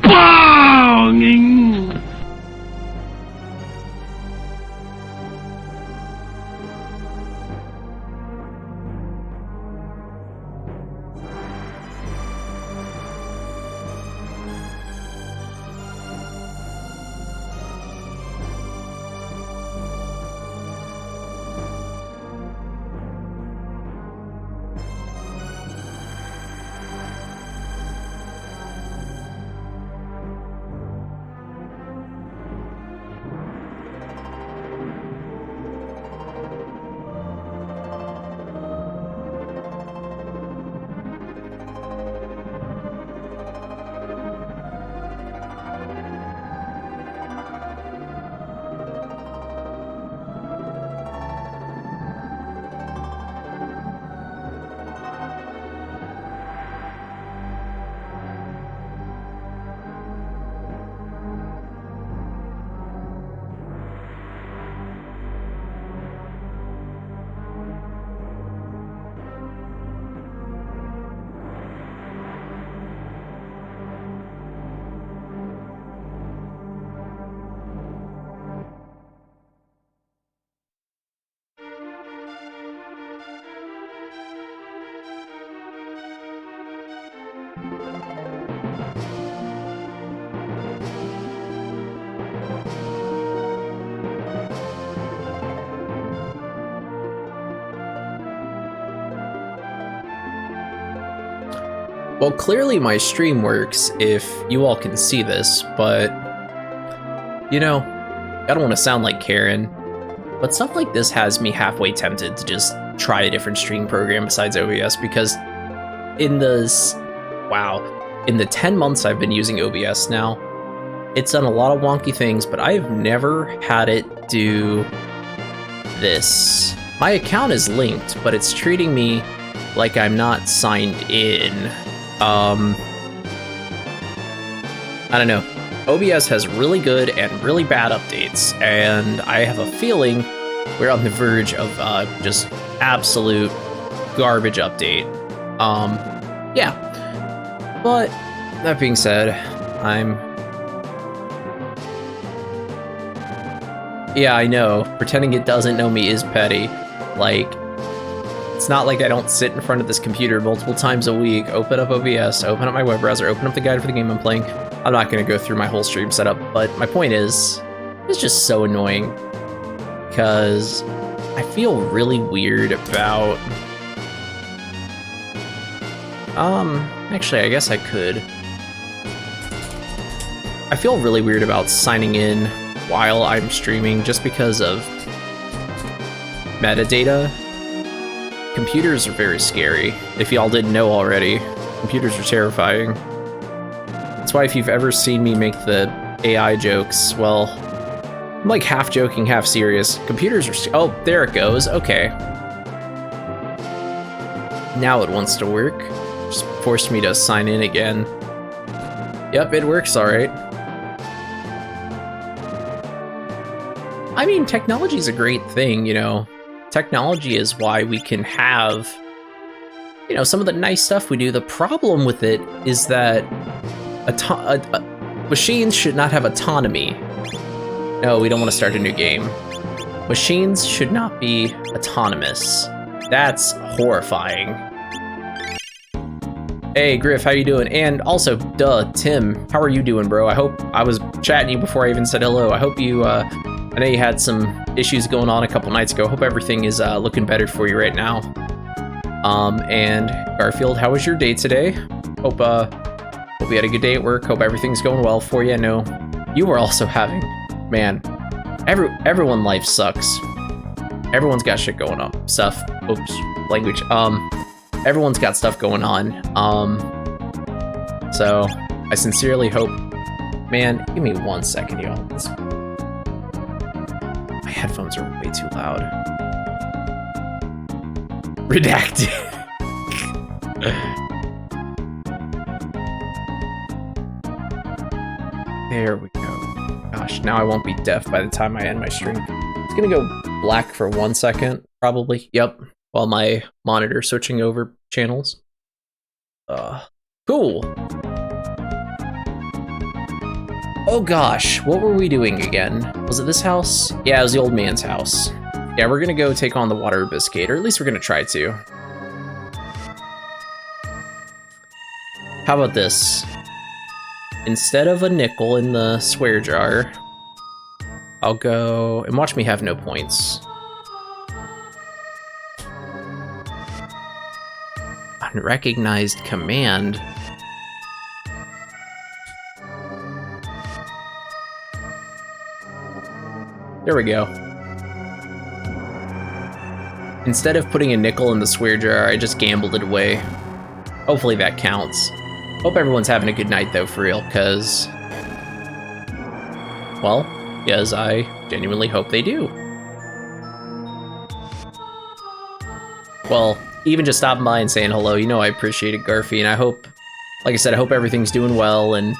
Bonging! Well, clearly my stream works if you all can see this, but, you know, I don't want to sound like Karen, but stuff like this has me halfway tempted to just try a different streaming program besides OBS, because in the 10 months I've been using OBS now, it's done a lot of wonky things, but I have never had it do this. My account is linked, but it's treating me like I'm not signed in. I don't know. OBS has really good and really bad updates, and I have a feeling we're on the verge of just absolute garbage update. Yeah. But that being said, yeah, I know. Pretending it doesn't know me is petty. Like, it's not like I don't sit in front of this computer multiple times a week, open up OBS, open up my web browser, open up the guide for the game I'm playing. I'm not going to go through my whole stream setup, but my point is, it's just so annoying because I feel really weird about... actually, I guess I could. I feel really weird about signing in while I'm streaming just because of metadata. Computers are very scary. If y'all didn't know already, computers are terrifying. That's why if you've ever seen me make the AI jokes, well, I'm like half joking, half serious. Computers are... Oh, there it goes. Okay. Now it wants to work. Just forced me to sign in again. Yep, it works all right. I mean, technology is a great thing, you know. Technology is why we can have, you know, some of the nice stuff we do. The problem with it is that machines should not have autonomy. No, we don't want to start a new game. Machines should not be autonomous. That's horrifying. Hey, Griff, how you doing? And also, Tim, how are you doing, bro? I hope I was chatting you before I even said hello. I hope you, I know you had some issues going on a couple nights ago. Hope everything is looking better for you right now. And Garfield, how was your day today? Hope you had a good day at work. Hope everything's going well for you. I know you were also having, man, everyone life sucks. Everyone's got shit going on. Stuff. Oops, language. Everyone's got stuff going on. So I sincerely hope, man, give me 1 second, y'all. My headphones are way too loud. Redacted. There we go. Gosh, now I won't be deaf by the time I end my stream. It's gonna go black for 1 second, probably. Yep. While my monitor switching over channels. Cool. Oh gosh, what were we doing again? Was it this house? Yeah, it was the old man's house. Yeah, we're gonna go take on the water biscuit, or at least we're gonna try to. How about this? Instead of a nickel in the swear jar, I'll go and watch me have no points. Unrecognized command. There we go. Instead of putting a nickel in the swear jar, I just gambled it away. Hopefully that counts. Hope everyone's having a good night though, for real, because... well, yes, I genuinely hope they do. Well, even just stopping by and saying hello, you know I appreciate it, Garfy, and I hope, like I said, I hope everything's doing well, and,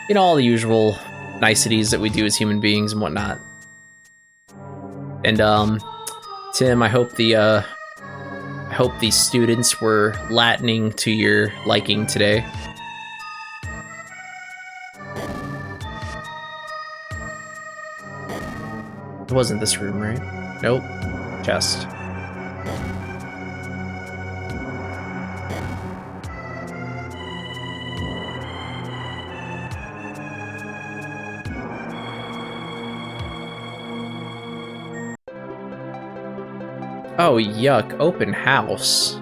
you know, all the usual niceties that we do as human beings and whatnot. And, Tim, I hope the students were Latining to your liking today. It wasn't this room, right? Nope. Chest. Oh, yuck. Open house.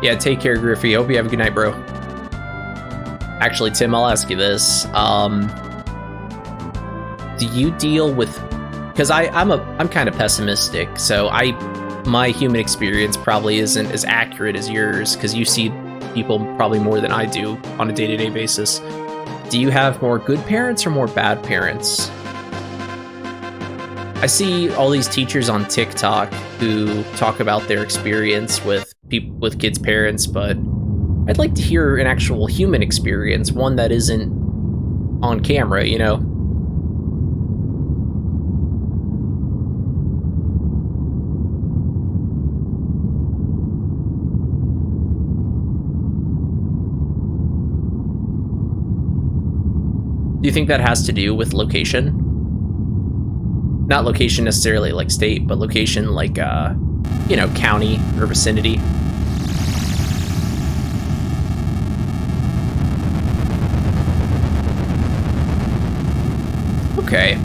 Yeah, take care, Griffey. Hope you have a good night, bro. Actually, Tim, I'll ask you this. Do you deal with... Because I'm kind of pessimistic, so my human experience probably isn't as accurate as yours, because you see people probably more than I do on a day-to-day basis. Do you have more good parents or more bad parents? I see all these teachers on TikTok who talk about their experience with kids' parents, but I'd like to hear an actual human experience, one that isn't on camera, you know? Do you think that has to do with location? Not location necessarily like state, but location like, you know, county or vicinity. Okay.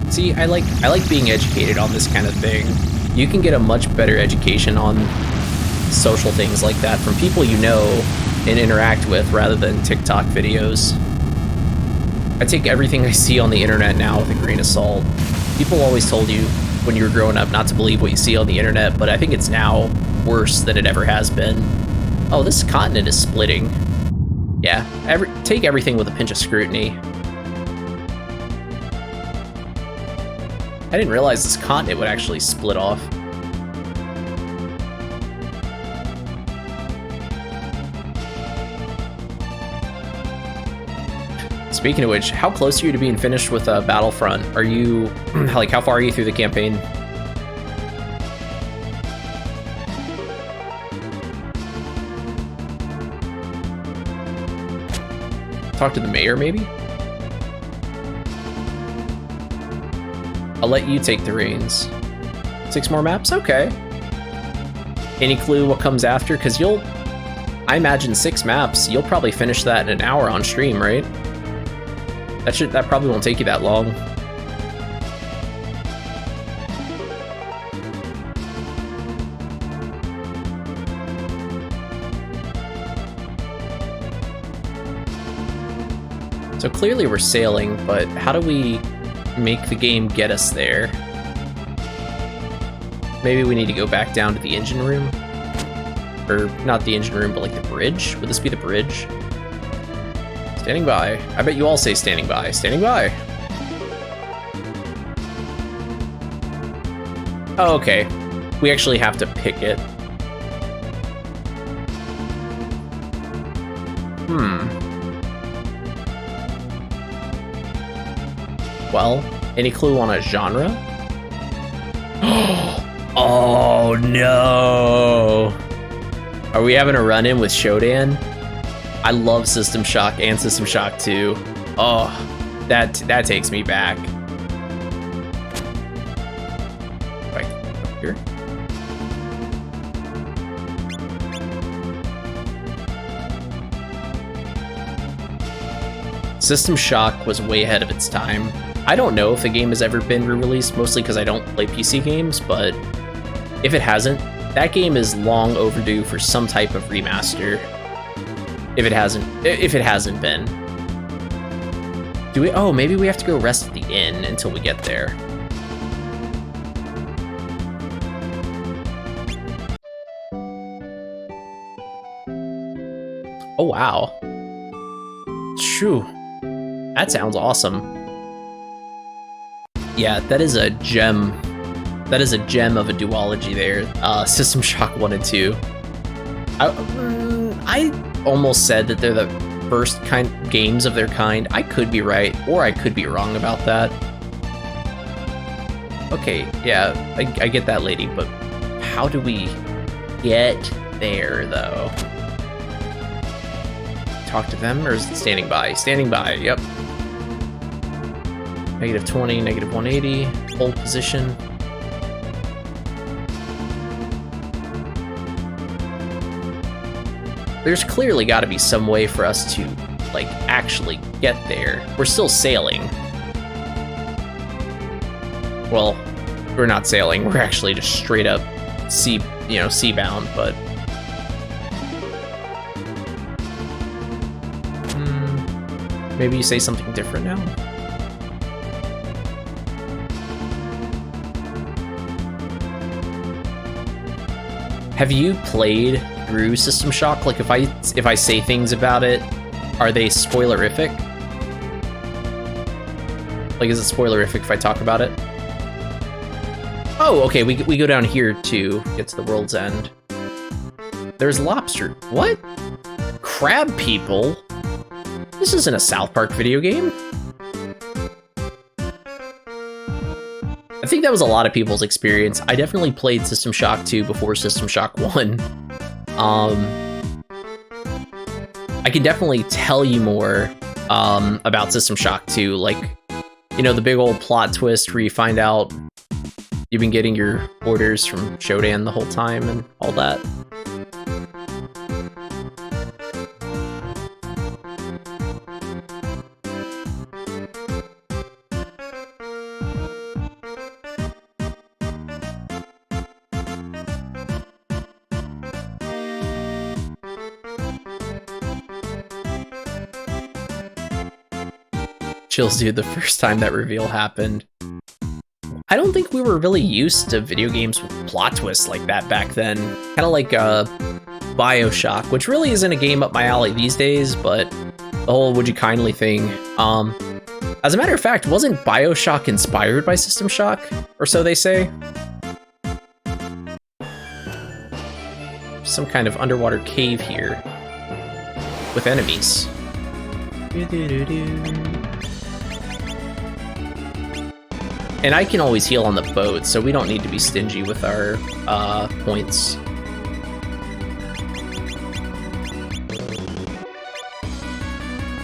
See, I like being educated on this kind of thing. You can get a much better education on social things like that from people you know and interact with rather than TikTok videos. I take everything I see on the internet now with a grain of salt. People always told you when you were growing up not to believe what you see on the internet, but I think it's now worse than it ever has been. Oh, this continent is splitting. Yeah, take everything with a pinch of scrutiny. I didn't realize this continent would actually split off. Speaking of which, how close are you to being finished with Battlefront? Are you, like, how far are you through the campaign? Talk to the mayor, maybe? I'll let you take the reins. 6 more maps? Okay. Any clue what comes after? Because I imagine 6 maps, you'll probably finish that in an hour on stream, right? That probably won't take you that long. So clearly we're sailing, but how do we make the game get us there? Maybe we need to go back down to the engine room? Or not the engine room, but like the bridge? Would this be the bridge? Standing by. I bet you all say standing by. Standing by. Oh, okay. We actually have to pick it. Well, any clue on a genre? Oh no! Are we having a run-in with Shodan? I love System Shock and System Shock 2. Oh, that takes me back. Right up here. System Shock was way ahead of its time. I don't know if the game has ever been re-released, mostly because I don't play PC games, but if it hasn't, that game is long overdue for some type of remaster. If it hasn't been. Do we? Oh, maybe we have to go rest at the inn until we get there. Oh wow. Shoo. That sounds awesome. Yeah, that is a gem. That is a gem of a duology there. System Shock 1 and 2. I almost said that they're the first games of their kind. I could be right, or I could be wrong about that. Okay, yeah, I get that, lady, but how do we get there, though? Talk to them, or is it standing by? Standing by, yep. -20, -180, hold position. There's clearly got to be some way for us to, like, actually get there. We're still sailing. Well, we're not sailing. We're actually just straight up seabound, but Maybe you say something different now? Have you played through System Shock? Like, if I say things about it, are they spoilerific? Like, is it spoilerific if I talk about it? Oh, okay, we go down here to get to the world's end. There's lobster. What? Crab people? This isn't a South Park video game. I think that was a lot of people's experience. I definitely played System Shock 2 before System Shock 1. I can definitely tell you more about System Shock 2, like, you know, the big old plot twist where you find out you've been getting your orders from Shodan the whole time and all that. Chills, dude, the first time that reveal happened. I don't think we were really used to video games with plot twists like that back then. Kind of like BioShock, which really isn't a game up my alley these days, but the whole Would You Kindly thing. As a matter of fact, wasn't BioShock inspired by System Shock? Or so they say? Some kind of underwater cave here with enemies. And I can always heal on the boat, so we don't need to be stingy with our points.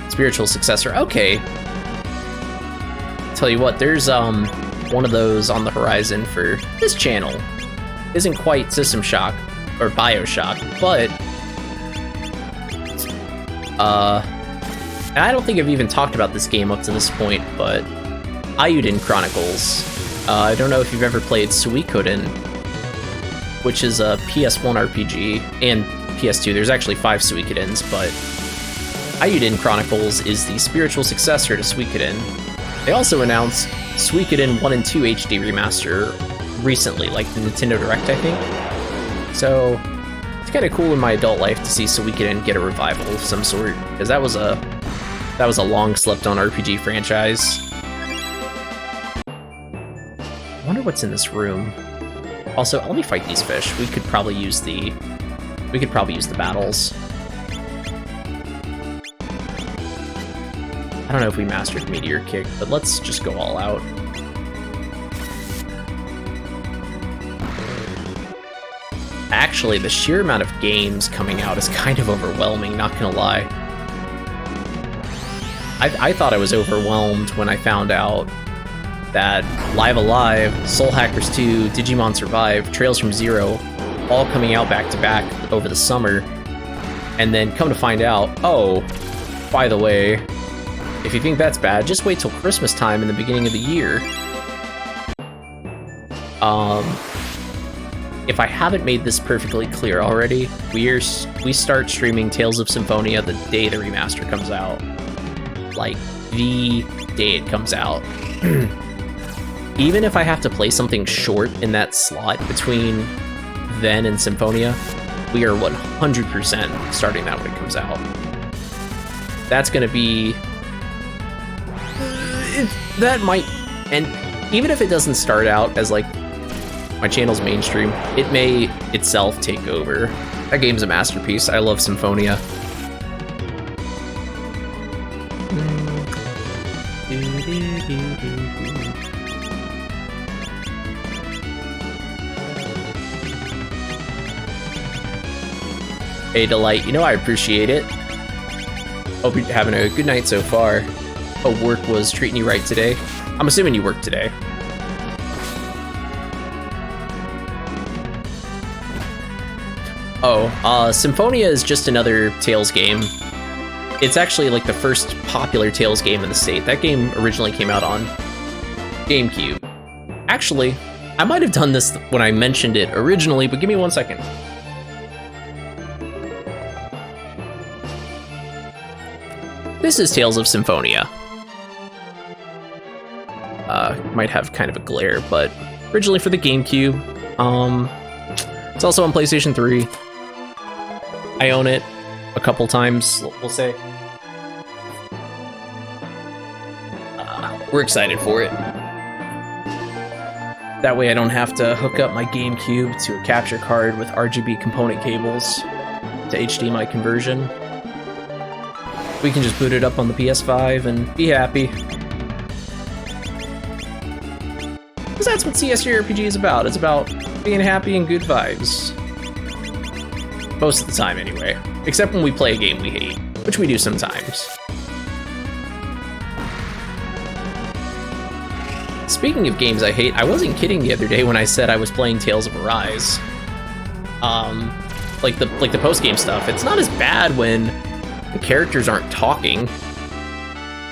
Spiritual successor, okay. Tell you what, there's one of those on the horizon for this channel. Isn't quite System Shock or BioShock, but and I don't think I've even talked about this game up to this point, but Ayuden Chronicles. I don't know if you've ever played Suikoden, which is a PS1 RPG, and PS2. There's actually 5 Suikodens, but Ayuden Chronicles is the spiritual successor to Suikoden. They also announced Suikoden 1 and 2 HD Remaster recently, like the Nintendo Direct, I think. So it's kind of cool in my adult life to see Suikoden get a revival of some sort, because that was a long slept on RPG franchise. I wonder what's in this room. Also, let me fight these fish. We could probably use the battles. I don't know if we mastered Meteor Kick, but let's just go all out. Actually, the sheer amount of games coming out is kind of overwhelming, not gonna lie. I thought I was overwhelmed when I found out that Live Alive, Soul Hackers 2, Digimon Survive, Trails from Zero, all coming out back to back over the summer, and then come to find out, oh, by the way, if you think that's bad, just wait till Christmas time in the beginning of the year. If I haven't made this perfectly clear already, we start streaming Tales of Symphonia the day the remaster comes out. Like, the day it comes out. Even if I have to play something short in that slot between then and Symphonia, we are 100% starting that when it comes out. That's gonna be... that might... and even if it doesn't start out as, like, my channel's mainstream, it may itself take over. That game's a masterpiece. I love Symphonia. Hey, Delight, you know I appreciate it. Hope you're having a good night so far. Hope work was treating you right today. I'm assuming you worked today. Oh, Symphonia is just another Tales game. It's actually like the first popular Tales game in the state. That game originally came out on GameCube. Actually, I might have done this when I mentioned it originally, but give me 1 second. This is Tales of Symphonia. Might have kind of a glare, but originally for the GameCube. It's also on PlayStation 3. I own it a couple times, we'll say. We're excited for it. That way I don't have to hook up my GameCube to a capture card with RGB component cables to HDMI conversion. We can just boot it up on the PS5 and be happy. Because that's what CSJRPG is about. It's about being happy and good vibes. Most of the time, anyway. Except when we play a game we hate, which we do sometimes. Speaking of games I hate, I wasn't kidding the other day when I said I was playing Tales of Arise. Like the post-game stuff. It's not as bad when the characters aren't talking.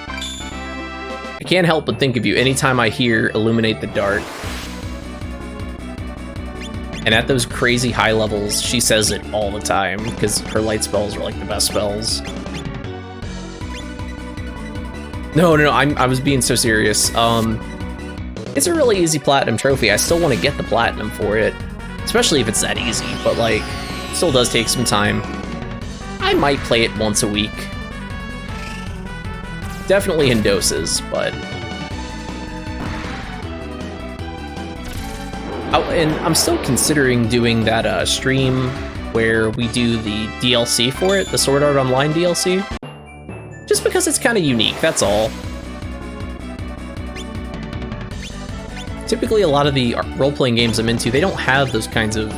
I can't help but think of you anytime I hear Illuminate the Dark. And at those crazy high levels, she says it all the time, because her light spells are like the best spells. No, I was being so serious. It's a really easy platinum trophy. I still want to get the platinum for it, especially if it's that easy, but like, it still does take some time. I might play it once a week. Definitely in doses, but... Oh, and I'm still considering doing that stream where we do the DLC for it, the Sword Art Online DLC. Just because it's kind of unique, that's all. Typically, a lot of the role-playing games I'm into, they don't have those kinds of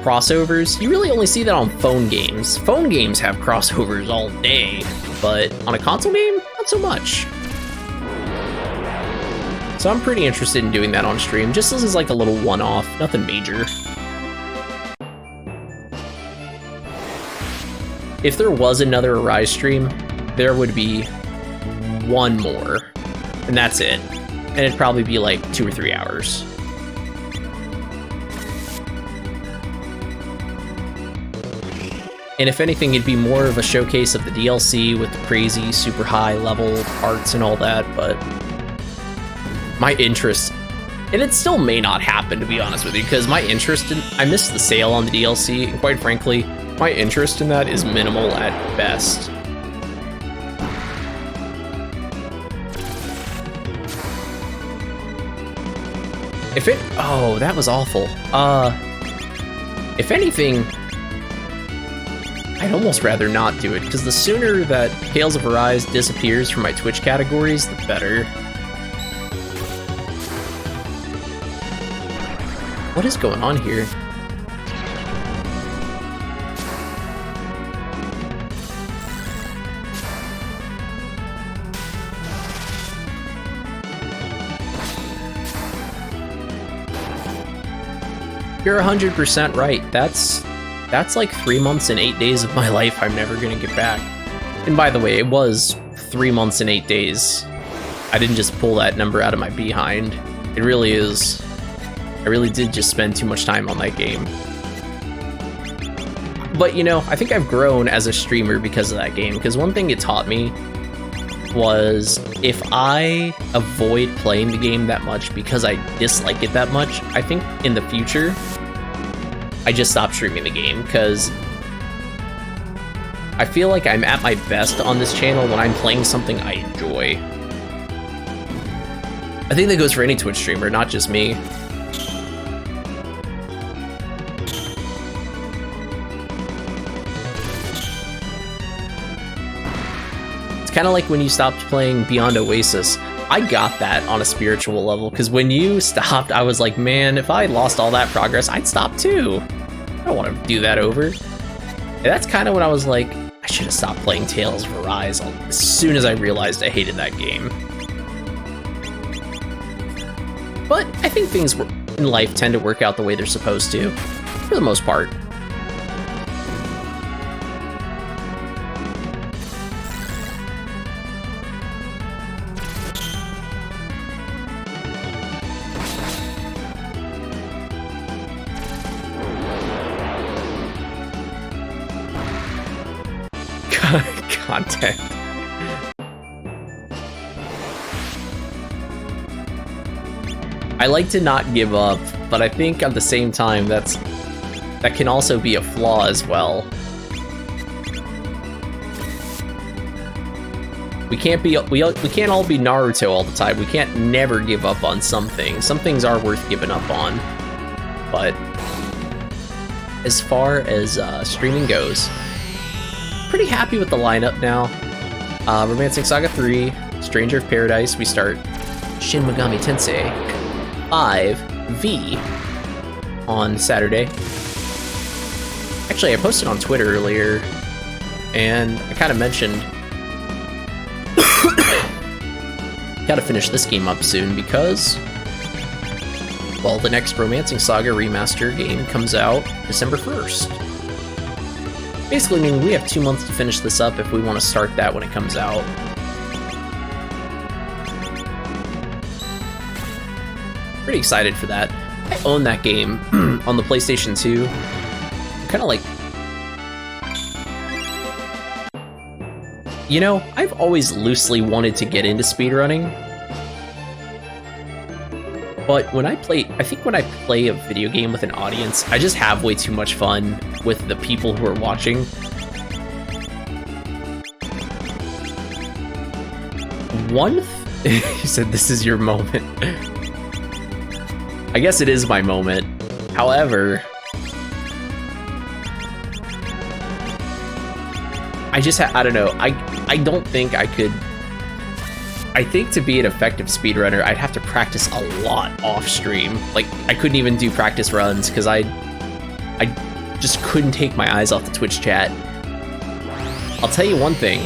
crossovers. You really only see that on phone games. Phone games have crossovers all day, but on a console game, not so much. So I'm pretty interested in doing that on stream, just as like a little one-off, nothing major. If there was another Arise stream, there would be one more, and that's it. And it'd probably be like 2 or 3 hours. And if anything, it'd be more of a showcase of the DLC with the crazy, super high level parts and all that, but my interest, and it still may not happen, to be honest with you, because my interest in, I missed the sale on the DLC, and quite frankly, my interest in that is minimal at best. If it, oh, that was awful. If anything, I'd almost rather not do it, because the sooner that Tales of Arise disappears from my Twitch categories, the better. What is going on here? You're 100% right. That's like 3 months and 8 days of my life I'm never gonna get back. And by the way, it was 3 months and 8 days. I didn't just pull that number out of my behind. It really is. I really did just spend too much time on that game. But you know, I think I've grown as a streamer because of that game, because one thing it taught me was if I avoid playing the game that much because I dislike it that much, I think in the future, I just stop streaming the game, because I feel like I'm at my best on this channel when I'm playing something I enjoy. I think that goes for any Twitch streamer, not just me. Kind of like when you stopped playing Beyond Oasis. I got that on a spiritual level, because when you stopped, I was like, man, if I lost all that progress, I'd stop too. I don't want to do that over. And that's kind of when I was like, I should have stopped playing Tales of Arise as soon as I realized I hated that game. But I think things in life tend to work out the way they're supposed to, for the most part. Content. I like to not give up, but I think at the same time that can also be a flaw as well. We can't all be Naruto all the time. We can't never give up on something. Some things are worth giving up on. But as far as streaming goes, pretty happy with the lineup now. Romancing Saga 3, Stranger of Paradise, we start Shin Megami Tensei 5V on Saturday. Actually, I posted on Twitter earlier, and I kind of mentioned gotta finish this game up soon because, well, the next Romancing Saga Remaster game comes out December 1st. Basically meaning we have 2 months to finish this up if we want to start that when it comes out. Pretty excited for that. I own that game on the PlayStation 2. Kind of like, you know, I've always loosely wanted to get into speedrunning, but when I play a video game with an audience, I just have way too much fun with the people who are watching. He said this is your moment. I guess it is my moment. However, I don't know. I don't think I could. I think to be an effective speedrunner, I'd have to practice a lot off stream. Like, I couldn't even do practice runs because I just couldn't take my eyes off the Twitch chat. I'll tell you one thing.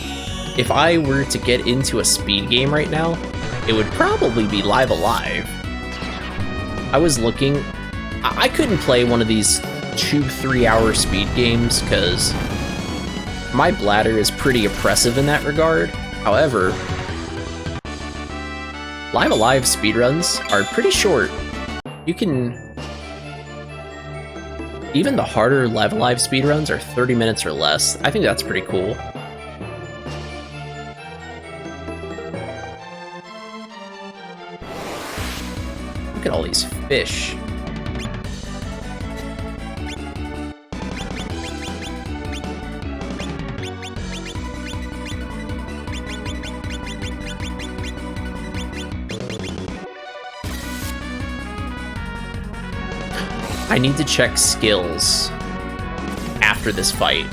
If I were to get into a speed game right now, it would probably be Live Alive. I was looking. I couldn't play one of these 2-3 hour speed games because my bladder is pretty oppressive in that regard. However, Live Alive speedruns are pretty short. You can... Even the harder Live Alive speedruns are 30 minutes or less. I think that's pretty cool. Look at all these fish. I need to check skills after this fight.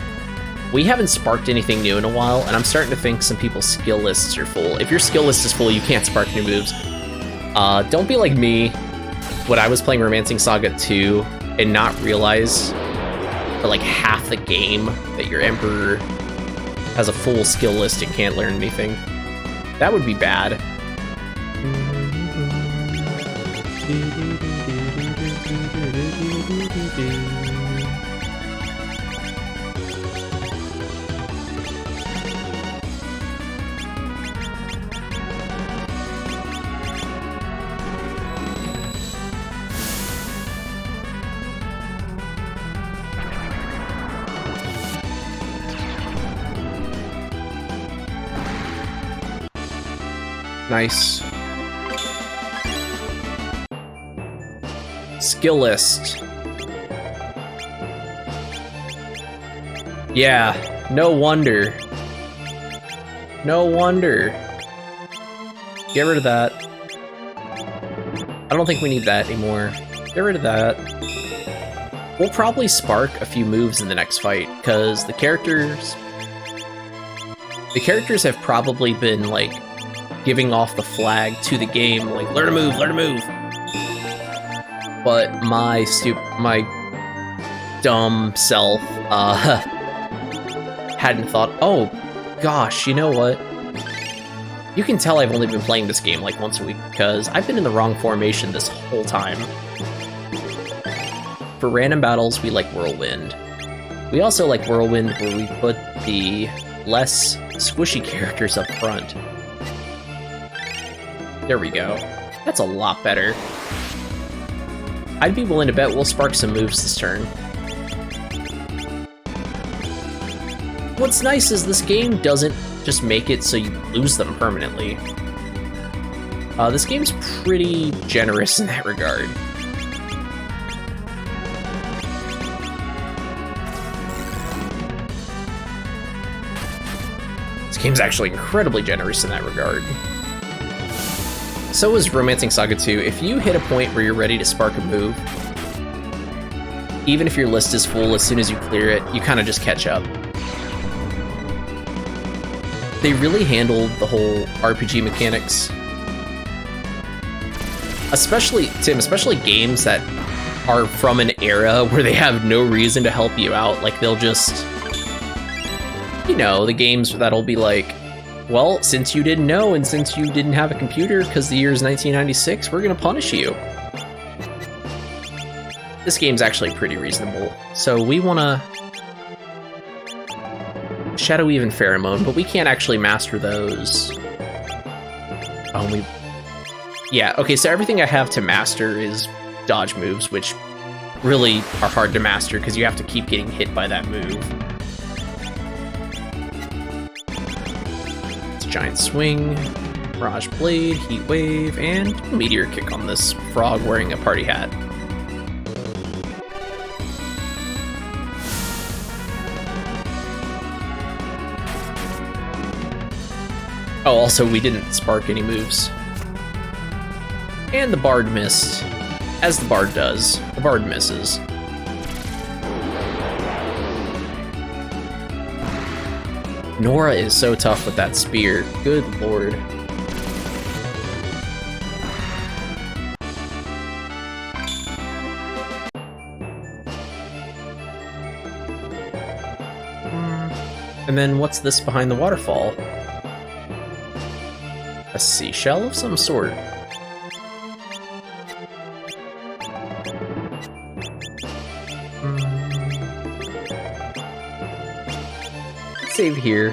We haven't sparked anything new in a while, and I'm starting to think some people's skill lists are full. If your skill list is full, you can't spark new moves. Don't be like me when I was playing Romancing Saga 2 and not realize for like half the game that your Emperor has a full skill list and can't learn anything. That would be bad. Nice. Skill list. Yeah, no wonder. No wonder. Get rid of that. I don't think we need that anymore. Get rid of that. We'll probably spark a few moves in the next fight, because the characters have probably been, like, giving off the flag to the game, like, learn a move, learn a move. But my dumb self, hadn't thought, oh, gosh, you know what? You can tell I've only been playing this game like once a week, because I've been in the wrong formation this whole time. For random battles, we like Whirlwind. We also like Whirlwind where we put the less squishy characters up front. There we go. That's a lot better. I'd be willing to bet we'll spark some moves this turn. What's nice is this game doesn't just make it so you lose them permanently. This game's pretty generous in that regard. This game's actually incredibly generous in that regard. So is Romancing Saga 2. If you hit a point where you're ready to spark a move, even if your list is full, as soon as you clear it, you kind of just catch up. They really handled the whole RPG mechanics. Especially, Tim, especially games that are from an era where they have no reason to help you out. Like, they'll just... You know, the games that'll be like, well, since you didn't know and since you didn't have a computer because the year is 1996, we're going to punish you. This game's actually pretty reasonable. So we want to... Shadow Weave and Pheromone, but we can't actually master those. Yeah, okay, so everything I have to master is dodge moves, which really are hard to master because you have to keep getting hit by that move. It's Giant Swing, Mirage Blade, Heat Wave, and Meteor Kick on this frog wearing a party hat. Oh, also, we didn't spark any moves. And the Bard missed. As the Bard does. The Bard misses. Nora is so tough with that spear. Good lord. And then what's this behind the waterfall? A seashell of some sort. Save here.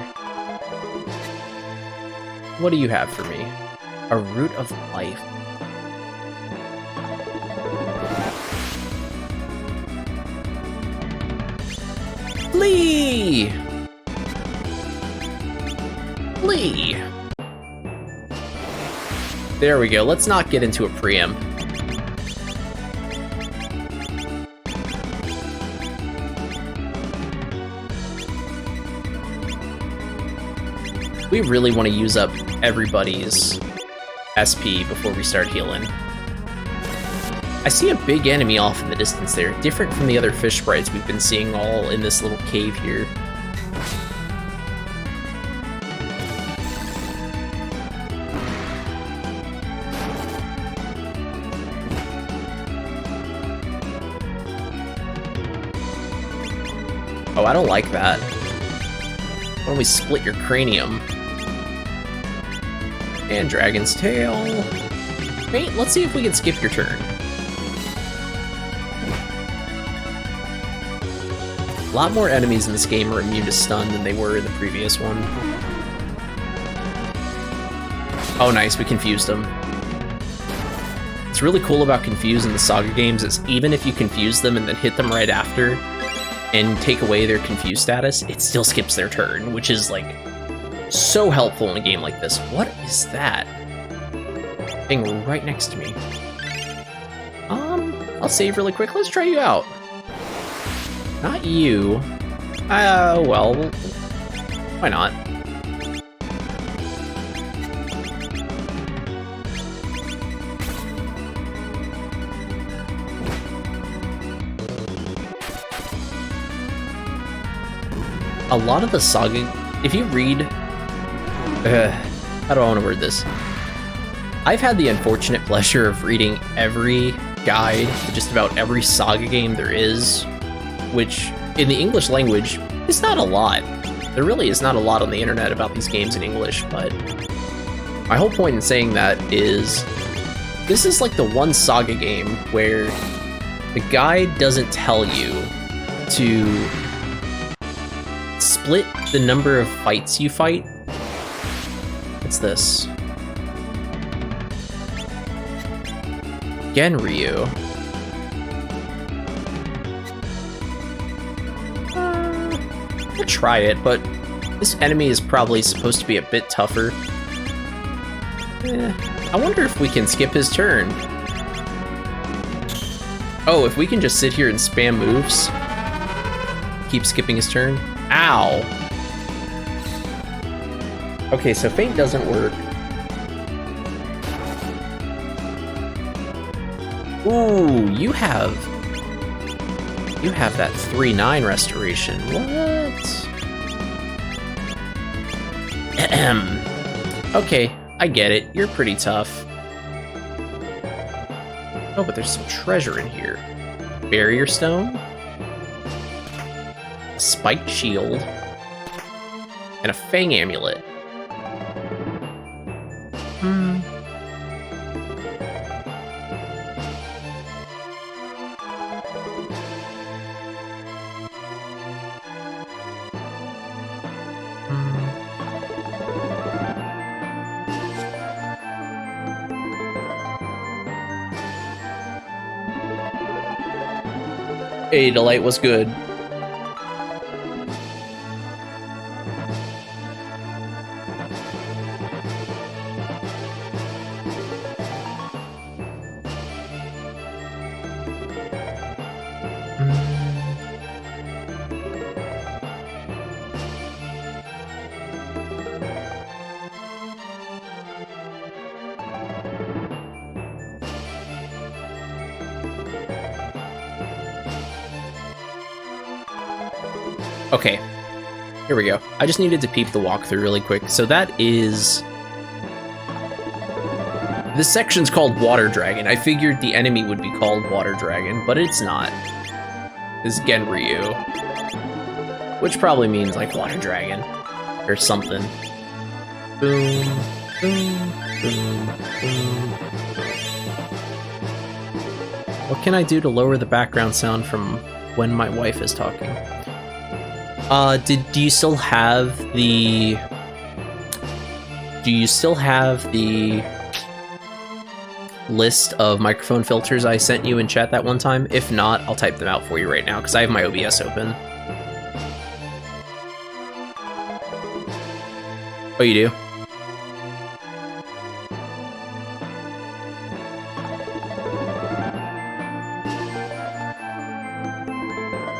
What do you have for me? A Root of Life. Flee! Flee! There we go. Let's not get into a preempt. We really want to use up everybody's SP before we start healing. I see a big enemy off in the distance there, different from the other fish sprites we've been seeing all in this little cave here. Oh, I don't like that. Why don't we split your cranium? And Dragon's Tail. Wait, let's see if we can skip your turn. A lot more enemies in this game are immune to stun than they were in the previous one. Oh nice, we confused them. What's really cool about Confuse in the Saga games is even if you confuse them and then hit them right after and take away their confused status, it still skips their turn, which is like so helpful in a game like this. What is that thing right next to me? I'll save really quick. Let's try you out. Not you. Well, why not? A lot of the Saga, if you read, how do I want to word this? I've had the unfortunate pleasure of reading every guide to just about every Saga game there is, which in the English language is not a lot. There really is not a lot on the internet about these games in English, but my whole point in saying that is this is like the one Saga game where the guide doesn't tell you to split the number of fights you fight. What's this? Genryu. I'll try it, but This enemy is probably supposed to be a bit tougher. I wonder if we can skip his turn. Oh, if we can just sit here and spam moves. Keep skipping his turn. Ow! Okay, so Feint doesn't work. Ooh, you have that 3/9 restoration. What? Okay, I get it. You're pretty tough. Oh, but there's some treasure in here. Barrier stone, a spiked shield, and a fang amulet. Hey, Delight was good. Okay, here we go. I just needed to peep the walkthrough really quick. So that is... This section's called Water Dragon. I figured the enemy would be called Water Dragon, but it's not. It's Genryu. Which probably means like Water Dragon. Or something. Boom, boom, boom, boom. What can I do to lower the background sound from when my wife is talking? Do you still have the... list of microphone filters I sent you in chat that one time? If not, I'll type them out for you right now, because I have my OBS open. Oh, you do?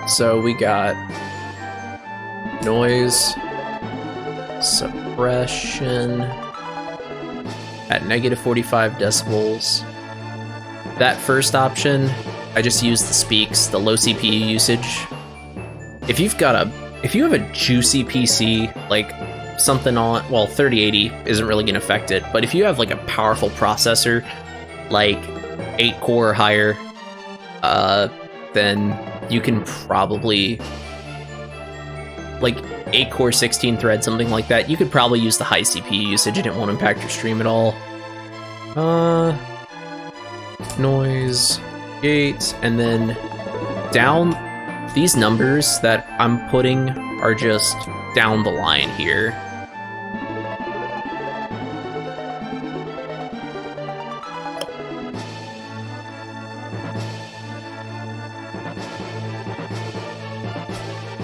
So we got... noise suppression at -45 decibels. That first option, I just use the speaks, the low CPU usage. If you have a juicy PC, like something on, well, 3080 isn't really gonna affect it, but if you have like a powerful processor, like 8-core or higher, then you can probably, like 8-core, 16-thread, something like that, you could probably use the high CPU usage and it won't impact your stream at all. Noise, gate, and then down, these numbers that I'm putting are just down the line here.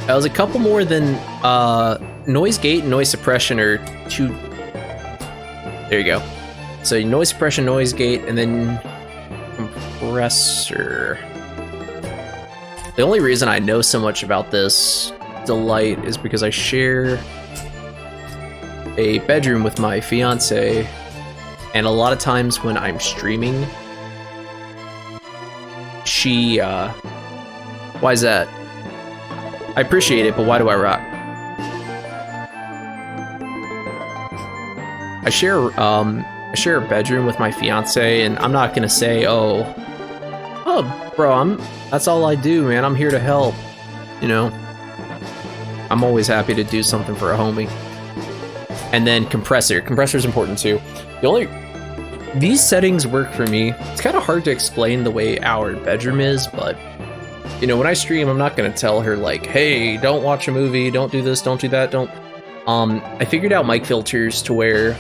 That was a couple more than noise gate and noise suppression are two. There you go. So noise suppression, noise gate, and then compressor. The only reason I know so much about this Delight is because I share a bedroom with my fiance, and a lot of times when I'm streaming, she why is that? I appreciate it, but why do I rock? I share a bedroom with my fiance, and I'm not gonna say, oh, bro, that's all I do, man. I'm here to help. You know, I'm always happy to do something for a homie. And then compressor. Compressor is important too. These settings work for me. It's kind of hard to explain the way our bedroom is, but you know, when I stream, I'm not gonna tell her like, hey, don't watch a movie, don't do this, don't do that, don't. I figured out mic filters to where,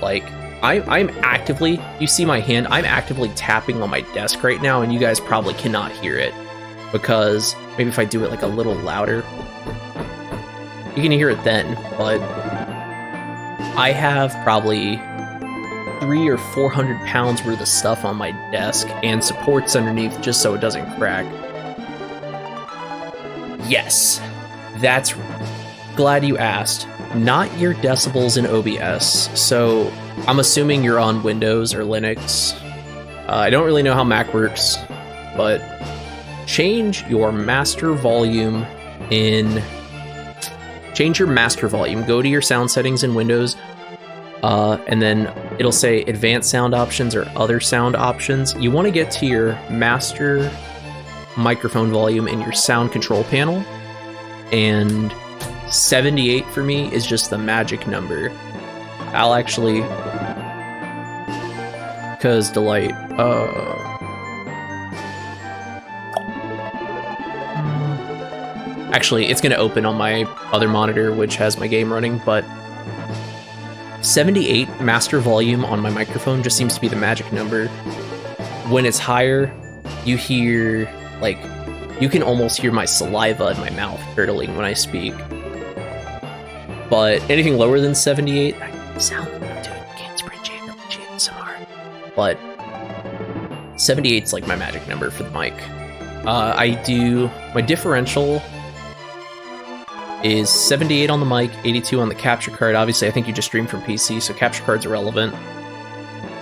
like, I'm actively, you see my hand, I'm actively tapping on my desk right now, and you guys probably cannot hear it, because maybe if I do it like a little louder. you can hear it then, but I have probably 300 or 400 pounds worth of stuff on my desk and supports underneath just so it doesn't crack. Yes, that's glad you asked. Not your decibels in OBS. So I'm assuming you're on Windows or Linux. I don't really know how Mac works, but change your master volume in... Change your master volume. Go to your sound settings in Windows, and then it'll say advanced sound options or other sound options. You want to get to your master microphone volume in your sound control panel, and 78 for me is just the magic number. I'll actually, because Delight, actually it's going to open on my other monitor which has my game running, but 78 master volume on my microphone just seems to be the magic number. When it's higher, you hear, like, you can almost hear my saliva in my mouth curdling when I speak. But anything lower than 78, I sound like I'm doing Can't Sprint ASMR. But 78's like my magic number for the mic. I do, my differential is 78 on the mic, 82 on the capture card. Obviously, I think you just stream from PC, so capture card's irrelevant.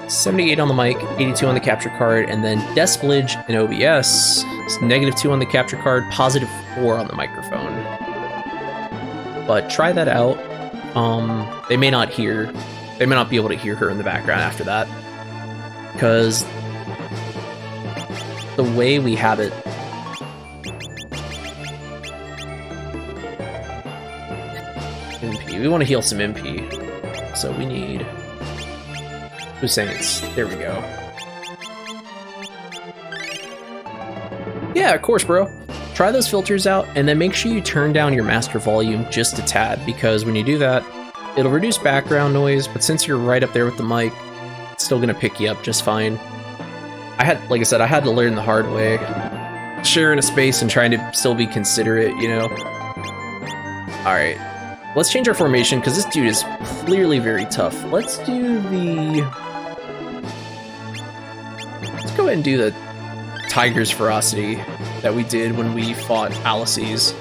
78 on the mic, 82 on the capture card, and then decibelage in OBS is -2 on the capture card, +4 on the microphone. But try that out. They may not be able to hear her in the background after that, because the way we have it. MP. We want to heal some MP, so we need Hussein's. There we go. Yeah, of course, bro. Try those filters out, and then make sure you turn down your master volume just a tad, because when you do that, it'll reduce background noise, but since you're right up there with the mic, it's still gonna pick you up just fine. Like I said, I had to learn the hard way. Sharing a space and trying to still be considerate, you know? Alright. Let's change our formation, because this dude is clearly very tough. Let's go ahead and do the Tiger's Ferocity that we did when we fought Alices.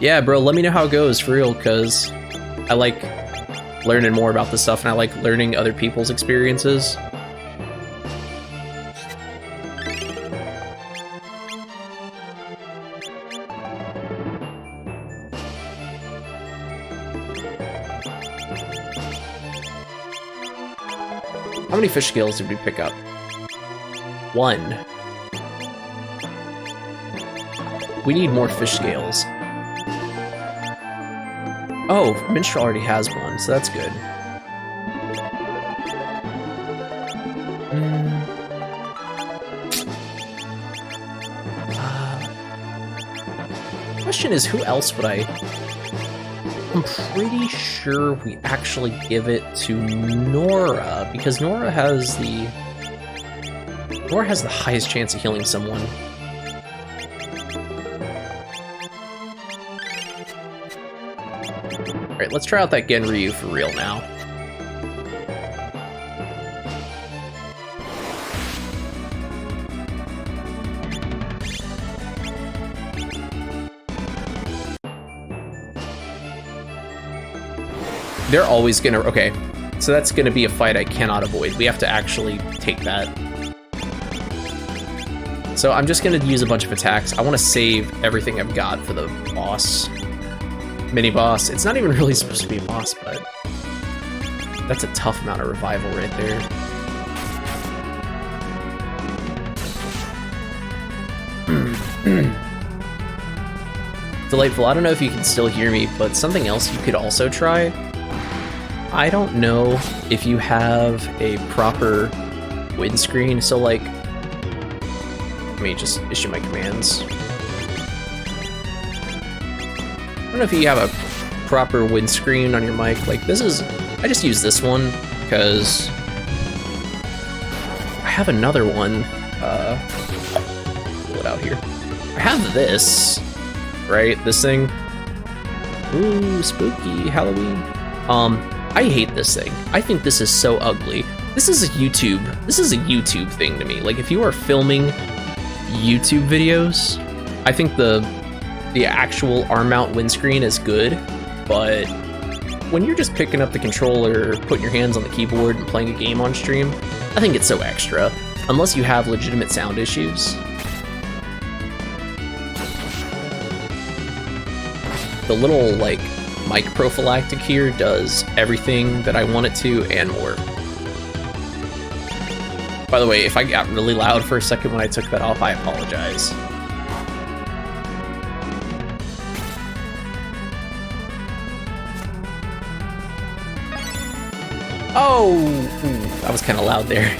Yeah, bro, let me know how it goes, for real, because I like learning more about this stuff, and I like learning other people's experiences. How many fish scales did we pick up? 1. We need more fish scales. Oh, Minstrel already has one, so that's good. Question is, who else would I... I'm pretty sure we actually give it to Nora, because Nora has the highest chance of healing someone. Alright, let's try out that Genryu for real now. They're always gonna... Okay, so that's gonna be a fight I cannot avoid. We have to actually take that. So I'm just gonna use a bunch of attacks. I want to save everything I've got for the boss. Mini-boss. It's not even really supposed to be a boss, but... That's a tough amount of revival right there. Delightful. I don't know if you can still hear me, but something else you could also try... I don't know if you have a proper windscreen, so like, let me just issue my commands. I don't know if you have a proper windscreen on your mic. Like this is, I just use this one because I have another one. Pull it out here. I have this, right? This thing. Ooh, spooky Halloween. I hate this thing. I think this is so ugly. This is a YouTube thing to me. Like, if you are filming YouTube videos, I think the actual arm mount windscreen is good, but when you're just picking up the controller, putting your hands on the keyboard and playing a game on stream, I think it's so extra, unless you have legitimate sound issues. The little, like, mic prophylactic here does everything that I want it to and more. By the way, if I got really loud for a second when I took that off, I apologize. Oh! Ooh, that was kind of loud there.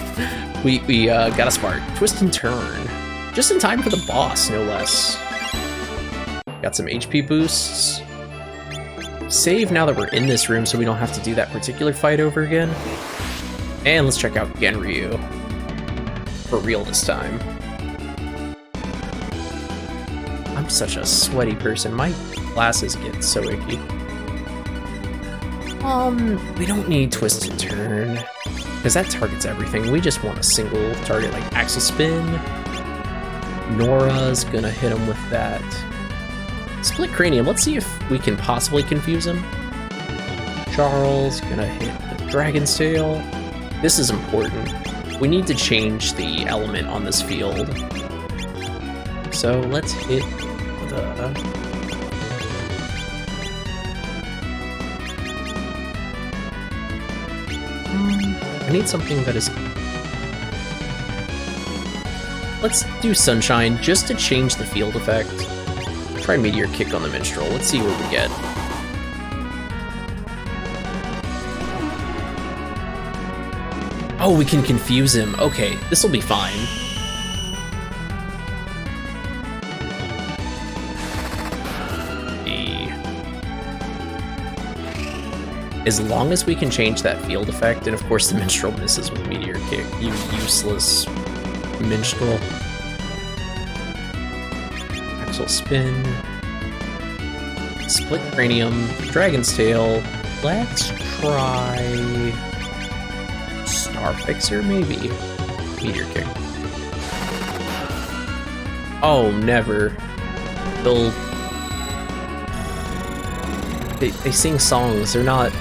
We got a spark. Twist and turn. Just in time for the boss, no less. Got some HP boosts. Save now that we're in this room so we don't have to do that particular fight over again. And let's check out Genryu. For real this time. I'm such a sweaty person. My glasses get so icky. We don't need twist and turn, because that targets everything. We just want a single target, like axle spin. Nora's gonna hit him with that. Split cranium, let's see if we can possibly confuse him. Charles gonna hit the dragon's tail. This is important. We need to change the element on this field. So let's hit the... I need something that is... Let's do Sunshine just to change the field effect. Try Meteor Kick on the Minstrel. Let's see what we get. Oh, we can confuse him. Okay, this will be fine. As long as we can change that field effect, and of course the Minstrel misses with Meteor Kick, you useless Minstrel. Axle Spin. Split Cranium. Dragon's Tail. Let's try... Star Fixer, maybe? Meteor Kick. Oh, never. They sing songs, they're not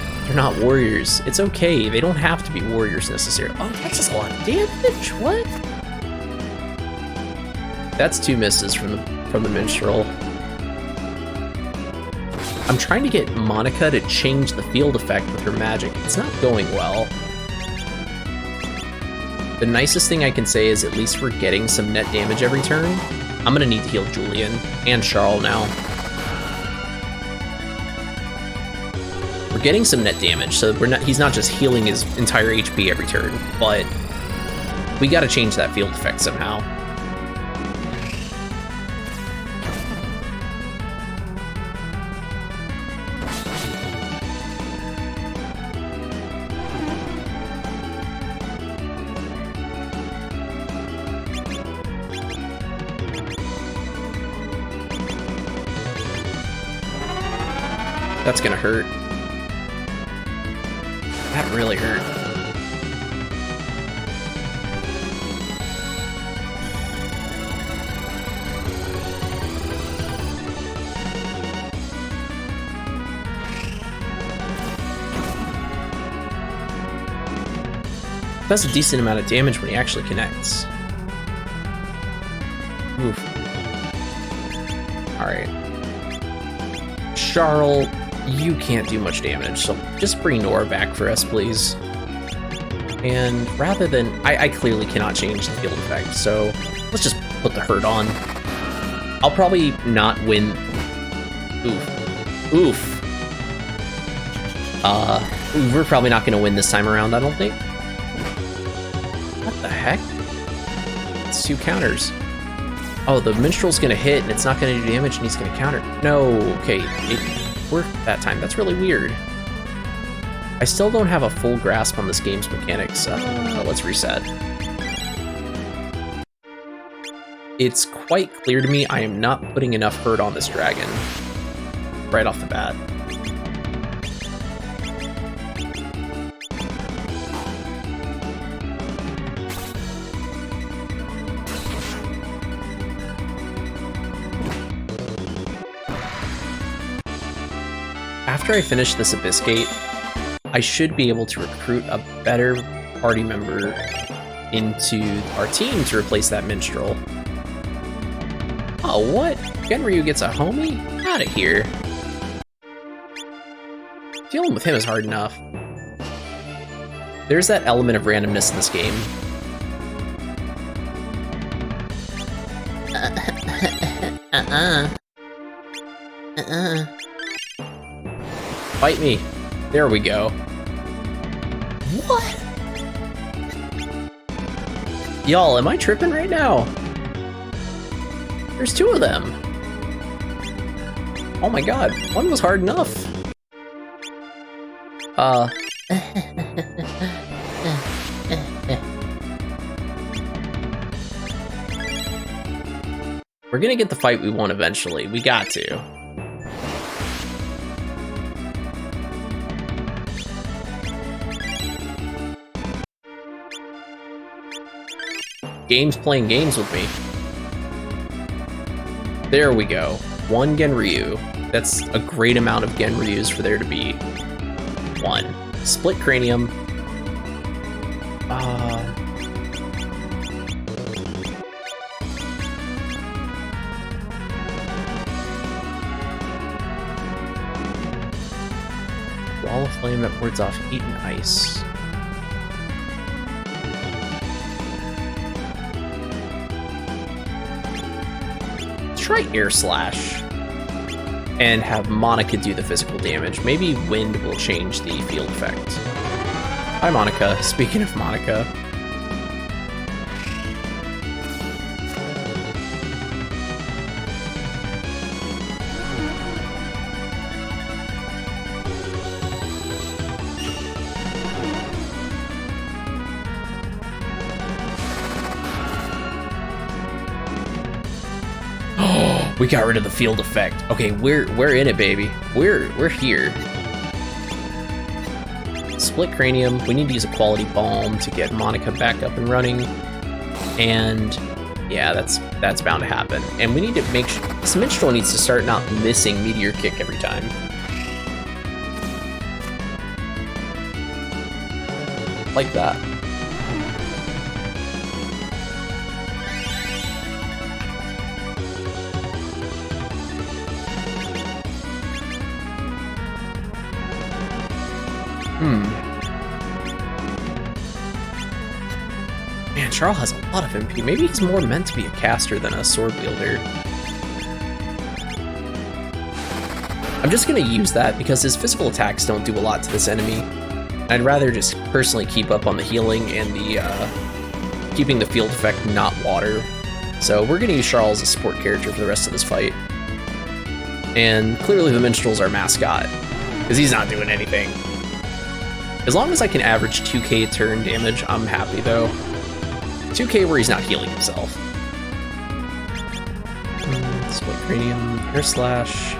warriors. It's okay, they don't have to be warriors necessarily. Oh, that's just a lot of damage, what? That's 2 misses from the Minstrel. I'm trying to get Monica to change the field effect with her magic. It's not going well. The nicest thing I can say is at least we're getting some net damage every turn. I'm gonna need to heal Julian and Charles now. We're getting some net damage, so he's not just healing his entire HP every turn, but we gotta change that field effect somehow. That's gonna hurt. That really hurt. That's a decent amount of damage when he actually connects. Oof. Alright. Charles, you can't do much damage, so just bring Nora back for us, please. And rather than... I clearly cannot change the field effect, so let's just put the hurt on. I'll probably not win... Oof. Oof. We're probably not going to win this time around, I don't think. What the heck? It's 2 counters. Oh, the Minstrel's going to hit, and it's not going to do damage, and he's going to counter. No, okay. It worked that time. That's really weird. I still don't have a full grasp on this game's mechanics. Let's reset. It's quite clear to me I am not putting enough hurt on this dragon right off the bat. after I finish this Abyss Gate, I should be able to recruit a better party member into our team to replace that minstrel. Oh, what? Genryu gets a homie? Out of here. Dealing with him is hard enough. There's that element of randomness in this game. Fight me. There we go. What? Y'all, am I tripping right now? There's two of them. Oh my god, one was hard enough. We're gonna get the fight we want eventually. We got to. Game's playing games with me. There we go. One Genryu. That's a great amount of Genryus for there to be one. Split Cranium. Wall of Flame that wards off heat and ice. Try Air Slash and have Monica do the physical damage. Maybe wind will change the field effect. Hi, Monica. Speaking of Monica. We got rid of the field effect. Okay, we're in it, baby. We're here. Split Cranium. We need to use a quality bomb to get Monica back up and running. And yeah, that's bound to happen. And we need to make sure this minstrel needs to start not missing Meteor Kick every time. Like that. Man, Charles has a lot of MP. Maybe he's more meant to be a caster than a sword wielder. I'm just gonna use that because his physical attacks don't do a lot to this enemy. I'd rather just personally keep up on the healing and the keeping the field effect not water. So we're gonna use Charles as a support character for the rest of this fight. And clearly the Minstrel's our mascot, because he's not doing anything. As long as I can average 2k turn damage, I'm happy though. 2k where he's not healing himself. Split Cranium, Air Slash.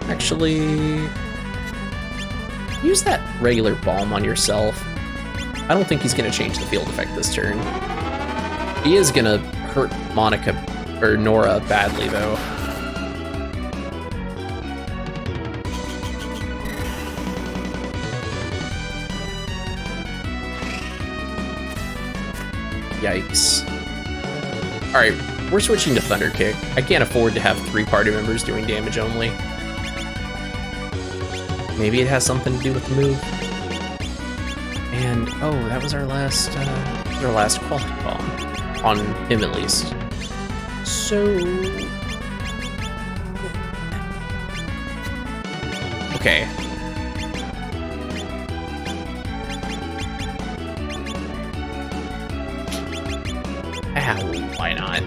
Actually, use that regular bomb on yourself. I don't think he's going to change the field effect this turn. He is going to hurt Monica, or Nora, badly though. Yikes. Alright, we're switching to Thunder Kick. I can't afford to have 3 party members doing damage only. Maybe it has something to do with the move. And, oh, that was our last quality bomb. On him, at least. So... okay. Why not?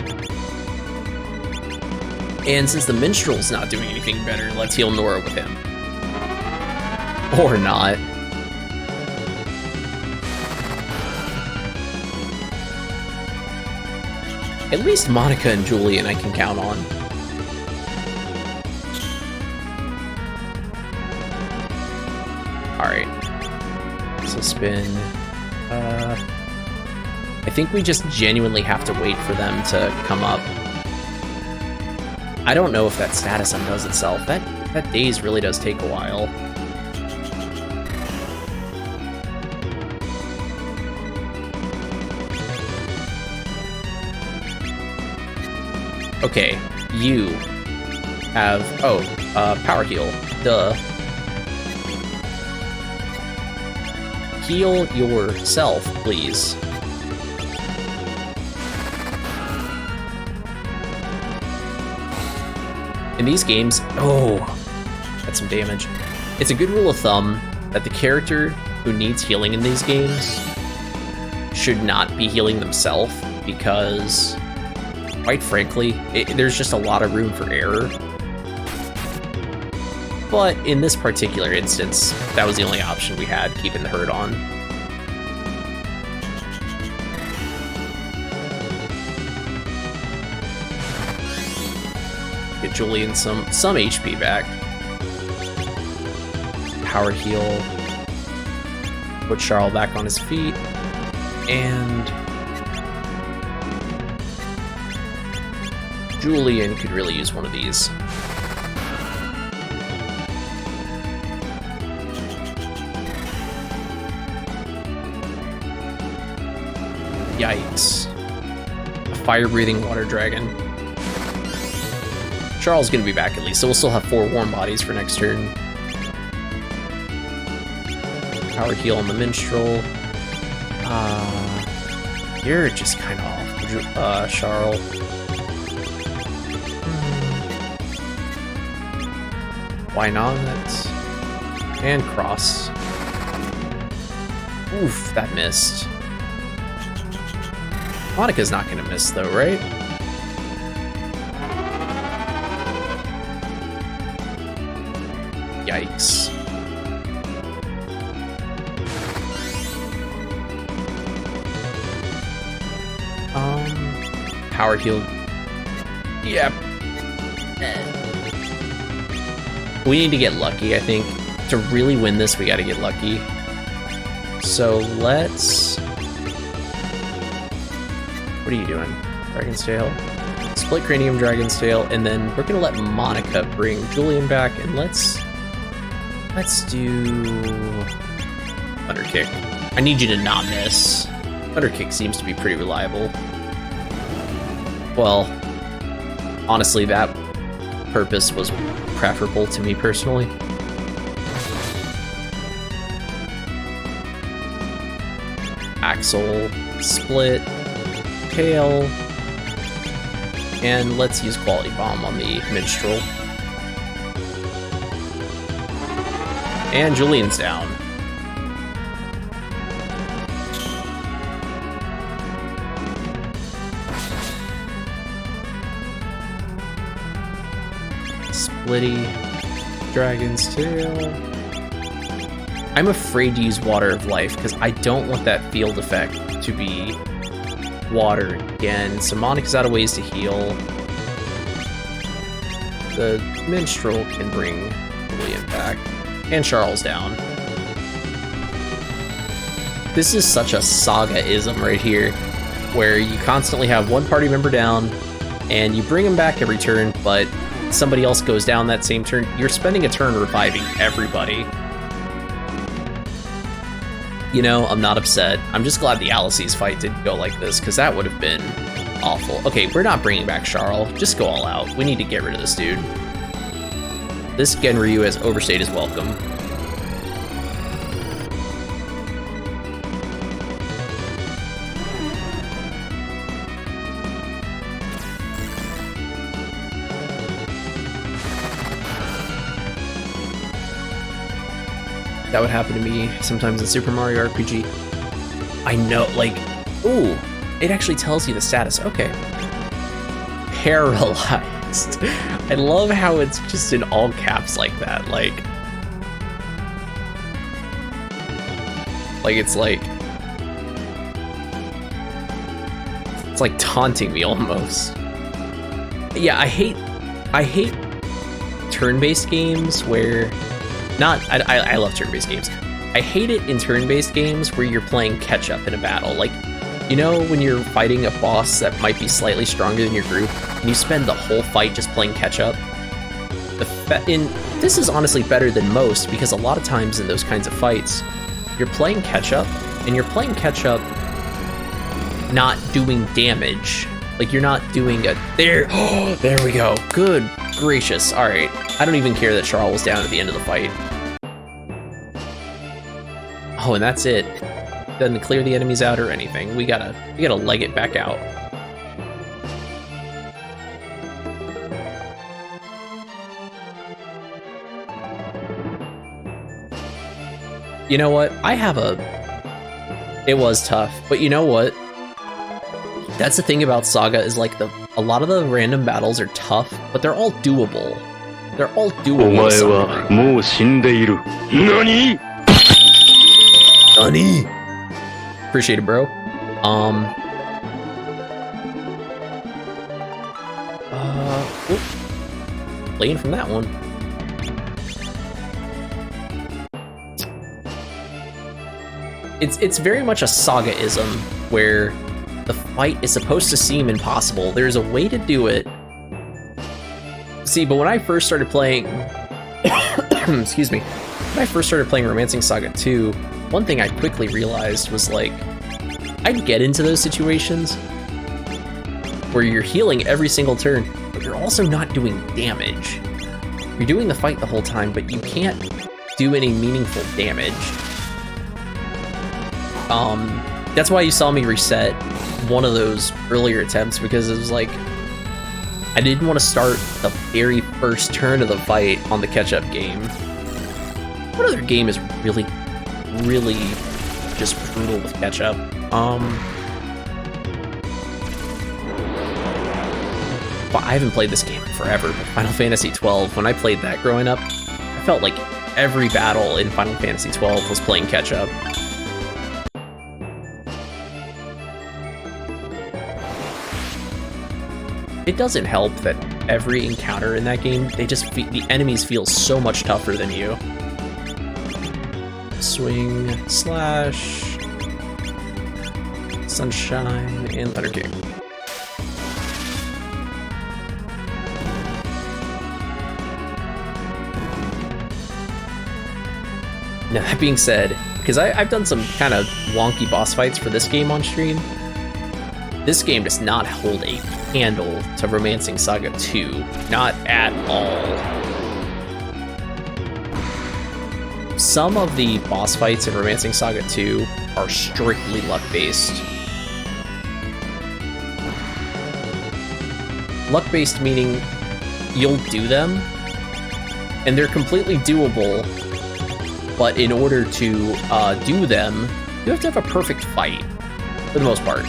And since the Minstrel's not doing anything better, let's heal Nora with him. Or not. At least Monica and Julian I can count on. Alright. So spin. I think we just genuinely have to wait for them to come up. I don't know if that status undoes itself. That That daze really does take a while. Okay, you have... Oh, power heal. Duh. Heal yourself, please. In these games... Oh, that's some damage. It's a good rule of thumb that the character who needs healing in these games should not be healing themselves, because... quite frankly, there's just a lot of room for error. But in this particular instance, that was the only option we had, keeping the herd on. Get Julian some HP back. Power heal. Put Charles back on his feet. And... Julian could really use one of these. Yikes. A fire-breathing water dragon. Charles is going to be back at least, so we'll still have 4 warm bodies for next turn. Power heal on the minstrel. You're just kind of off, Charles. Why not? And cross. Oof, that missed. Monica's not gonna miss though, right? Yikes. Power heal. Yep. We need to get lucky, I think. To really win this, we gotta get lucky. So let's... What are you doing? Dragon's Tail. Split Cranium, Dragon's Tail, and then we're gonna let Monica bring Julian back, and let's do... Underkick. I need you to not miss. Underkick seems to be pretty reliable. Well, honestly, that purpose was preferable to me personally. Axel, split, tail, and let's use Quality Bomb on the minstrel. And Julian's down. Splitty, Dragon's Tail. I'm afraid to use Water of Life because I don't want that field effect to be water again. So Monica's out of ways to heal. The minstrel can bring Julian back. And Charles down. This is such a SaGa-ism right here, where you constantly have one party member down, and you bring them back every turn, but somebody else goes down that same turn. You're spending a turn reviving everybody. You know, I'm not upset. I'm just glad the Alice's fight didn't go like this, because that would have been awful. Okay, we're not bringing back Charles. Just go all out. We need to get rid of this dude. This Genryu has overstayed his welcome. That would happen to me sometimes in Super Mario RPG. I know, like, ooh, it actually tells you the status. Okay. Paralyzed. I love how it's just in all caps like that. Like it's like taunting me almost. Yeah, I hate turn-based games where I love turn-based games. I hate it in turn-based games where you're playing catch-up in a battle. Like, you know when you're fighting a boss that might be slightly stronger than your group, and you spend the whole fight just playing catch-up? This is honestly better than most, because a lot of times in those kinds of fights, you're playing catch-up, and you're playing catch-up not doing damage. Like, you're not doing a... There we go. Good gracious. All right. I don't even care that Charles was down at the end of the fight. Oh, and that's it. Doesn't clear the enemies out or anything. We gotta leg it back out. You know what? It was tough, but you know what? That's the thing about SaGa, is like a lot of the random battles are tough, but they're all doable. They're all doable. Nani? Appreciate it, bro. Playing from that one. It's very much a SaGa-ism, where the fight is supposed to seem impossible. There's a way to do it. See, but when I first started playing... excuse me. When I first started playing Romancing Saga 2, one thing I quickly realized was, like, I'd get into those situations where you're healing every single turn, but you're also not doing damage. You're doing the fight the whole time, but you can't do any meaningful damage. That's why you saw me reset one of those earlier attempts, because it was like, I didn't want to start the very first turn of the fight on the catch-up game. What other game is really just brutal with catch-up? Well, I haven't played this game in forever, but Final Fantasy XII, when I played that growing up, I felt like every battle in Final Fantasy XII was playing catch-up. It doesn't help that every encounter in that game, the enemies feel so much tougher than you. Swing, slash, sunshine, and thunder kick. Now, that being said, because I've done some kind of wonky boss fights for this game on stream, this game does not hold a candle to Romancing Saga 2. Not at all. Some of the boss fights in Romancing Saga 2 are strictly luck-based. Luck-based meaning you'll do them, and they're completely doable, but in order to do them, you have to have a perfect fight, for the most part.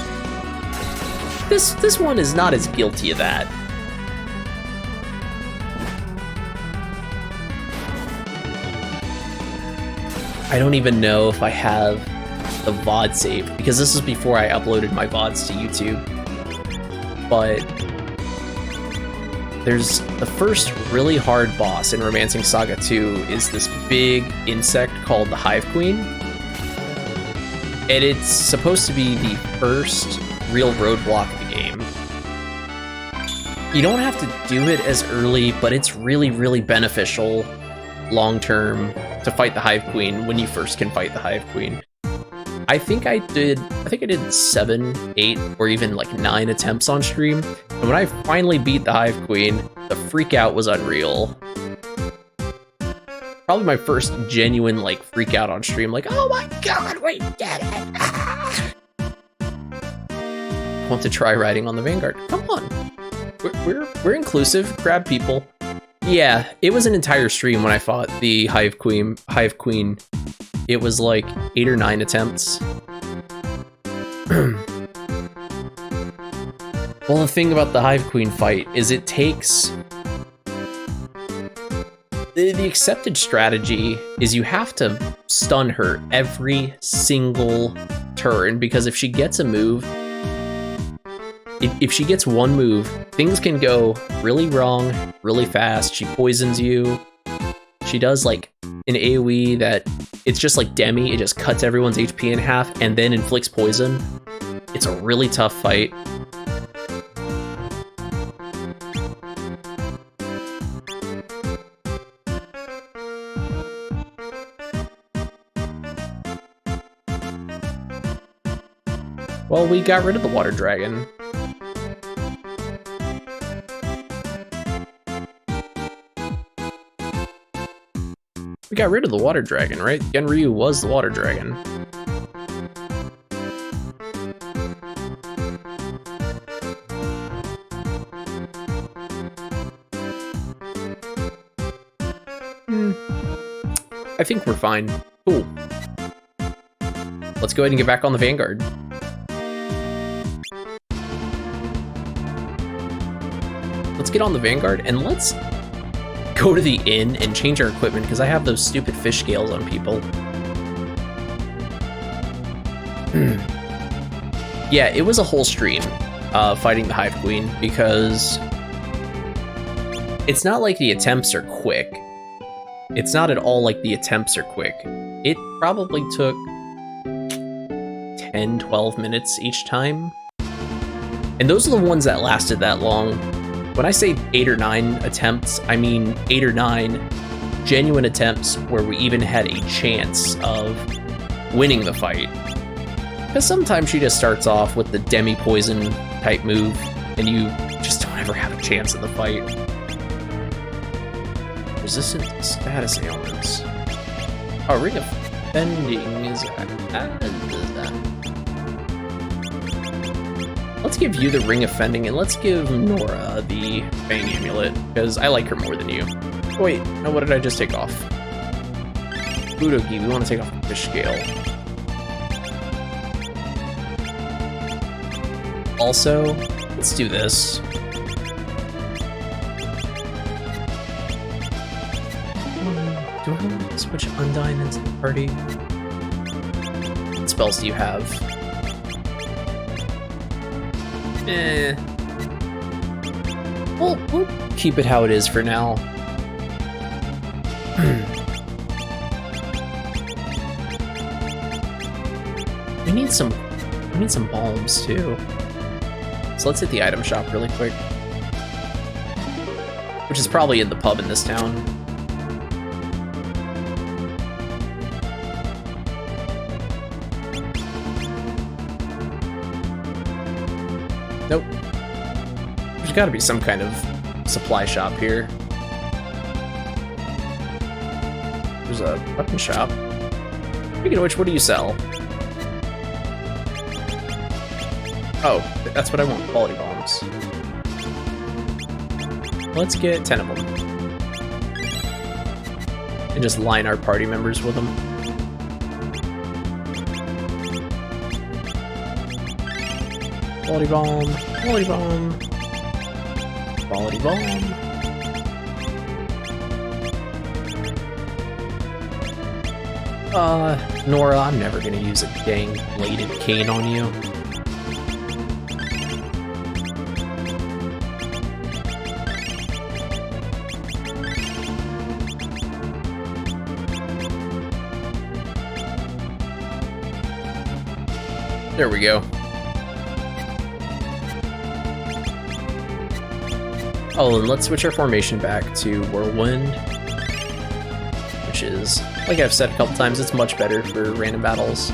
This one is not as guilty of that. I don't even know if I have the VOD saved, because this is before I uploaded my VODs to YouTube. But there's the first really hard boss in Romancing Saga 2 is this big insect called the Hive Queen. And it's supposed to be the first real roadblock of the game. You don't have to do it as early, but it's really beneficial long-term to fight the Hive Queen when you first can fight the Hive Queen. I think I did 7, 8, or even like 9 attempts on stream, and when I finally beat the Hive Queen, the freak out was unreal. Probably my first genuine like freak out on stream, like, oh my god, we did it! Ah! Want to try riding on the Vanguard? Come on, we're inclusive. Grab people. Yeah, it was an entire stream when I fought the Hive Queen. It was like 8 or 9 attempts. Well, the thing about the Hive Queen fight is it takes... The accepted strategy is you have to stun her every single turn, because if she gets a move, if she gets one move, things can go really wrong, really fast. She poisons you. She does like an AoE that it's just like Demi, it just cuts everyone's HP in half and then inflicts poison. It's a really tough fight. Well, we got rid of the water dragon. We got rid of the water dragon, right? Genryu was the water dragon. I think we're fine. Cool. Let's go ahead and get back on the Vanguard. Let's get on the Vanguard and let's go to the inn and change our equipment because I have those stupid fish scales on people. Yeah, it was a whole stream fighting the Hive Queen because it's not like the attempts are quick. It's not at all like the attempts are quick. It probably took 10, 12 minutes each time. And those are the ones that lasted that long. When I say 8 or 9 attempts, I mean 8 or 9 genuine attempts where we even had a chance of winning the fight. Because sometimes she just starts off with the demi-poison type move, and you just don't ever have a chance in the fight. Resistant status ailments. Oh, Ring of Bending is Let's give you the Ring of Fending, and let's give Nora the Fang Amulet, because I like her more than you. Oh, wait, no, what did I just take off? Budogi, we want to take off the fish scale. Also, let's do this. Do I want to switch Undyne into the party? What spells do you have? We'll keep it how it is for now. We need some balms too. So let's hit the item shop really quick. Which is probably in the pub in this town. Nope. There's gotta be some kind of supply shop here. There's a weapon shop. Speaking of which, what do you sell? Oh, that's what I want, quality bombs. Let's get 10 of them. And just line our party members with them. Quality bomb, quality bomb, quality bomb. Nora, I'm never gonna use a dang bladed cane on you. There we go. Oh, and let's switch our formation back to Whirlwind, which is, like I've said a couple times, it's much better for random battles.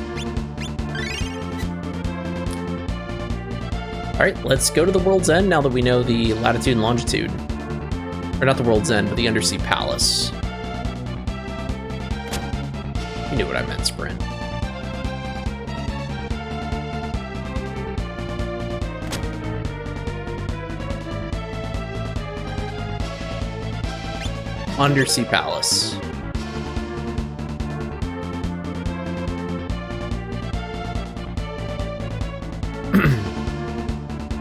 Alright, let's go to the World's End now that we know the latitude and longitude. Or not the World's End, but the Undersea Palace. You knew what I meant, Sprint. Undersea Palace.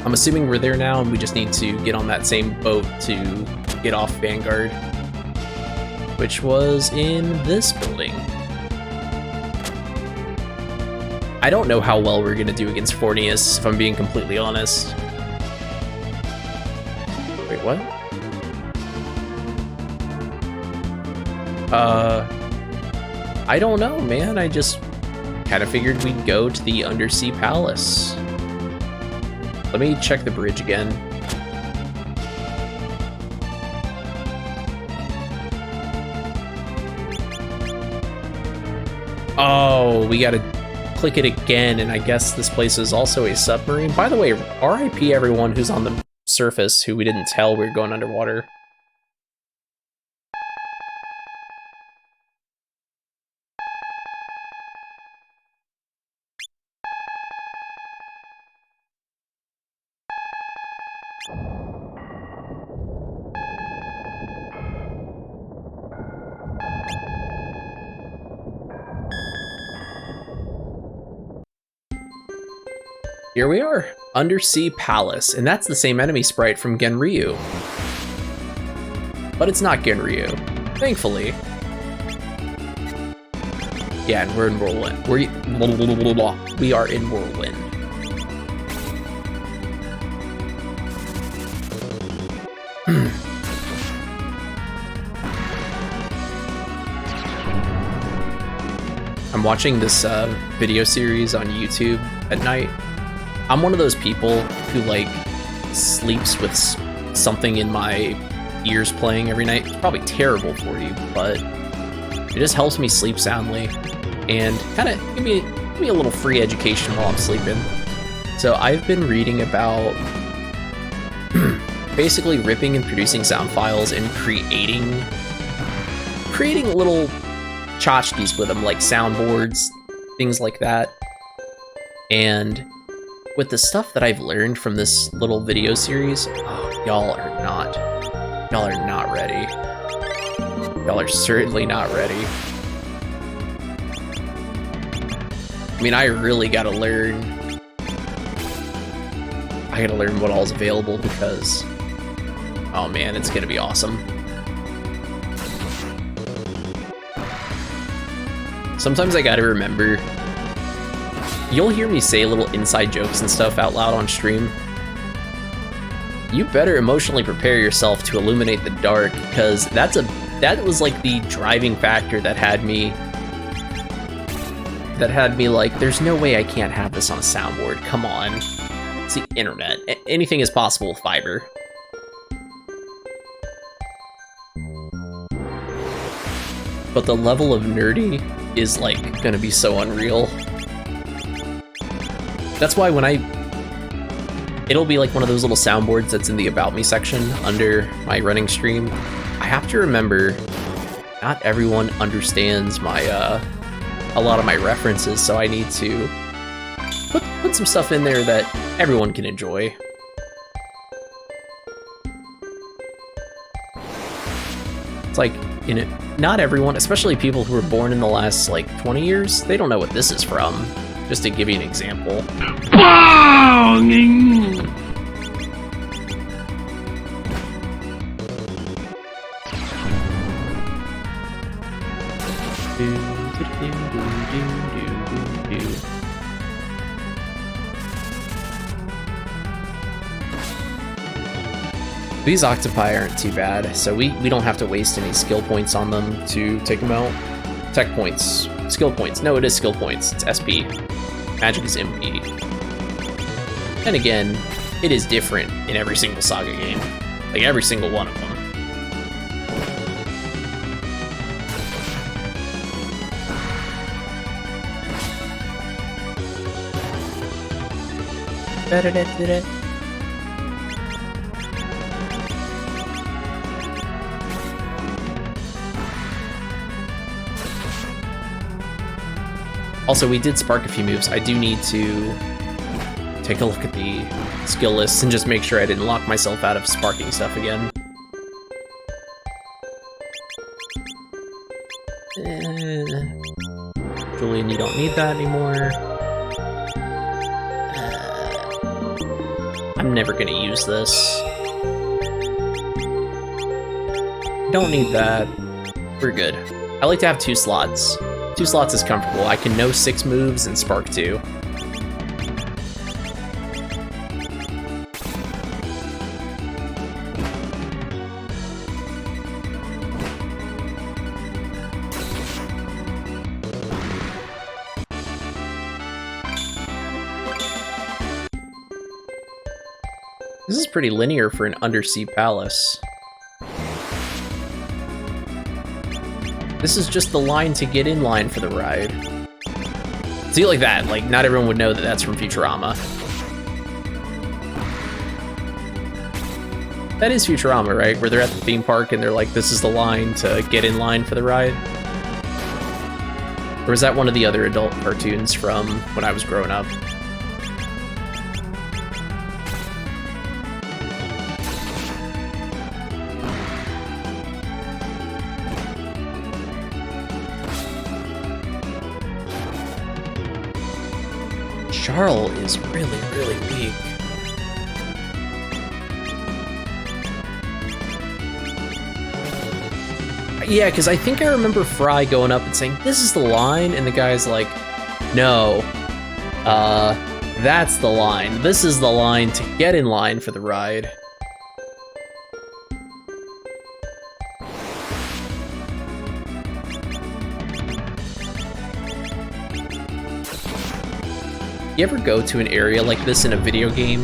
I'm assuming we're there now and we just need to get on that same boat to get off Vanguard, which was in this building. I don't know how well we're gonna do against Fornius, if I'm being completely honest. Wait, what? I don't know, man. I just kind of figured we'd go to the Undersea Palace. Let me check the bridge again. Oh, we gotta click it again, and I guess this place is also a submarine. By the way, RIP everyone who's on the surface who we didn't tell we were going underwater. Here we are, Undersea Palace, and that's the same enemy sprite from Genryu. But it's not Genryu, thankfully. Yeah, and we're in Whirlwind. We are in Whirlwind. I'm watching this video series on YouTube at night. I'm one of those people who like sleeps with something in my ears playing every night. It's probably terrible for you, but it just helps me sleep soundly and kind of give me a little free education while I'm sleeping. So I've been reading about basically ripping and producing sound files and creating little tchotchkes with them, like soundboards, things like that. And with the stuff that I've learned from this little video series, oh, y'all are not ready. Y'all are certainly not ready. I mean, I really gotta learn. I gotta learn what all's available because, oh man, it's gonna be awesome. Sometimes I gotta remember. You'll hear me say little inside jokes and stuff out loud on stream. You better emotionally prepare yourself to illuminate the dark, because that was like the driving factor that had me like, there's no way I can't have this on a soundboard. Come on. It's the internet. Anything is possible with fiber. But the level of nerdy is like gonna be so unreal. That's why when it'll be like one of those little soundboards that's in the About Me section under my running stream. I have to remember, not everyone understands my, a lot of my references, so I need to put some stuff in there that everyone can enjoy. It's like, you know, not everyone, especially people who were born in the last, like, 20 years, they don't know what this is from. Just to give you an example. These octopi aren't too bad, so we don't have to waste any skill points on them to take them out. Tech points. Skill points. No, it is skill points. It's SP. Magic is MP. And again, it is different in every single SaGa game. Like, every single one of them. Also, we did spark a few moves. I do need to take a look at the skill lists and just make sure I didn't lock myself out of sparking stuff again. Julian, you don't need that anymore. I'm never gonna use this. Don't need that. We're good. I like to have 2 slots. 2 slots is comfortable. I can know 6 moves and spark 2. This is pretty linear for an undersea palace. This is just the line to get in line for the ride. See, like that. Like, not everyone would know that that's from Futurama. That is Futurama, right? Where they're at the theme park and they're like, this is the line to get in line for the ride? Or was that one of the other adult cartoons from when I was growing up? Charles is really, really weak. Yeah, because I think I remember Fry going up and saying, this is the line, and the guy's like, no, that's the line. This is the line to get in line for the ride. You ever go to an area like this in a video game?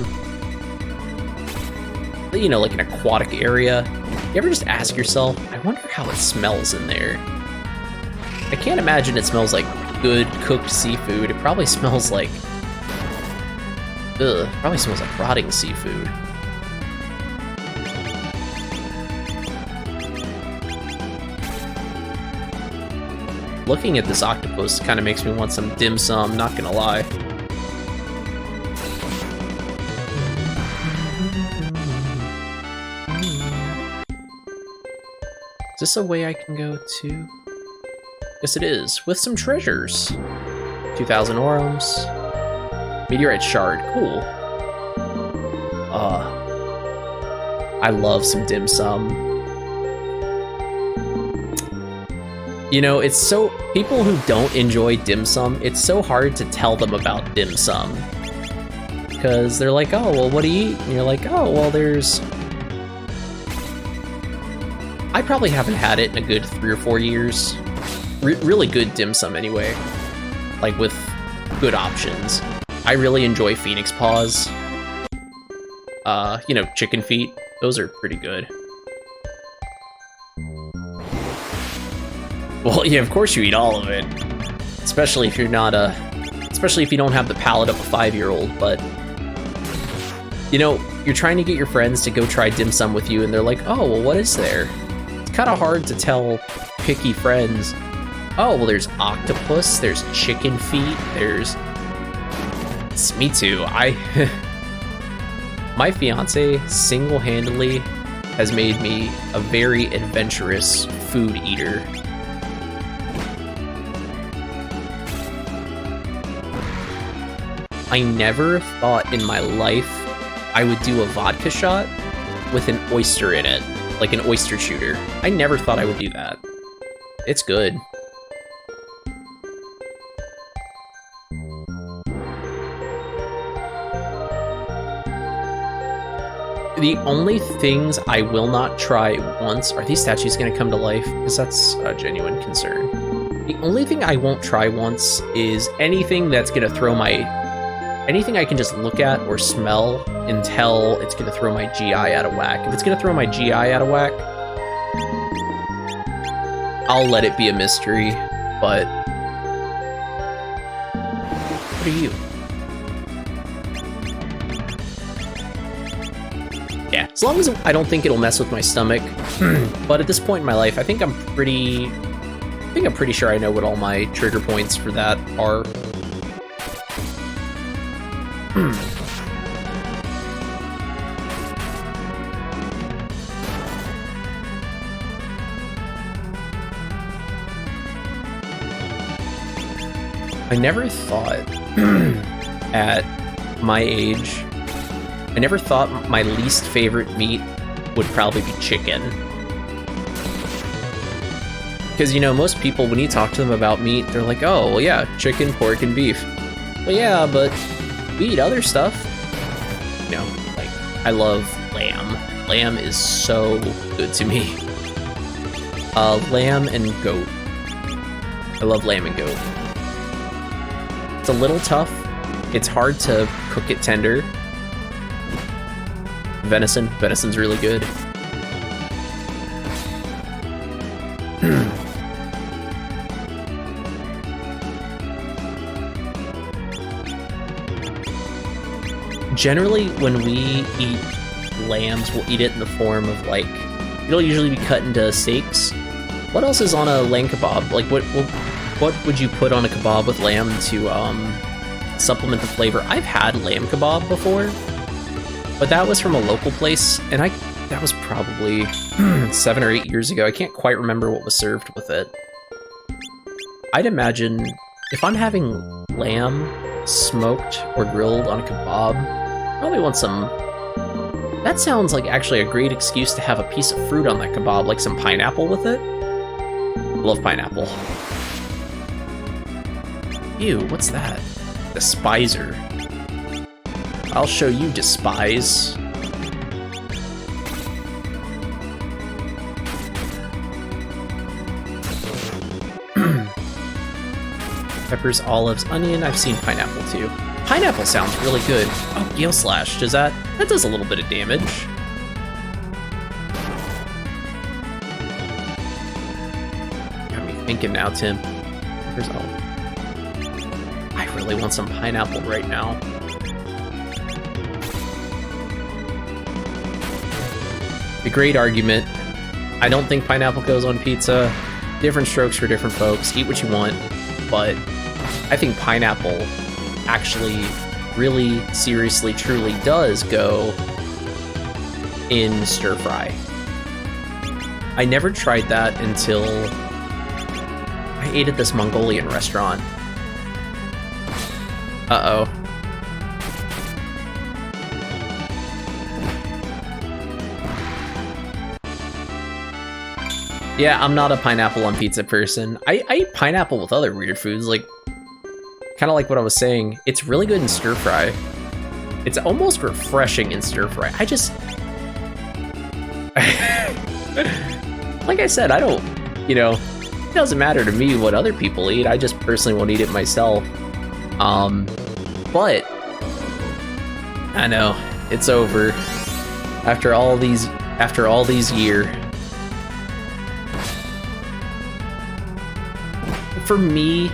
You know, like an aquatic area? You ever just ask yourself, I wonder how it smells in there? I can't imagine it smells like good cooked seafood. It probably smells like... Ugh, it probably smells like rotting seafood. Looking at this octopus kind of makes me want some dim sum, not gonna lie. Is this a way I can go to? Yes, it is, with some treasures. 2,000 orums. Meteorite shard, cool. I love some dim sum. You know, it's so... People who don't enjoy dim sum, it's so hard to tell them about dim sum. Because they're like, oh, well, what do you eat? And you're like, oh, well, there's... I probably haven't had it in a good 3 or 4 years. Really good dim sum anyway. Like with good options. I really enjoy Phoenix Paws. You know, chicken feet. Those are pretty good. Well, yeah, of course you eat all of it. Especially if you're not especially if you don't have the palate of a 5-year-old, but... You know, you're trying to get your friends to go try dim sum with you, and they're like, oh, well, what is there? Kind of hard to tell picky friends, oh, well, there's octopus, there's chicken feet, there's... It's me too. My fiance single-handedly has made me a very adventurous food eater. I never thought in my life I would do a vodka shot with an oyster in it. Like an oyster shooter. I never thought I would do that. It's good. The only things I will not try once... Are these statues going to come to life? Because that's a genuine concern. The only thing I won't try once is anything that's going to throw my... Anything I can just look at or smell until it's going to throw my GI out of whack. If it's going to throw my GI out of whack, I'll let it be a mystery, but... What are you? Yeah, as long as I don't think it'll mess with my stomach. But at this point in my life, I think I'm pretty sure I know what all my trigger points for that are. I never thought at my age, I never thought my least favorite meat would probably be chicken. Because, you know, most people, when you talk to them about meat, they're like, oh, well, yeah, chicken, pork, and beef. Well, yeah, but we eat other stuff. You know, like, I love lamb. Lamb is so good to me. Lamb and goat. I love lamb and goat. It's a little tough. It's hard to cook it tender. Venison. Venison's really good. generally, when we eat lambs, we'll eat it in the form of, like, it'll usually be cut into steaks. What else is on a lamb kebab? Like, what would you put on a kebab with lamb to supplement the flavor? I've had lamb kebab before, but that was from a local place, and that was probably 7 or 8 years ago. I can't quite remember what was served with it. I'd imagine if I'm having lamb smoked or grilled on a kebab, probably want some... That sounds like actually a great excuse to have a piece of fruit on that kebab, like some pineapple with it. Love pineapple. Ew, what's that? Despiser. I'll show you, despise. Peppers, olives, onion. I've seen pineapple too. Pineapple sounds really good. Oh, Gale Slash. That does a little bit of damage. Got me thinking now, Tim. Peppers, olives. I really want some pineapple right now. A great argument. I don't think pineapple goes on pizza. Different strokes for different folks. Eat what you want. But I think pineapple actually really seriously truly does go in stir fry. I never tried that until I ate at this Mongolian restaurant. Uh-oh. Yeah, I'm not a pineapple on pizza person. I eat pineapple with other weird foods, like, kind of like what I was saying. It's really good in stir fry. It's almost refreshing in stir fry. I just... like I said, I don't, it doesn't matter to me what other people eat. I just personally won't eat it myself. But I know, it's over. After all these years. For me,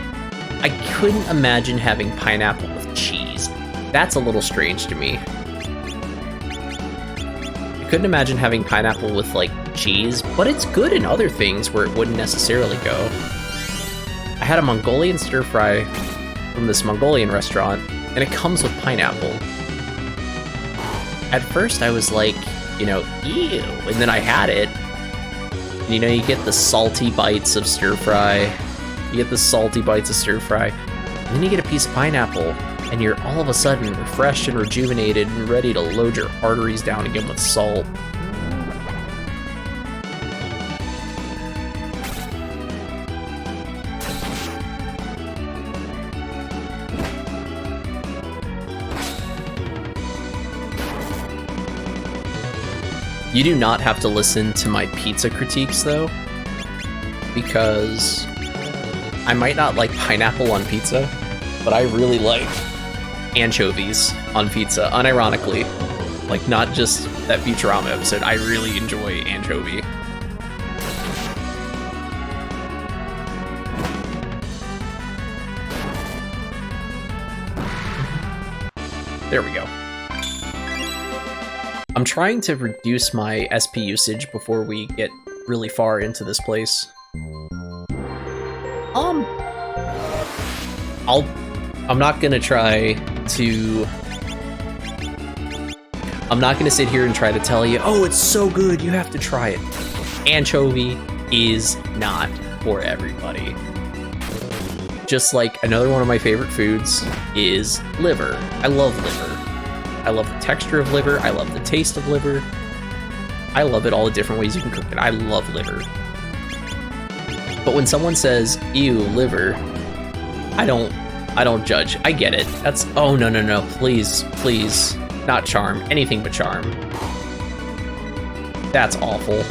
I couldn't imagine having pineapple with cheese. That's a little strange to me. I couldn't imagine having pineapple with, like, cheese, but it's good in other things where it wouldn't necessarily go. I had a Mongolian stir fry from this Mongolian restaurant, and it comes with pineapple. At first I was like, ew, and then I had it. And, you get the salty bites of stir fry. You get the salty bites of stir fry, and then you get a piece of pineapple, and you're all of a sudden refreshed and rejuvenated and ready to load your arteries down again with salt. You do not have to listen to my pizza critiques, though, because I might not like pineapple on pizza, but I really like anchovies on pizza, unironically. Like, not just that Futurama episode, I really enjoy anchovy. There we go. I'm trying to reduce my SP usage before we get really far into this place. I'm not gonna try to... I'm not gonna sit here and try to tell you, oh, it's so good, you have to try it. Anchovy is not for everybody. Just like another one of my favorite foods is liver. I love liver. I love the texture of liver. I love the taste of liver. I love it all the different ways you can cook it. I love liver. But when someone says, ew, liver, I don't judge. I get it. That's, oh, no, please, not charm. Anything but charm. That's awful.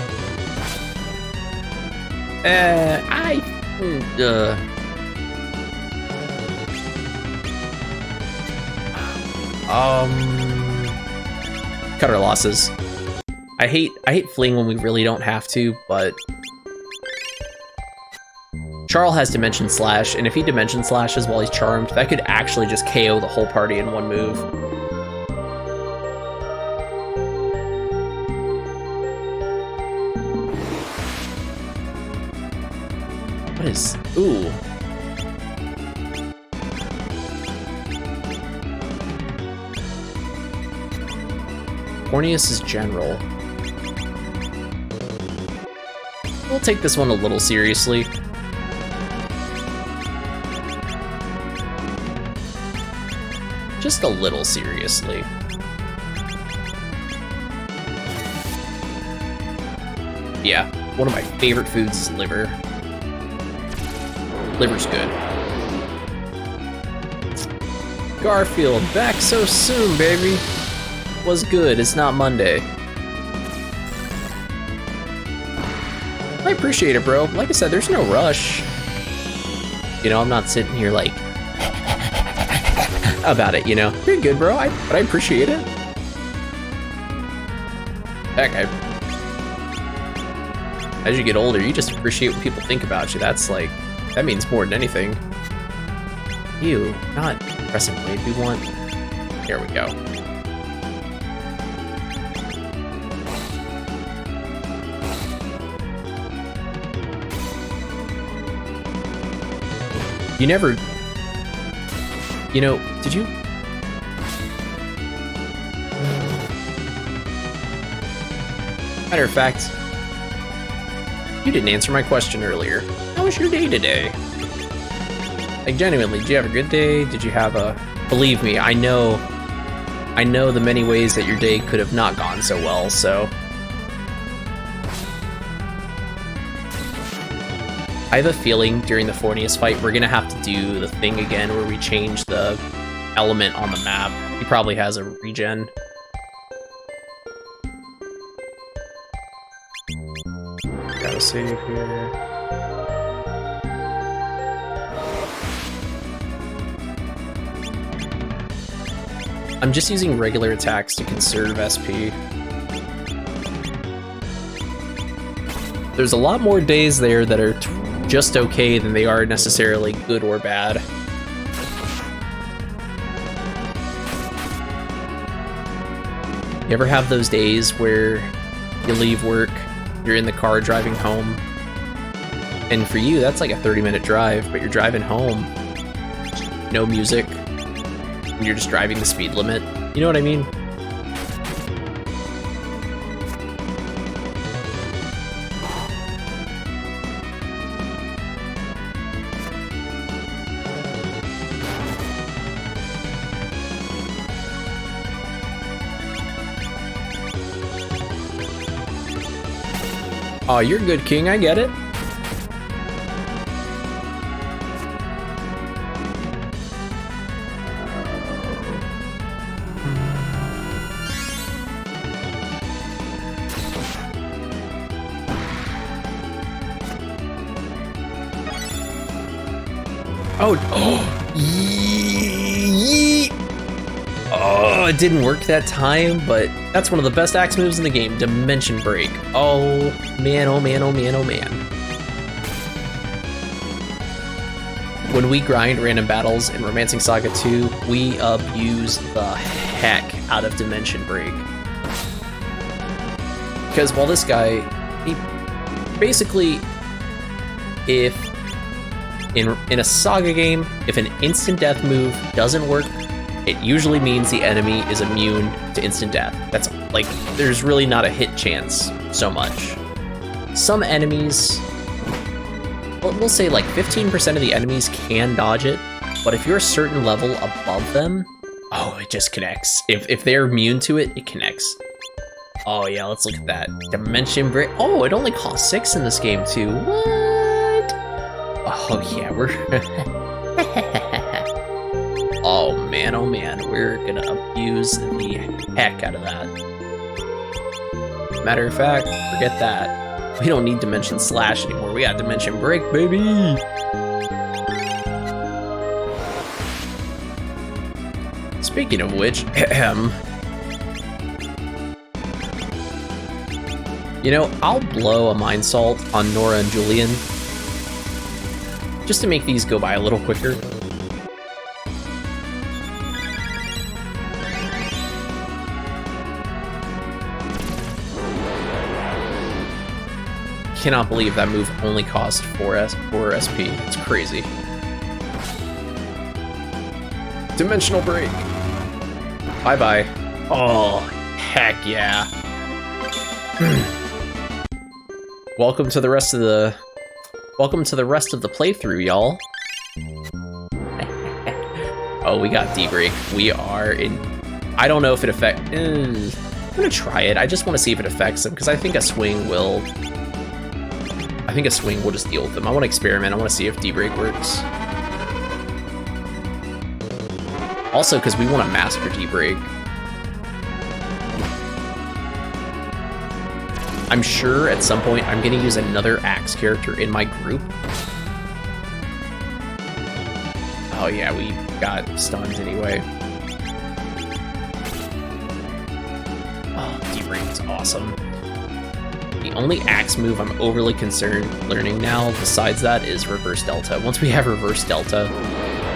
Cut our losses. I hate fleeing when we really don't have to, but Charl has Dimension Slash, and if he Dimension Slashes while he's charmed, that could actually just KO the whole party in one move. What is... Ooh. Hornius is general. We'll take this one a little seriously. Just a little seriously. Yeah, one of my favorite foods is liver. Liver's good. Garfield, back so soon, baby. Was good, it's not Monday. I appreciate it, bro. Like I said, there's no rush. You know, I'm not sitting here like about it, you know. You're good, bro, but I appreciate it. Heck, as you get older, you just appreciate what people think about you. That's like, that means more than anything. Ew, not pressing blade. We want, there we go. You never, you know, did you? Matter of fact, you didn't answer my question earlier. How was your day today? Like, genuinely, did you have a good day? Did you have a... Believe me, I know the many ways that your day could have not gone so well, so... I have a feeling during the Fornius fight, we're gonna have to do the thing again where we change the element on the map. He probably has a regen. Gotta save here. I'm just using regular attacks to conserve SP. There's a lot more days there that are just okay than they are necessarily good or bad. You ever have those days where you leave work, you're in the car driving home, and for you that's like a 30-minute drive, but you're driving home, no music, and you're just driving the speed limit? You know what I mean? Oh, you're good, King. I get it. Oh, yeet. Oh, it didn't work that time, but that's one of the best axe moves in the game, Dimension Break. Oh man, oh man, oh man, oh man. When we grind random battles in Romancing Saga 2, we abuse the heck out of Dimension Break. Because while this guy, he basically, if in a Saga game, if an instant death move doesn't work, it usually means the enemy is immune to instant death. That's like, there's really not a hit chance so much. Some enemies, we'll say like 15% of the enemies can dodge it, but if you're a certain level above them, oh, it just connects. If they're immune to it, it connects. Oh yeah, let's look at that. Dimension Break. Oh, it only costs 6 in this game too. What? Oh yeah, we're... Oh man, we're gonna abuse the heck out of that. Matter of fact, forget that. We don't need Dimension Slash anymore. We got Dimension Break, baby! Speaking of which, you know, I'll blow a Mind Salt on Nora and Julian just to make these go by a little quicker. cannot believe that move only cost 4 SP. It's crazy. Dimensional break. Bye-bye. Oh, heck yeah. Welcome to the rest of the playthrough, y'all. Oh, we got D-break. We are in. I don't know if it affects. I'm gonna try it. I just want to see if it affects them because I think a swing will. I think a swing will just deal with them. I want to experiment. I want to see if D-break works. Also, because we want to master D-break. I'm sure at some point I'm going to use another Axe character in my group. Oh yeah, we got stunned anyway. Oh, D-break is awesome. The only Axe move I'm overly concerned learning now besides that is Reverse Delta. Once we have Reverse Delta,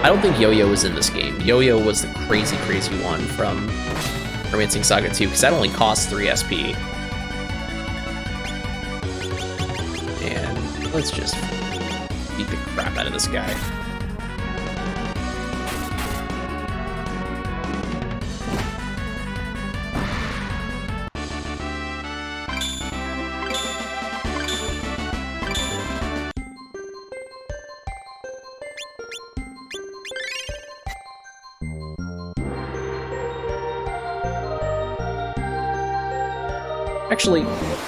I don't think Yo-Yo was in this game. Yo-Yo was the crazy one from Romancing Saga 2 because that only costs 3 SP. And let's just beat the crap out of this guy. Actually,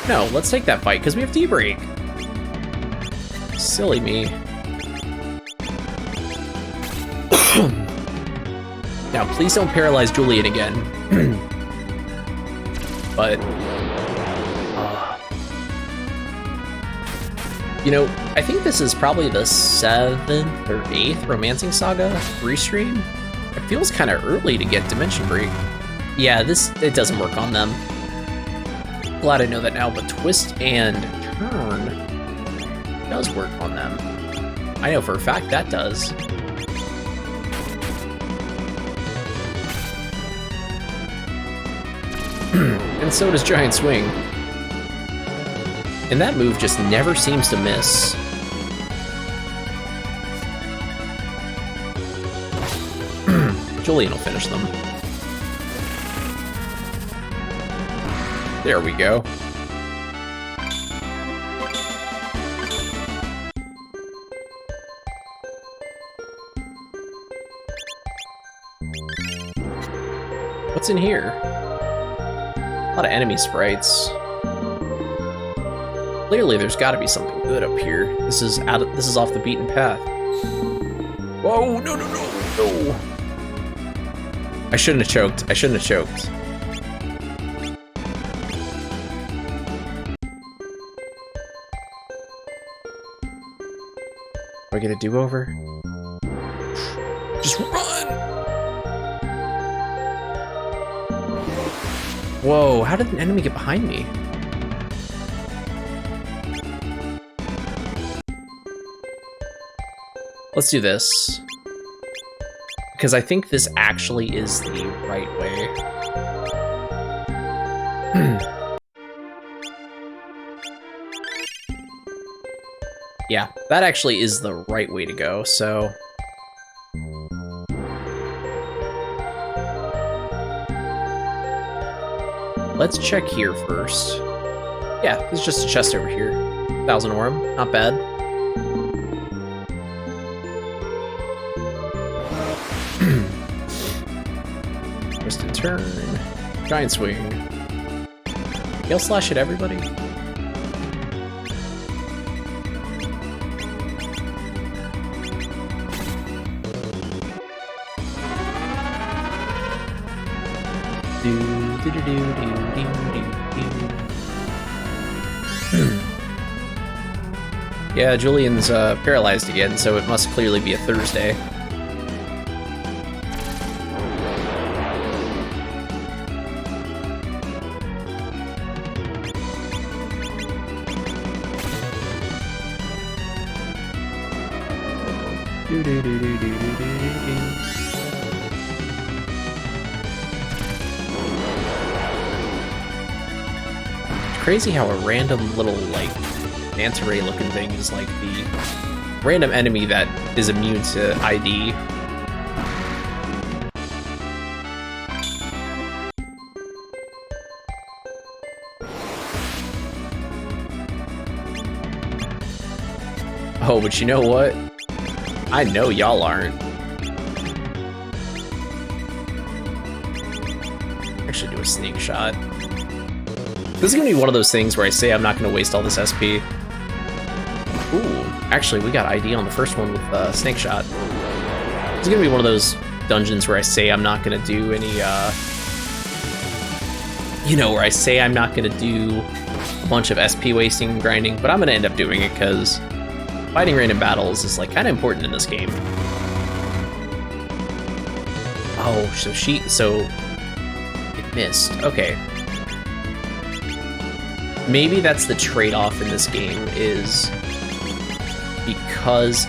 no, let's take that fight, because we have D-break. Silly me. Now, please don't paralyze Julian again. But... you know, I think this is probably the 7th or 8th Romancing Saga restream. It feels kind of early to get Dimension Break. Yeah, it doesn't work on them. Glad I know that now, but Twist and Turn does work on them. I know for a fact that does. And so does Giant Swing. And that move just never seems to miss. Julian will finish them. There we go. What's in here? A lot of enemy sprites. Clearly there's got to be something good up here. This is off the beaten path. Whoa, no. I shouldn't have choked. Do I get a do-over? Just run! Whoa, how did an enemy get behind me? Let's do this. Because I think this actually is the right way. Yeah, that actually is the right way to go, so... let's check here first. Yeah, there's just a chest over here. 1,000 Orm, not bad. Twist and Turn. Giant Swing. Gale Slash at everybody? Yeah, Julian's paralyzed again, so it must clearly be a Thursday. Crazy how a random little, like, manta ray looking thing is like the random enemy that is immune to ID. Oh, but you know what? I know y'all aren't. Actually do a sneak shot. This is gonna be one of those things where I say I'm not gonna waste all this SP. Ooh, actually we got ID on the first one with snake shot. It's gonna be one of those dungeons where I say I'm not gonna do any, you know, where I say I'm not gonna do a bunch of SP wasting and grinding, but I'm gonna end up doing it because fighting random battles is like kind of important in this game. Oh, so it missed. Okay. Maybe that's the trade-off in this game, is because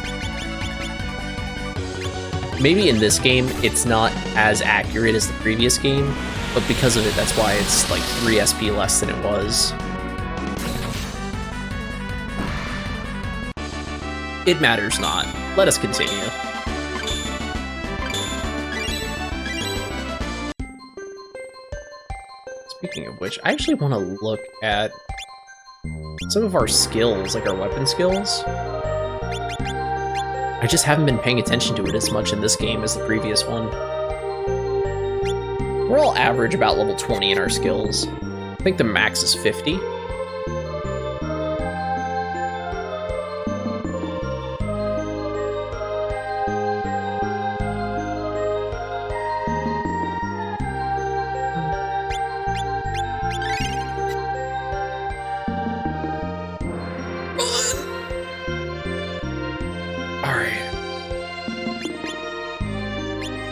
maybe in this game it's not as accurate as the previous game, but because of it, that's why it's like 3 SP less than it was. It matters not. Let us continue. Speaking of which, I actually want to look at some of our skills, like our weapon skills. I just haven't been paying attention to it as much in this game as the previous one. We're all average about level 20 in our skills. I think the max is 50.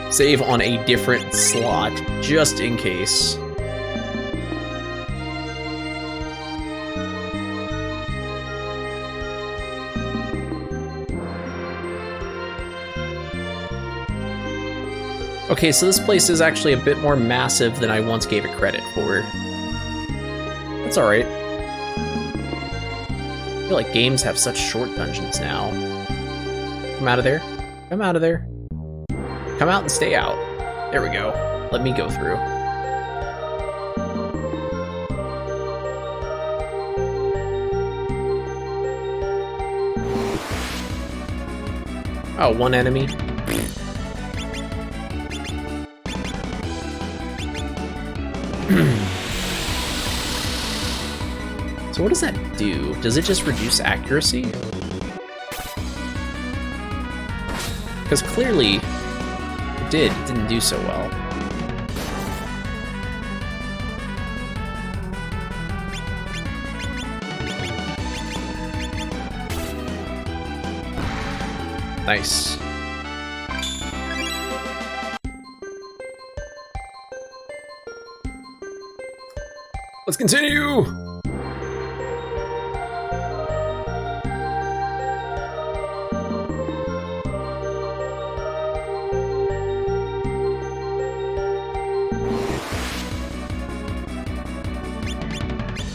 Save on a different slot, just in case. Okay, so this place is actually a bit more massive than I once gave it credit for. That's alright. I feel like games have such short dungeons now. Come out of there. Come out of there. Come out and stay out. There we go. Let me go through. Oh, one enemy. So what does that do? Does it just reduce accuracy? Because clearly it didn't do so well. Nice. Let's continue!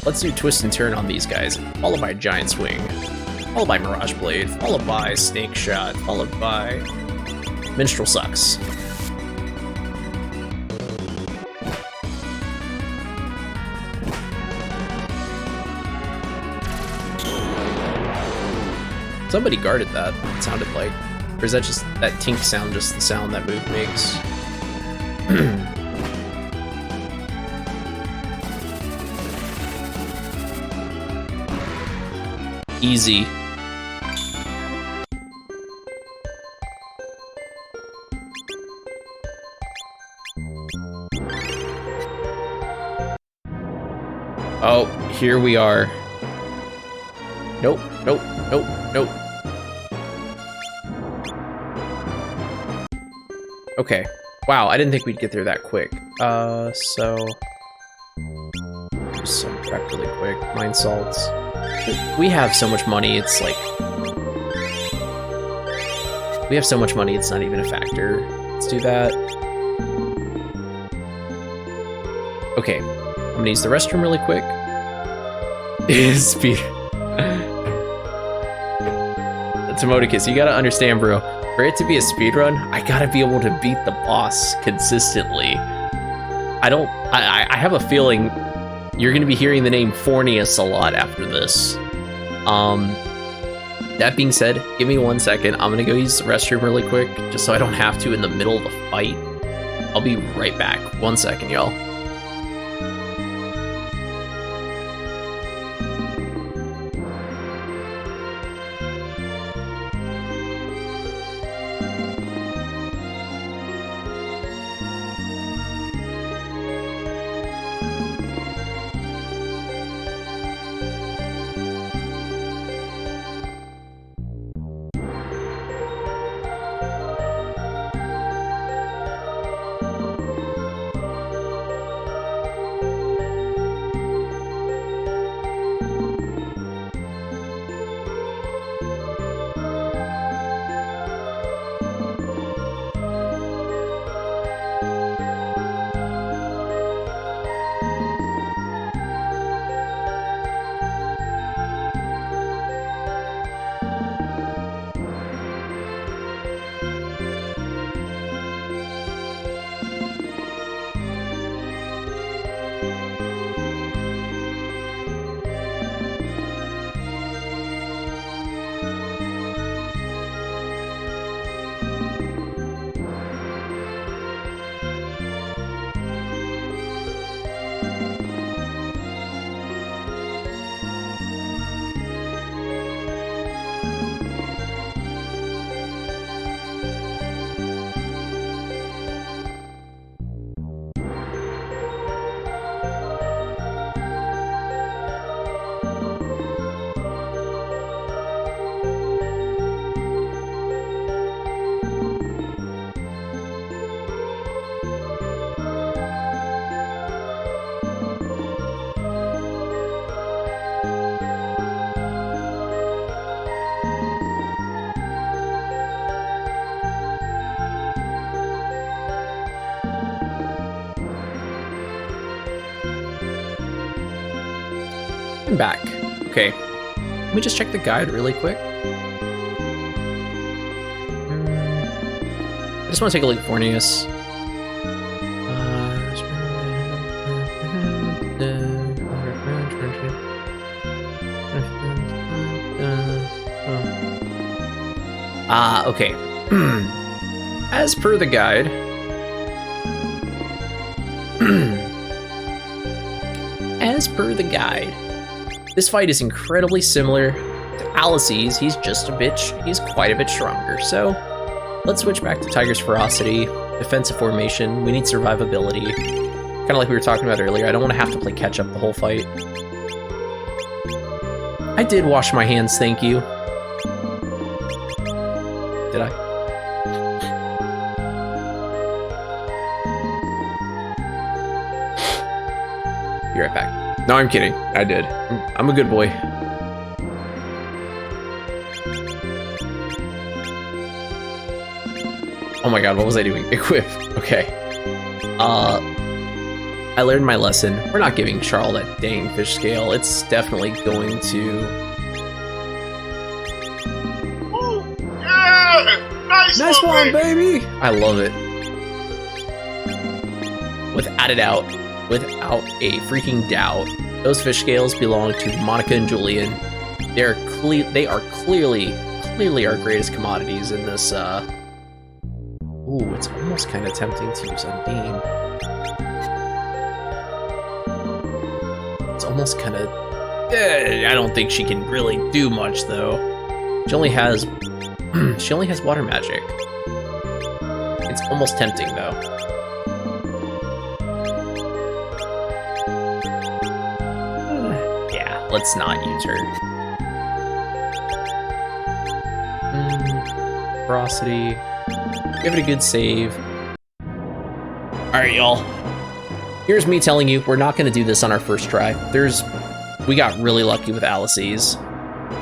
Let's do twist and turn on these guys, followed by giant swing, followed by mirage blade, followed by snake shot, followed by minstrel sucks. Somebody guarded that, it sounded like. Or is that just that tink sound, just the sound that move makes? Easy. Oh, here we are. Nope, nope, nope, nope. Okay. Wow, I didn't think we'd get there that quick. So... just some prep really quick. Mind salts. We have so much money, it's like... we have so much money, it's not even a factor. Let's do that. Okay. I'm gonna use the restroom really quick. Speed. Timoticus, you gotta understand, bro. For it to be a speedrun, I gotta be able to beat the boss consistently. I have a feeling you're gonna be hearing the name Fornius a lot after this. That being said, give me 1 second. I'm gonna go use the restroom really quick, just so I don't have to in the middle of the fight. I'll be right back. 1 second, y'all. I'm back. Okay. Let me just check the guide really quick. I just want to take a look at Fornius. Okay. As per the guide, this fight is incredibly similar to Alice's. He's quite a bit stronger. So let's switch back to Tiger's Ferocity, defensive formation. We need survivability. Kind of like we were talking about earlier. I don't want to have to play catch up the whole fight. I did wash my hands, thank you. Did I? Be right back. No, I'm kidding. I did. I'm a good boy. Oh my god, what was I doing? Equip. Okay. I learned my lesson. We're not giving Charl that dang fish scale. It's definitely going to... Nice one, baby! I love it. Without a doubt, without a freaking doubt, those fish scales belong to Monica and Julian. They are clearly our greatest commodities in this. Ooh, it's almost kind of tempting to use Undine. It's almost kind of. I don't think she can really do much though. She only has water magic. It's almost tempting though. Yeah, let's not use her. Ferocity. Give it a good save. Alright, y'all. Here's me telling you, we're not going to do this on our first try. We got really lucky with Alice's,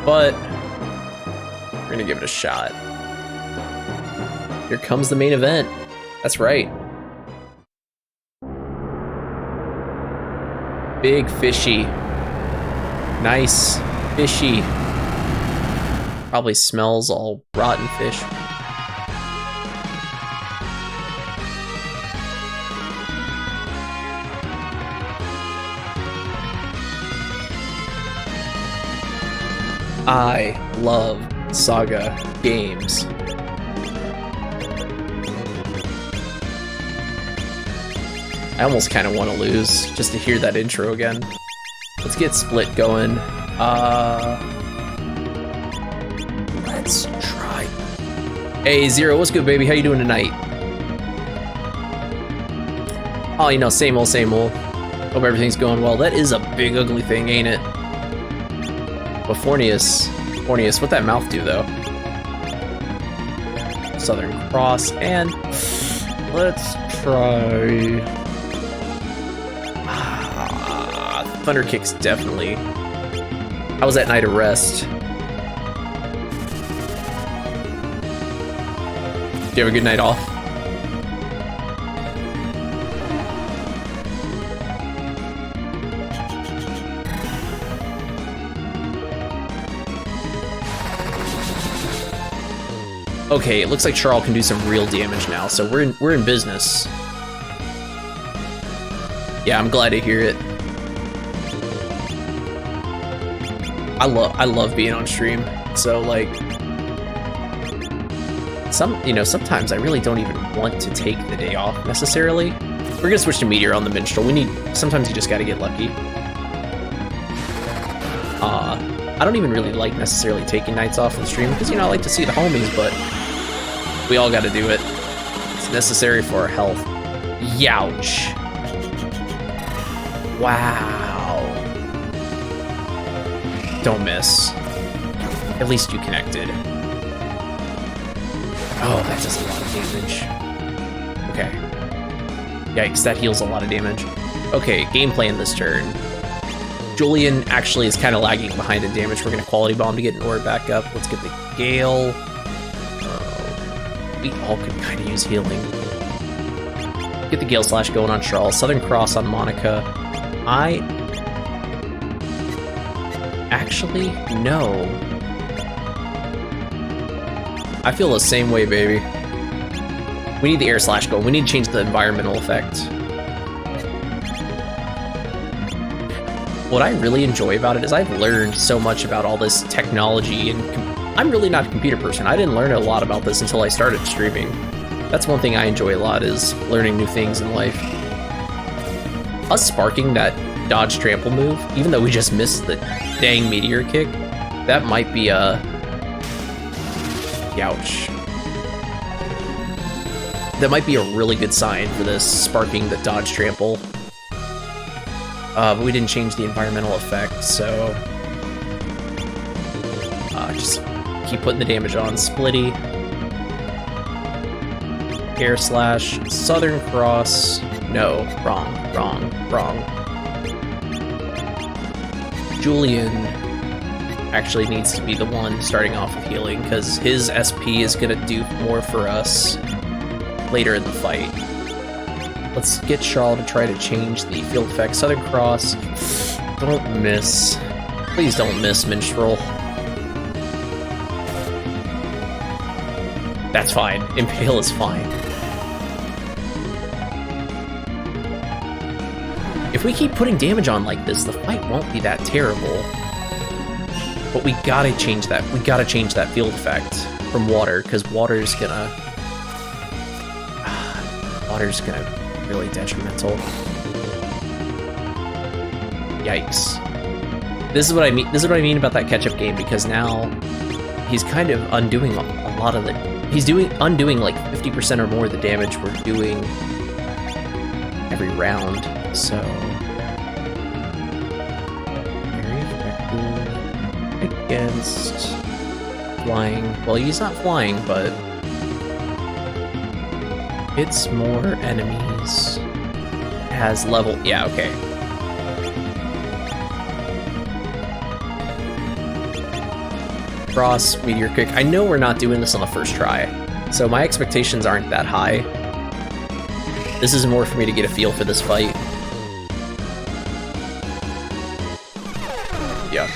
but we're going to give it a shot. Here comes the main event. That's right. Big fishy. Nice fishy. Probably smells all rotten fish. I love SaGa games. I almost kind of want to lose just to hear that intro again. Let's get Split going. Let's try. Hey, Zero, what's good, baby? How you doing tonight? Oh, you know, same old, same old. Hope everything's going well. That is a big, ugly thing, ain't it? But Fornius, what'd that mouth do, though? Southern Cross, and let's try... Thunder Kicks, definitely. How was that night of rest? Did you have a good night off? Okay, it looks like Charl can do some real damage now, so we're in business. Yeah, I'm glad to hear it. I love being on stream. So like, sometimes I really don't even want to take the day off necessarily. We're gonna switch to Meteor on the Minstrel. Sometimes you just gotta get lucky. I don't even really like necessarily taking nights off from stream because, I like to see the homies, but we all gotta do it. It's necessary for our health. Youch. Wow. Don't miss. At least you connected. Oh, that does a lot of damage. Okay. Yikes, that heals a lot of damage. Okay, gameplay in this turn. Julian actually is kind of lagging behind in damage. We're going to Quality Bomb to get an orb back up. Let's get the Gale. We all could kind of use healing. Get the Gale Slash going on Charles. Southern Cross on Monica. Actually, no. I feel the same way, baby. We need the Air Slash going. We need to change the environmental effect. What I really enjoy about it is I've learned so much about all this technology, and I'm really not a computer person. I didn't learn a lot about this until I started streaming. That's one thing I enjoy a lot, is learning new things in life. Us sparking that dodge trample move, even though we just missed the dang meteor kick, that might be a... Youch. That might be a really good sign for this, sparking the dodge trample. But we didn't change the environmental effect, so... just keep putting the damage on. Splitty. Air Slash. Southern Cross. No. Wrong. Julian actually needs to be the one starting off with healing, because his SP is going to do more for us later in the fight. Let's get Charl to try to change the field effect. Southern Cross. Don't miss. Please don't miss, Minstrel. That's fine. Impale is fine. If we keep putting damage on like this, the fight won't be that terrible. But we gotta change that. We gotta change that field effect from water, because water's gonna really detrimental. Yikes. This is what I mean about that catch-up game, because now he's kind of undoing a lot of the... He's undoing like 50% or more of the damage we're doing every round, so... Very effective against flying. Well, he's not flying, but... It's more enemies. Has level... Yeah, okay. Cross, Meteor Kick. I know we're not doing this on the first try, so my expectations aren't that high. This is more for me to get a feel for this fight. Yuck.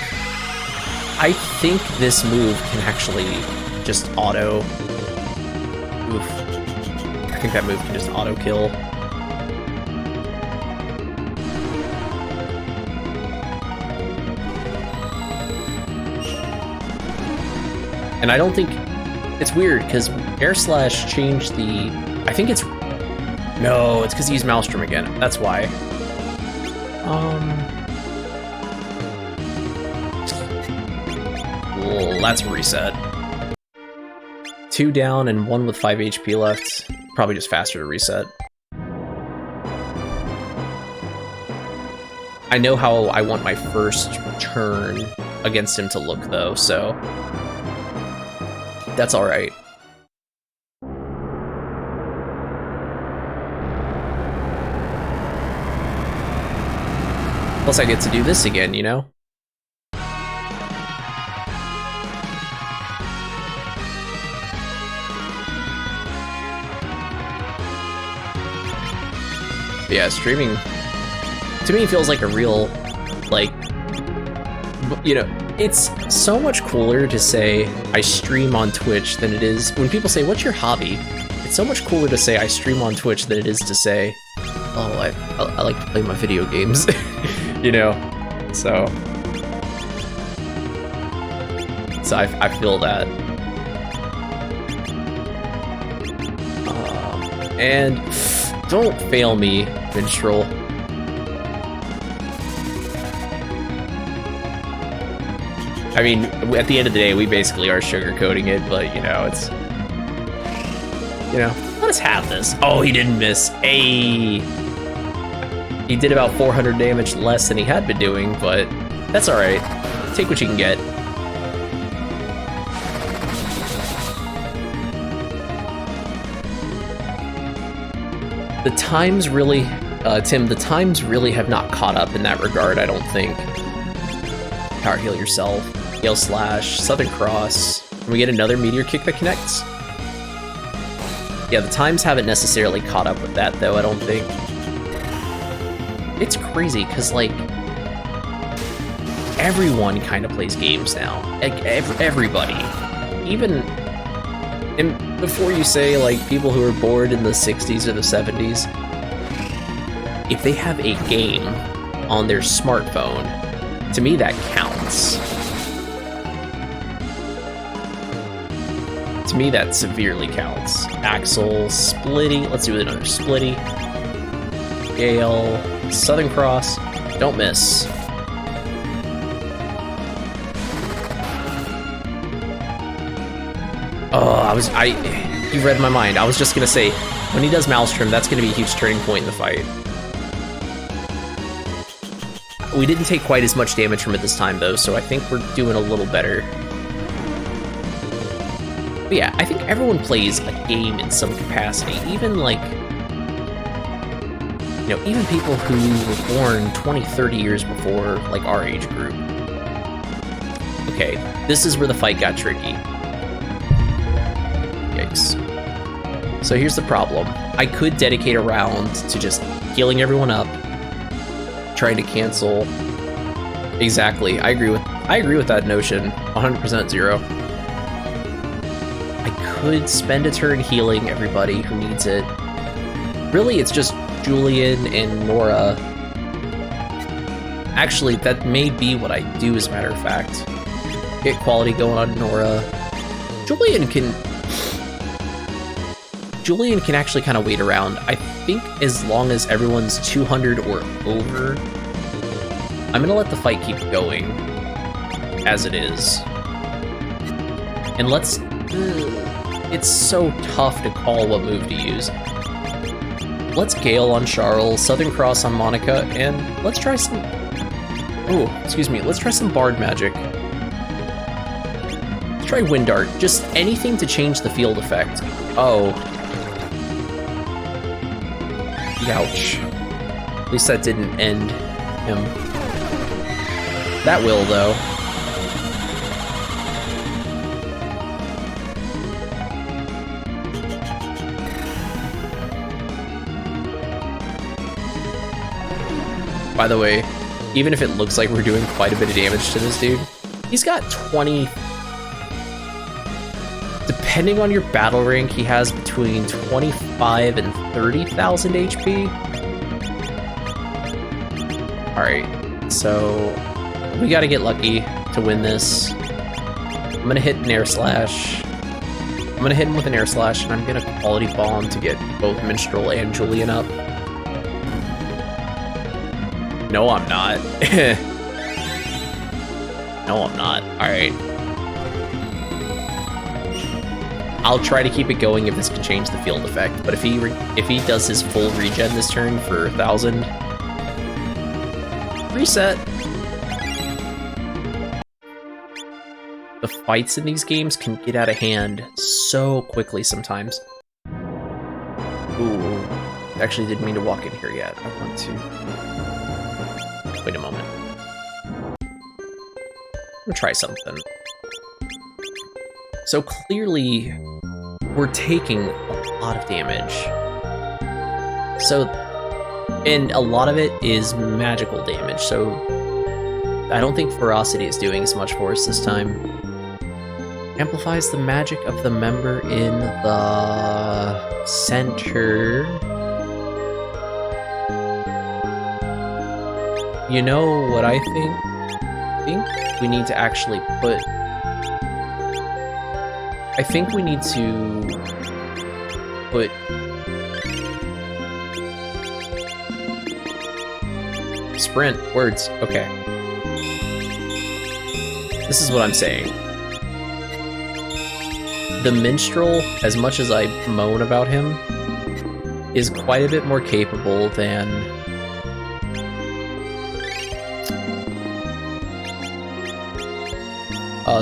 I think this move can actually just auto. Oof. I think that move can just auto kill. And I don't think it's weird because Air Slash changed the. I think it's. No, it's because he used Maelstrom again. That's why. Well, that's a reset. 2 down and 1 with 5 HP left. Probably just faster to reset. I know how I want my first turn against him to look, though, so that's all right. Plus, I get to do this again, you know? Yeah, streaming to me feels like a real, like, you know, it's so much cooler to say I stream on Twitch than it is when people say, what's your hobby? It's so much cooler to say I stream on Twitch than it is to say, oh, I like to play my video games, you know? So I feel that. And don't fail me, Minstrel. I mean, at the end of the day, we basically are sugarcoating it, but, you know, it's... You know, let us have this. Oh, he didn't miss. Ayy. He did about 400 damage less than he had been doing, but that's alright. Take what you can get. The times really, Tim, the times really have not caught up in that regard, I don't think. Power heal yourself. Gale Slash, Southern Cross. Can we get another Meteor Kick that connects? Yeah, the times haven't necessarily caught up with that, though, I don't think. It's crazy, because, like, everyone kind of plays games now. Like, everybody. Even... And before you say, like, people who were born in the 60s or the 70s, if they have a game on their smartphone, to me that counts. To me that severely counts. Axel, Splitty, let's do another Splitty. Gale, Southern Cross, don't miss. Oh, he read my mind. I was just gonna say, when he does Maelstrom, that's gonna be a huge turning point in the fight. We didn't take quite as much damage from it this time, though, so I think we're doing a little better. But yeah, I think everyone plays a game in some capacity, even, like, you know, even people who were born 20, 30 years before, like, our age group. Okay, this is where the fight got tricky. Yikes. So here's the problem. I could dedicate a round to just healing everyone up, trying to cancel. Exactly. I agree with that notion. 100% Zero. I could spend a turn healing everybody who needs it. Really, it's just Julian and Nora. Actually, that may be what I do, as a matter of fact. Get quality going on Nora. Julian can actually kind of wait around. I think as long as everyone's 200 or over, I'm gonna let the fight keep going as it is. And let's... it's so tough to call what move to use. Let's Gale on Charles, Southern Cross on Monica, and let's try some... Oh, excuse me. Let's try some Bard Magic. Let's try Wind Dart. Just anything to change the field effect. Oh. Ouch. At least that didn't end him. That will, though. By the way, even if it looks like we're doing quite a bit of damage to this dude, He's got 20... Depending on your battle rank, he has between 25 and 30,000 HP. Alright, so we gotta get lucky to win this. I'm gonna hit an air slash. I'm gonna hit him with an air slash, and I'm gonna quality bomb to get both Minstrel and Julian up. No, I'm not. No, I'm not. Alright. I'll try to keep it going if this can change the field effect, but if he does his full regen this turn for 1,000... Reset! The fights in these games can get out of hand so quickly sometimes. Ooh. Actually didn't mean to walk in here yet. I want to... Wait a moment. I'm gonna try something. So clearly, we're taking a lot of damage. So, and a lot of it is magical damage, so I don't think Ferocity is doing as much for us this time. Amplifies the magic of the member in the center. You know what I think? I think we need to actually put... I think we need to put... Sprint, words, okay. This is what I'm saying. The Minstrel, as much as I moan about him, is quite a bit more capable than...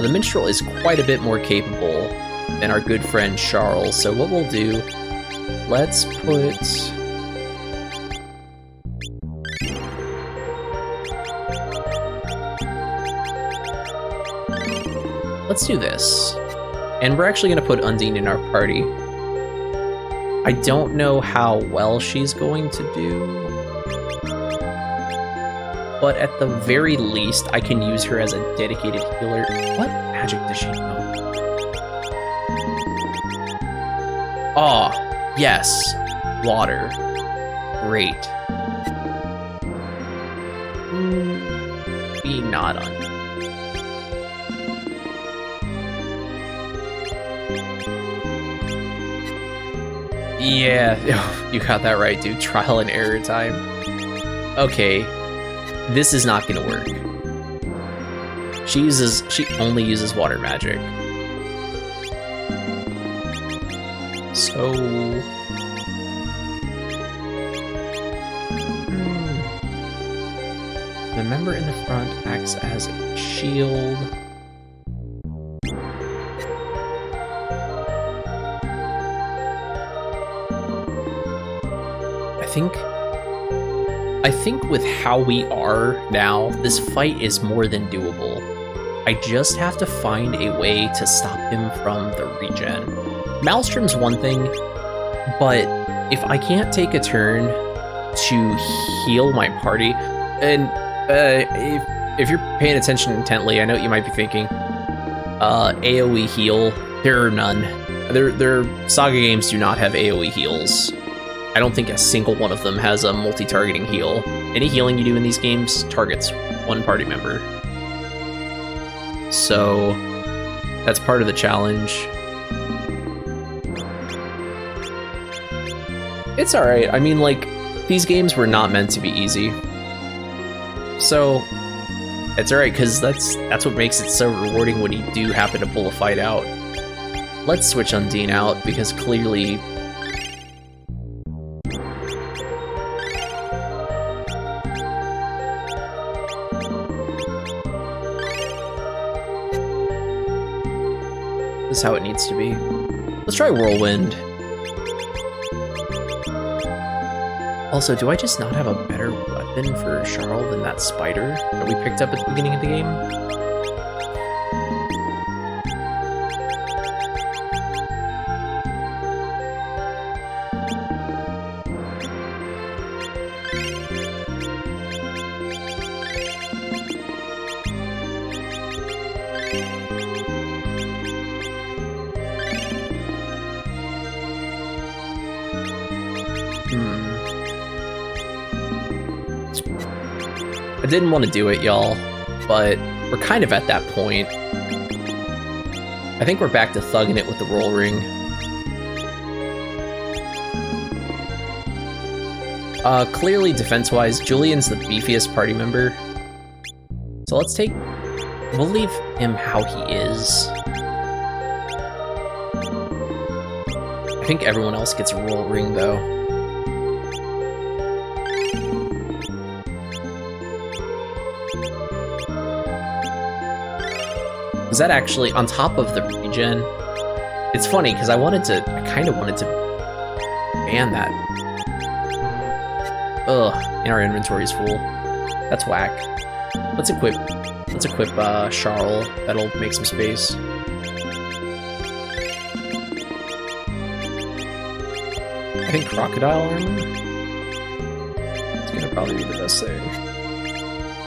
the Minstrel is quite a bit more capable than our good friend Charles, so what we'll do, let's put... Let's do this. And we're actually going to put Undine in our party. I don't know how well she's going to do, but at the very least, I can use her as a dedicated healer. What magic does she know? Oh, yes. Water. Great. Be not on. Yeah, you got that right, dude. Trial and error time. Okay. This is not gonna work. She only uses water magic. So... The member in the front acts as a shield. I think with how we are now, this fight is more than doable. I just have to find a way to stop him from the regen. Maelstrom's one thing, but if I can't take a turn to heal my party, and if you're paying attention intently, I know what you might be thinking, AoE heal, there are none. Their SaGa games do not have AoE heals. I don't think a single one of them has a multi-targeting heal. Any healing you do in these games targets one party member. So that's part of the challenge. It's alright. I mean, like, these games were not meant to be easy. So it's alright, because that's what makes it so rewarding when you do happen to pull a fight out. Let's switch Undine out, because clearly... this is how it needs to be. Let's try Whirlwind. Also, do I just not have a better weapon for Charles than that spider that we picked up at the beginning of the game? I didn't want to do it, y'all, but we're kind of at that point. I think we're back to thugging it with the roll ring. Clearly, defense-wise, Julian's the beefiest party member. So we'll leave him how he is. I think everyone else gets a roll ring, though. Is that actually on top of the regen? It's funny, because I kind of wanted to ban that. Ugh, and our inventory is full. That's whack. Let's equip Charl. That'll make some space. I think crocodile armor. It's gonna probably be the best thing.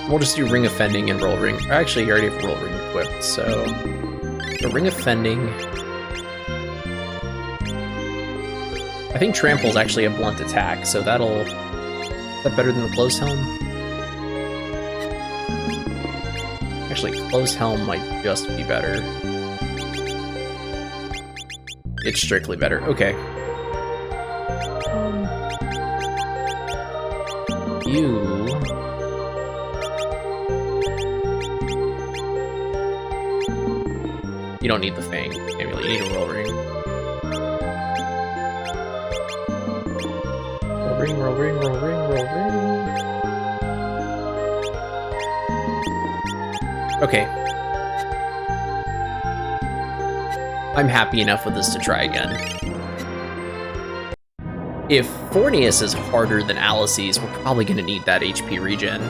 We'll just do ring of fending and roll ring. Actually, you already have roll ring equipped, so the ring of fending. I think trample is actually a blunt attack, so that'll. Is that better than the closed helm? Actually, closed helm might just be better. It's strictly better. Okay. You don't need the thing. Maybe you need a roll ring. Roll ring, roll ring, roll ring, roll ring. Okay. I'm happy enough with this to try again. If Fornius is harder than Alice's, we're probably going to need that HP regen.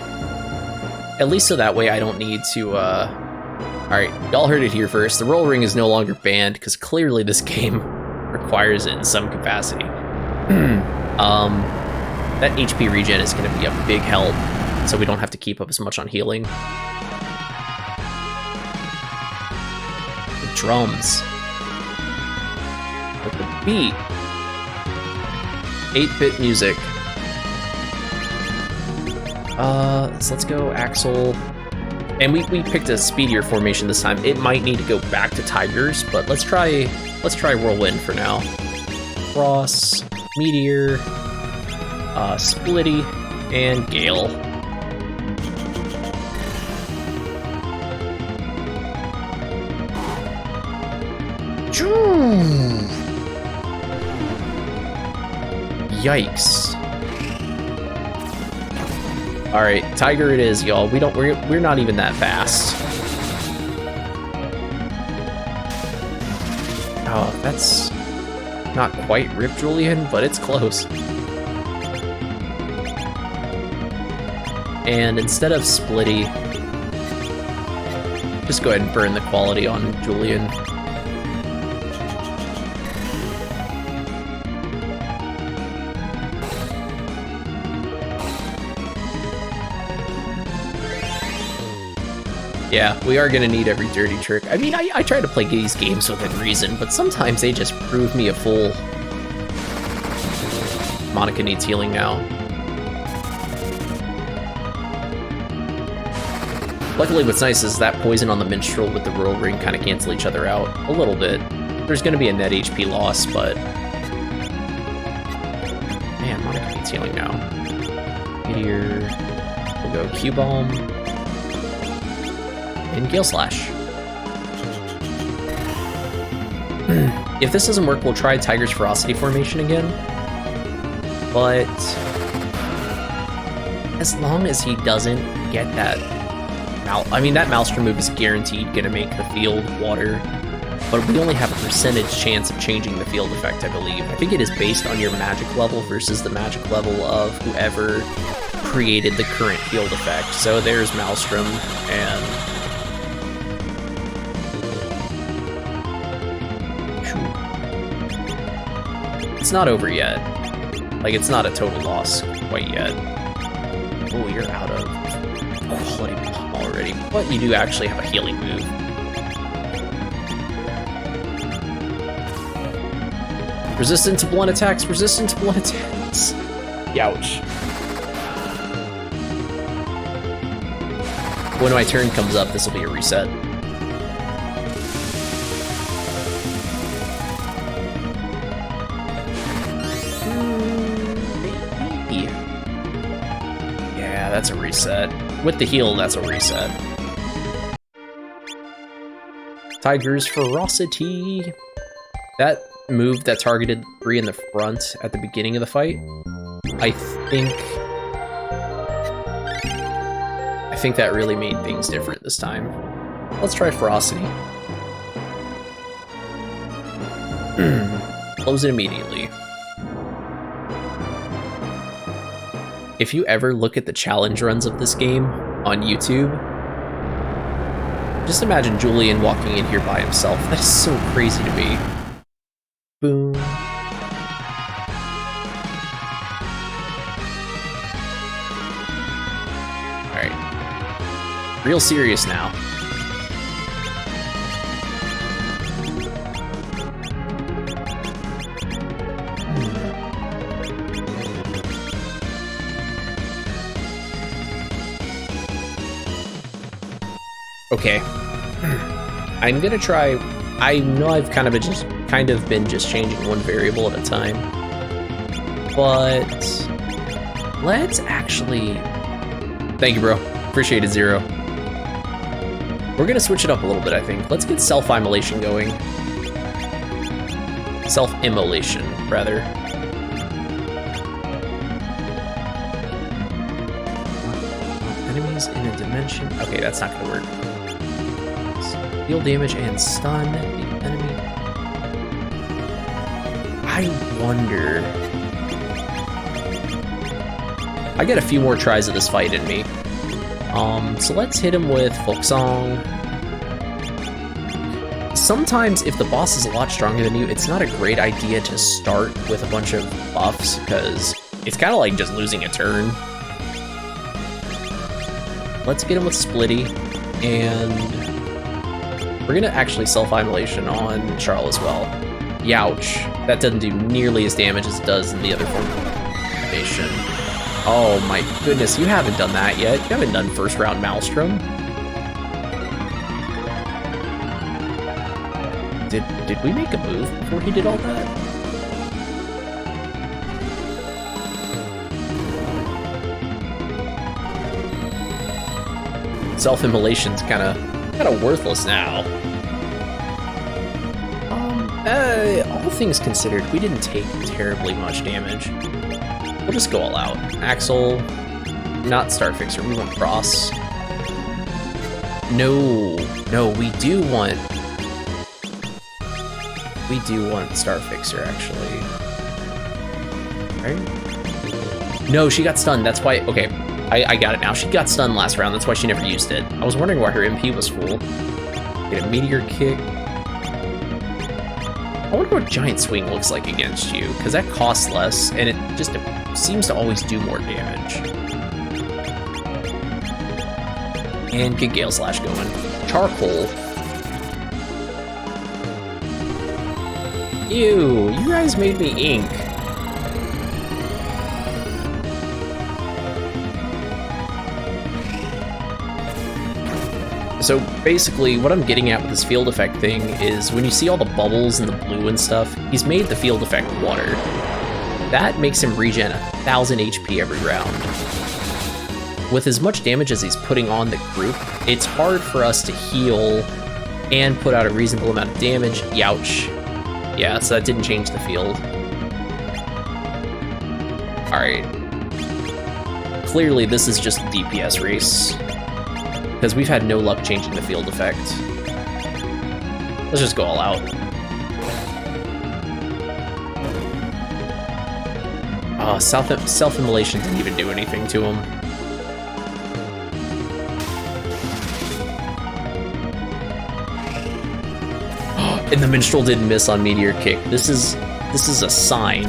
At least so that way I don't need to, Alright, y'all heard it here first. The roll ring is no longer banned, because clearly this game requires it in some capacity. That HP regen is going to be a big help, so we don't have to keep up as much on healing. The drums. With the beat. 8-bit music. So let's go Axel. And we picked a speedier formation this time. It might need to go back to Tigers, but let's try Whirlwind for now. Cross, Meteor, Splitty, and Gale. Yikes. All right, Tiger it is, y'all. We're not even that fast. Oh, that's not quite Rip Julian, but it's close. And instead of Splitty, just go ahead and burn the quality on Julian. Yeah, we are gonna need every dirty trick. I mean, I try to play these games within reason, but sometimes they just prove me a fool. Monica needs healing now. Luckily, what's nice is that poison on the minstrel with the roll ring kind of cancel each other out a little bit. There's gonna be a net HP loss, but... Man, Monica needs healing now. Meteor... We'll go Q-Bomb. And Gale Slash. If this doesn't work, we'll try Tiger's Ferocity formation again. But as long as he doesn't get that I mean, that Maelstrom move is guaranteed gonna make the field water, but we only have a percentage chance of changing the field effect, I believe. I think it is based on your magic level versus the magic level of whoever created the current field effect. So there's Maelstrom, and it's not over yet. Like, it's not a total loss quite yet. Oh, you're out of quality bomb already. But you do actually have a healing move. Resistant to blunt attacks, resistant to blunt attacks. Youch. When my turn comes up, this will be a reset. Maybe. Yeah, that's a reset. With the heal, that's a reset. Tiger's Ferocity. That move that targeted 3 in the front at the beginning of the fight, I think that really made things different this time. Let's try Ferocity. Close it immediately. If you ever look at the challenge runs of this game on YouTube, just imagine Julian walking in here by himself. That is so crazy to me. Boom. Alright. Real serious now. Okay. I'm gonna try. I know I've kind of been just changing one variable at a time, but let's actually. Thank you, bro. Appreciate it, Zero. We're gonna switch it up a little bit, I think. Let's get self-immolation going. Self-immolation, rather. Enemies in a dimension. Okay, that's not gonna work. Deal damage and stun the enemy. I wonder. I got a few more tries of this fight in me. So let's hit him with Folk Song. Sometimes if the boss is a lot stronger than you, it's not a great idea to start with a bunch of buffs, because it's kind of like just losing a turn. Let's get him with Splitty, and we're gonna actually self-immolation on Charl as well. Youch. That doesn't do nearly as damage as it does in the other form of immolation. Oh my goodness, you haven't done that yet. You haven't done first round Maelstrom. Did we make a move before he did all that? Self-immolation's kinda worthless now. All things considered, we didn't take terribly much damage. We'll just go all out. Axel, not Starfixer, we want Cross. No, we do want Starfixer, actually. Right? No, she got stunned, that's why, okay. I got it now. She got stunned last round, that's why she never used it. I was wondering why her MP was full. Get a Meteor Kick. I wonder what Giant Swing looks like against you, because that costs less, and it just seems to always do more damage. And get Gale Slash going. Charcoal. Ew, you guys made me ink. So basically, what I'm getting at with this field effect thing is when you see all the bubbles and the blue and stuff, he's made the field effect water. That makes him regen 1,000 HP every round. With as much damage as he's putting on the group, it's hard for us to heal and put out a reasonable amount of damage. Youch. Yeah, so that didn't change the field. Alright. Clearly, this is just a DPS race, because we've had no luck changing the field effect. Let's just go all out. Self-immolation didn't even do anything to him. And the Minstrel didn't miss on Meteor Kick. This is a sign.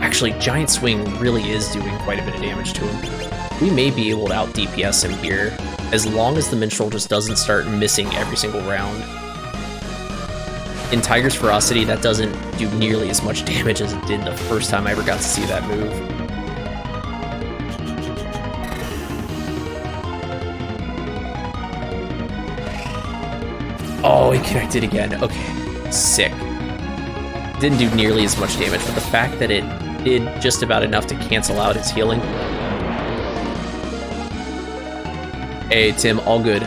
Actually, Giant Swing really is doing quite a bit of damage to him. We may be able to out DPS him here, as long as the Minstrel just doesn't start missing every single round. in Tiger's Ferocity, that doesn't do nearly as much damage as it did the first time I ever got to see that move. Oh, he connected again. Okay, sick. Didn't do nearly as much damage, but the fact that it did just about enough to cancel out his healing. Hey, Tim, all good.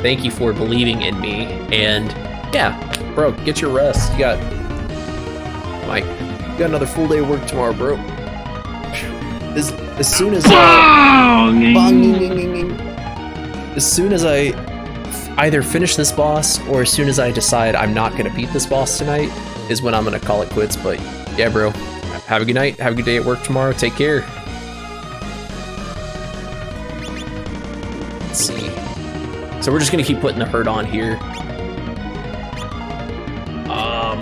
Thank you for believing in me. And yeah, bro, get your rest. You got another full day of work tomorrow, bro. As soon as I either finish this boss or as soon as I decide I'm not gonna beat this boss tonight is when I'm gonna call it quits. But yeah, bro, have a good night. Have a good day at work tomorrow. Take care. Let's see. So we're just gonna keep putting the hurt on here.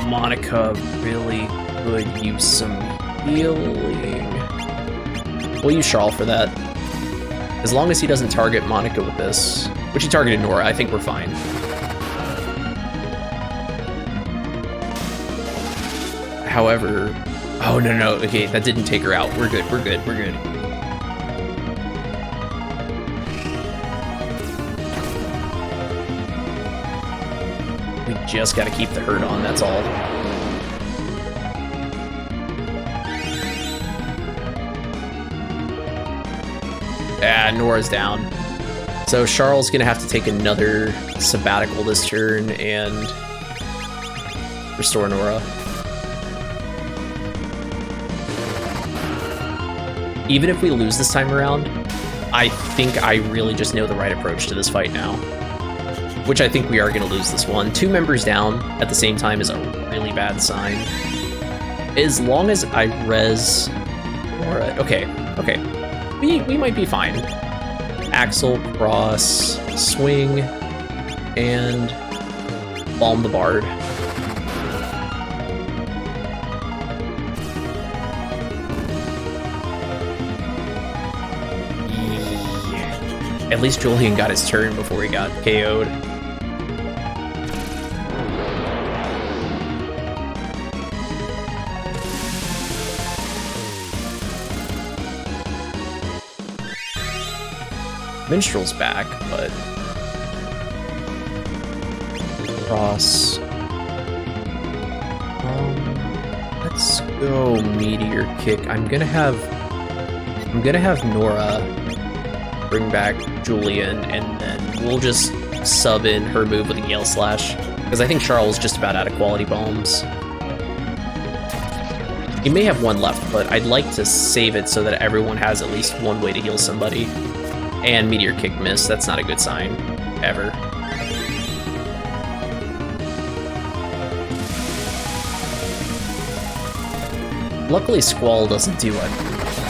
Monica really could use some healing. We'll use Charles for that. As long as he doesn't target Monica with this, which he targeted Nora, I think we're fine. However, oh no, okay, that didn't take her out. We're good, we're good, we're good. We just gotta keep the hurt on, that's all. Ah, Nora's down. So Charles gonna have to take another sabbatical this turn and restore Nora. Even if we lose this time around, I think I really just know the right approach to this fight now. Which I think we are gonna lose this one. 2 members down at the same time is a really bad sign. As long as I res Nora, okay. We might be fine. Axel, cross, swing, and Balm the Bard. Yeah. At least Julian got his turn before he got KO'd. Minstrel's back, but cross. Let's go Meteor Kick. I'm gonna have Nora bring back Julian, and then we'll just sub in her move with a Gale Slash, because I think Charles is just about out of quality bombs. He may have one left, but I'd like to save it so that everyone has at least one way to heal somebody. And Meteor Kick miss, that's not a good sign, ever. Luckily, Squall doesn't do a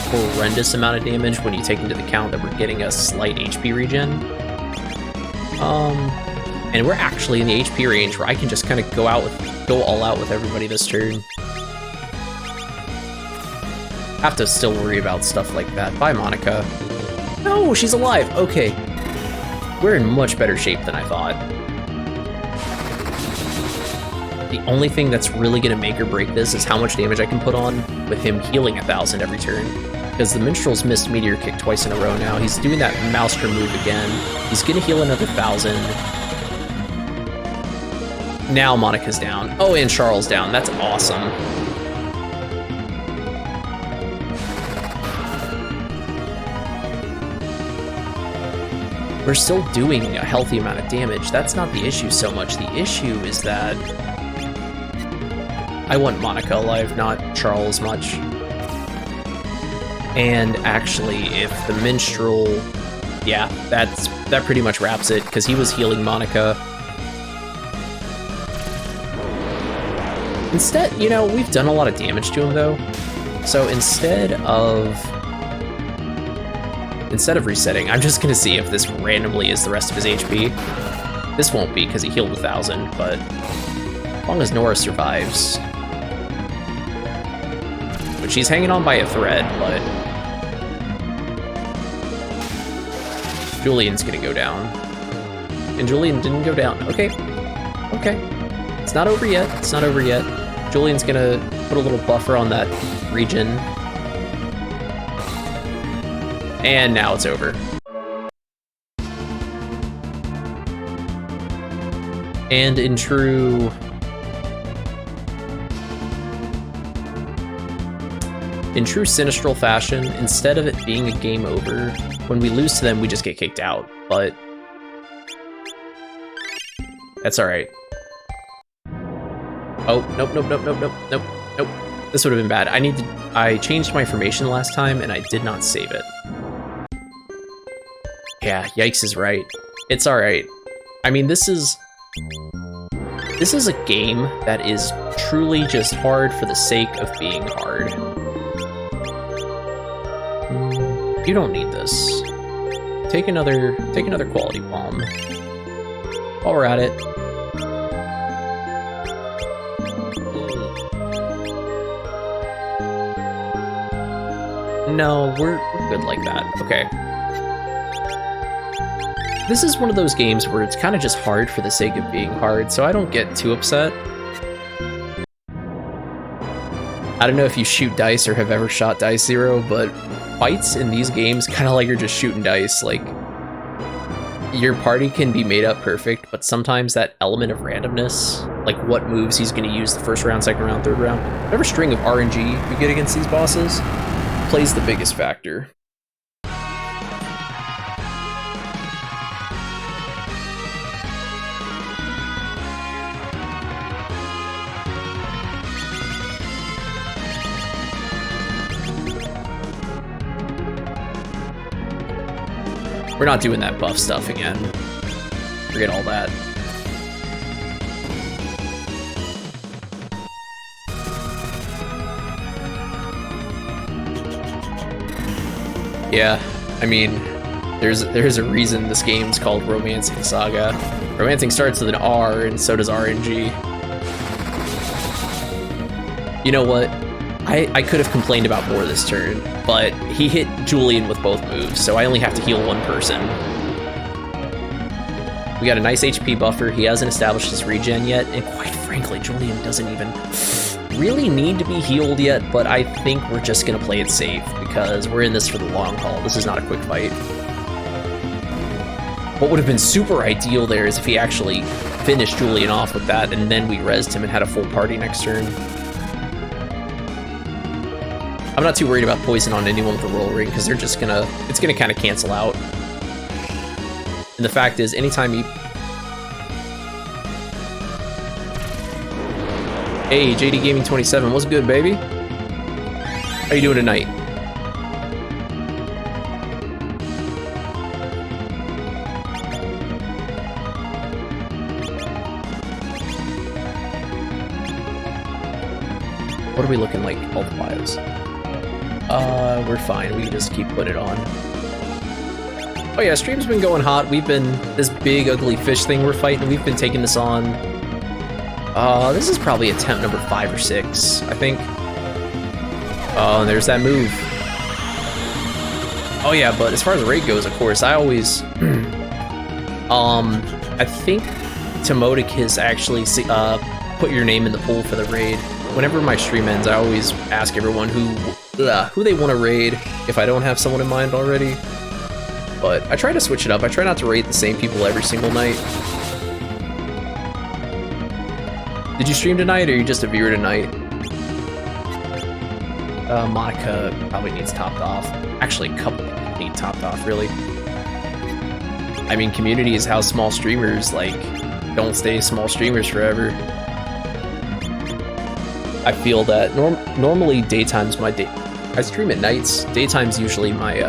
horrendous amount of damage when you take into account that we're getting a slight HP regen. And we're actually in the HP range where I can just kind of go all out with everybody this turn. Have to still worry about stuff like that. Bye, Monica. No, she's alive. Okay. We're in much better shape than I thought. The only thing that's really going to make or break this is how much damage I can put on with him healing 1,000 every turn. Because the Minstrel's missed Meteor Kick twice in a row now. He's doing that Maelstrom move again. He's going to heal another 1,000. Now Monica's down. Oh, and Charles down. That's awesome. We're still doing a healthy amount of damage. That's not the issue so much. The issue is that I want Monica alive, not Charles much. And actually, if the Minstrel... Yeah, that pretty much wraps it, because he was healing Monica. Instead, you know, we've done a lot of damage to him, though. So instead of resetting, I'm just gonna see if this randomly is the rest of his HP. This won't be, because he healed 1,000, but as long as Nora survives. Which he's hanging on by a thread, but Julian's gonna go down. And Julian didn't go down. Okay. Okay. It's not over yet. It's not over yet. Julian's gonna put a little buffer on that region. And now it's over. And in true... In true Sinistral fashion, instead of it being a game over, when we lose to them, we just get kicked out. But... that's alright. Oh, nope, nope, nope, nope, nope, nope, nope. This would have been bad. I changed my formation last time, and I did not save it. Yeah, yikes is right. It's alright. I mean, this is a game that is truly just hard for the sake of being hard. You don't need this. Take another quality bomb. While we're at it. No, we're good like that. Okay. This is one of those games where it's kind of just hard for the sake of being hard, so I don't get too upset. I don't know if you shoot dice or have ever shot dice, Zero, but fights in these games kind of like you're just shooting dice. Like, your party can be made up perfect, but sometimes that element of randomness, like what moves he's going to use the first round, second round, third round, whatever string of RNG you get against these bosses, plays the biggest factor. We're not doing that buff stuff again. Forget all that. Yeah, I mean, there's a reason this game's called Romancing SaGa. Romancing starts with an R, and so does RNG. You know what? I could have complained about more this turn, but he hit Julian with both moves, so I only have to heal one person. We got a nice HP buffer. He hasn't established his regen yet, and quite frankly, Julian doesn't even really need to be healed yet, but I think we're just gonna play it safe, because we're in this for the long haul. This is not a quick fight. What would have been super ideal there is if he actually finished Julian off with that, and then we rezzed him and had a full party next turn. I'm not too worried about poison on anyone with a roll ring, because it's gonna kind of cancel out. And the fact is, anytime he... Hey, JD Gaming 27, what's good, baby? How you doing tonight? What are we looking like, all the bios? We're fine. We can just keep putting it on. Oh yeah, stream's been going hot. We've been... this big, ugly fish thing we're fighting, we've been taking this on... this is probably attempt number 5 or 6, I think. Oh, and there's that move. Oh yeah, but as far as raid goes, of course, I always... I think Tomotic has actually put your name in the pool for the raid. Whenever my stream ends, I always ask everyone who they want to raid, if I don't have someone in mind already. But I try to switch it up. I try not to raid the same people every single night. Did you stream tonight, or are you just a viewer tonight? Monica probably needs topped off. Actually, a couple need topped off, really. I mean, community is how small streamers, like, don't stay small streamers forever. I feel that normally daytime's I stream at nights. Daytime's usually my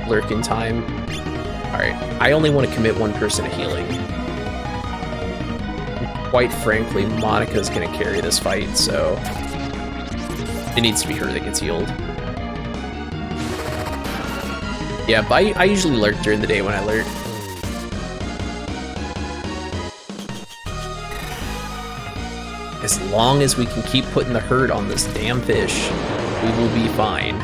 lurking time. Alright, I only want to commit one person to healing. Quite frankly, Monica's gonna carry this fight, so it needs to be her that gets healed. Yeah, but I usually lurk during the day when I lurk. As long as we can keep putting the hurt on this damn fish, we will be fine.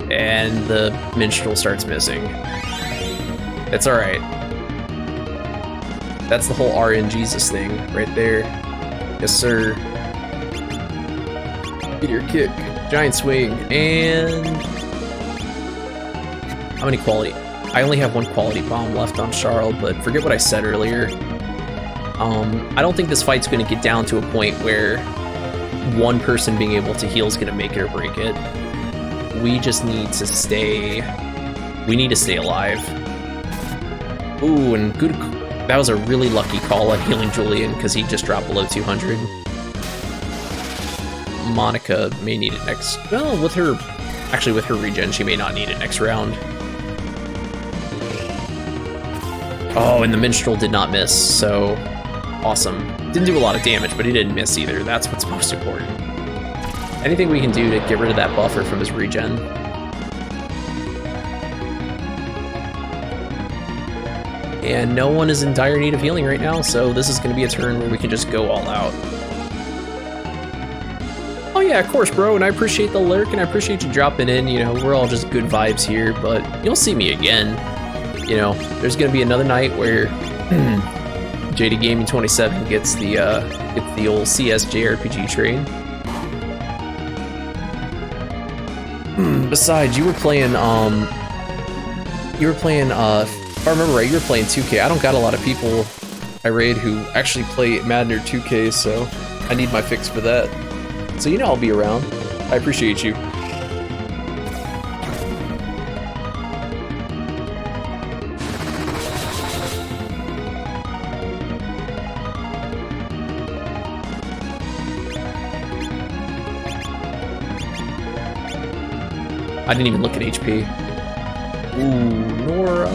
And the minstrel starts missing. It's alright. That's the whole RNGesus thing right there. Yes, sir. Meteor kick, giant swing, and how many quality? I only have one quality bomb left on Charles, but forget what I said earlier. I don't think this fight's going to get down to a point where one person being able to heal is going to make it or break it. We just need to stay. We need to stay alive. Ooh, and good. That was a really lucky call on healing Julian because he just dropped below 200. Monica may need it next. Well, with her, actually with her regen, she may not need it next round. Oh, and the minstrel did not miss, so awesome. Didn't do a lot of damage, but he didn't miss either. That's what's most important. Anything we can do to get rid of that buffer from his regen. And no one is in dire need of healing right now, so this is going to be a turn where we can just go all out. Oh yeah, of course, bro, and I appreciate the lurk, and I appreciate you dropping in. You know, we're all just good vibes here, but you'll see me again. You know, there's going to be another night where JD Gaming 27 gets the old CS JRPG train. Besides, you were playing, if I remember right, you were playing 2K. I don't got a lot of people I raid who actually play Madden or 2K, so I need my fix for that. So you know I'll be around. I appreciate you. I didn't even look at HP. Ooh, Nora.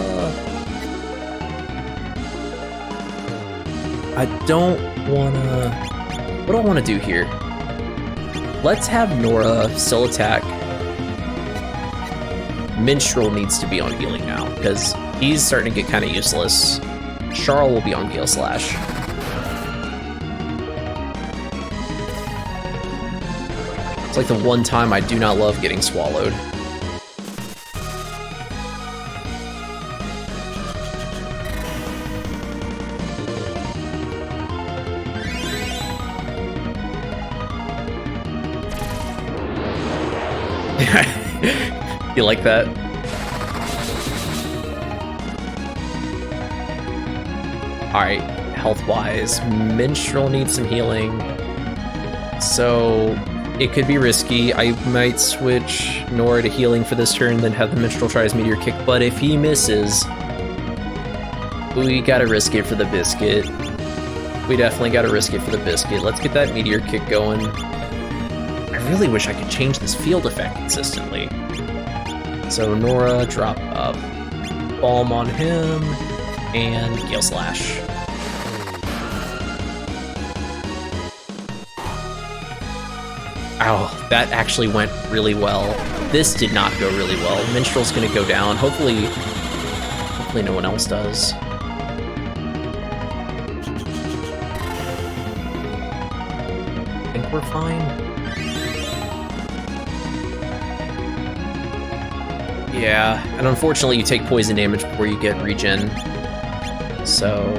I don't wanna... What do I want to do here? Let's have Nora still attack. Minstrel needs to be on healing now, because he's starting to get kind of useless. Charles will be on Gale Slash. It's like the one time I do not love getting swallowed. You like that? Alright, health-wise, Minstrel needs some healing. So, it could be risky. I might switch Nora to healing for this turn, then have the Minstrel try his Meteor Kick, but if he misses, we gotta risk it for the biscuit. We definitely gotta risk it for the biscuit. Let's get that Meteor Kick going. I really wish I could change this field effect consistently. So Nora, drop up Balm on him, and Gale Slash. Ow, that actually went really well. This did not go really well. Minstrel's gonna go down. Hopefully no one else does. I think we're fine. Yeah, and unfortunately you take poison damage before you get regen. So,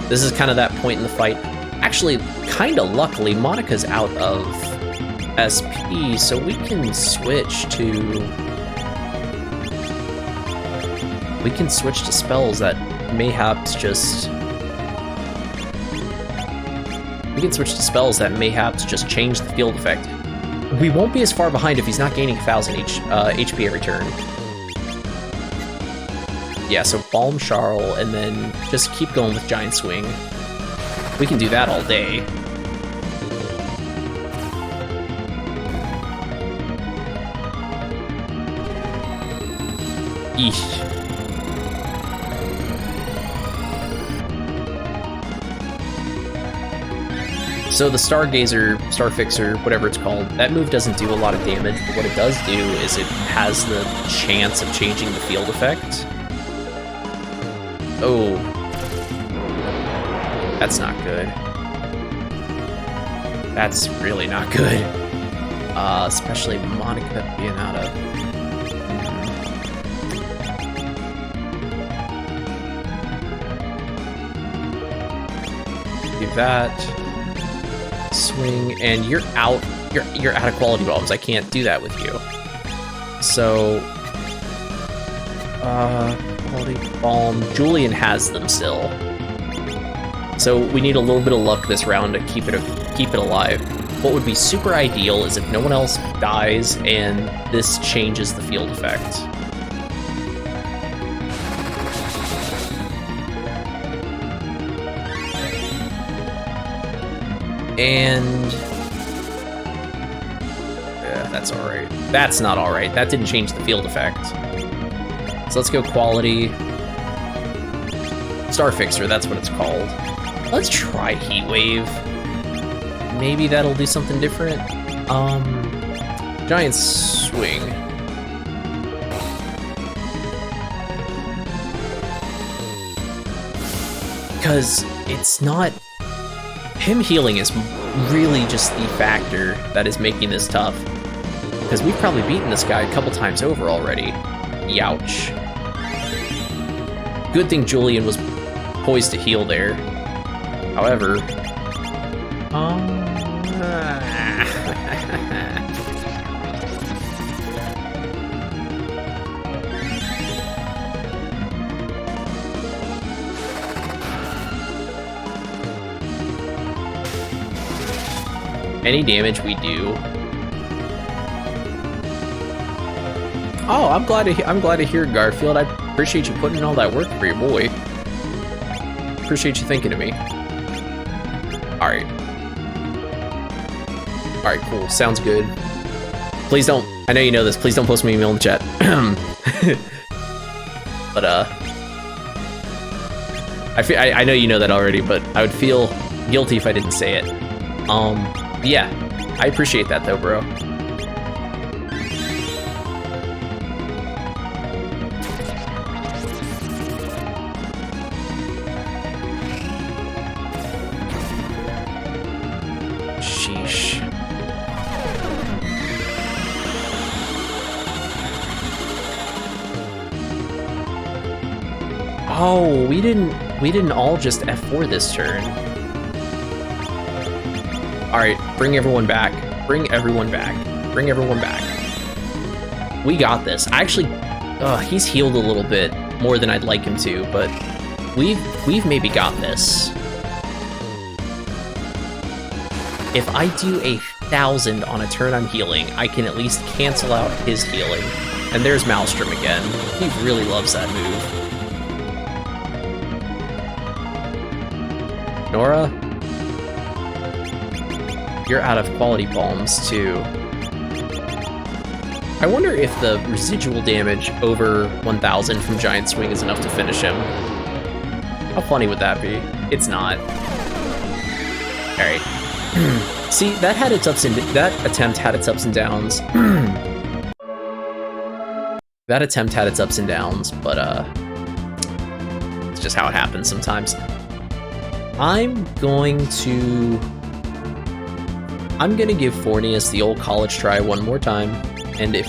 this is kind of that point in the fight. Actually, kind of luckily, Monica's out of SP, so we can switch to... We can switch to spells that mayhaps just... We can switch to spells that mayhaps just change the field effect. We won't be as far behind if he's not gaining 1,000 HP every turn. Yeah, so Balm Charles, and then just keep going with Giant Swing. We can do that all day. Eesh. So the Stargazer, Starfixer, whatever it's called, that move doesn't do a lot of damage, but what it does do is it has the chance of changing the field effect. Oh. That's not good. That's really not good. Especially Monica being out of... Do that. Swing, and you're out. You're out of quality bombs. I can't do that with you. So, quality bomb. Julian has them still. So we need a little bit of luck this round to keep it alive. What would be super ideal is if no one else dies and this changes the field effect. And yeah, that's all right. That's not all right. That didn't change the field effect. So let's go quality. Star Fixer, that's what it's called. Let's try Heat Wave. Maybe that'll do something different. Giant Swing. Because it's not... Him healing is really just the factor that is making this tough. Because we've probably beaten this guy a couple times over already. Youch. Good thing Julian was poised to heal there. However... any damage we do. Oh, I'm glad to hear, Garfield. I appreciate you putting in all that work for your boy. Appreciate you thinking of me. Alright. Alright, cool. Sounds good. Please don't... I know you know this. Please don't post my email in the chat. But, I know you know that already, but I would feel guilty if I didn't say it. Yeah. I appreciate that, though, bro. Oh, we didn't all just F4 this turn. Alright, bring everyone back. Bring everyone back. Bring everyone back. We got this. Actually, he's healed a little bit more than I'd like him to, but we've maybe got this. If I do 1,000 on a turn I'm healing, I can at least cancel out his healing. And there's Maelstrom again. He really loves that move. Nora, you're out of quality bombs too. I wonder if the residual damage over 1,000 from Giant Swing is enough to finish him. How funny would that be? It's not. Alright. See, that attempt had its ups and downs. That attempt had its ups and downs, but it's just how it happens sometimes. I'm gonna give Fornius the old college try one more time, and if,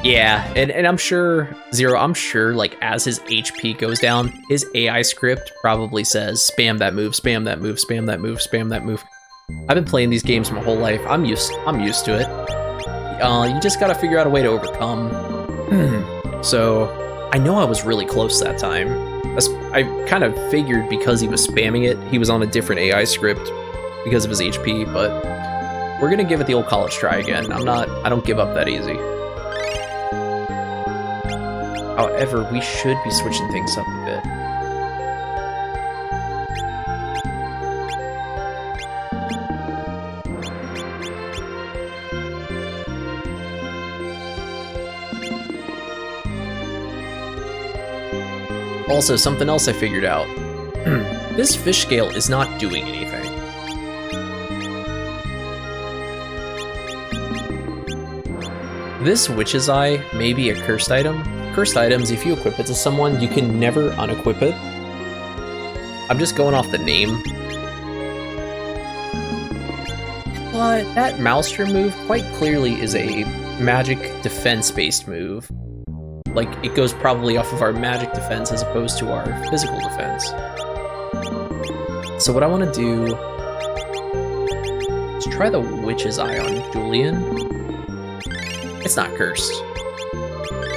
yeah, and I'm sure, Zero, I'm sure, like, as his HP goes down, his AI script probably says, spam that move, spam that move, spam that move, spam that move. I've been playing these games my whole life. I'm used to it. You just gotta figure out a way to overcome. So, I know I was really close that time. I kind of figured because he was spamming it, he was on a different AI script because of his HP, but we're gonna give it the old college try again. I don't give up that easy. However, we should be switching things up a bit. Also, something else I figured out. This fish scale is not doing anything. This Witch's Eye may be a cursed item. Cursed items, if you equip it to someone, you can never unequip it. I'm just going off the name. But that Maelstrom move quite clearly is a magic defense-based move. Like, it goes probably off of our magic defense as opposed to our physical defense. So what I want to do is try the Witch's Eye on Julian. It's not cursed.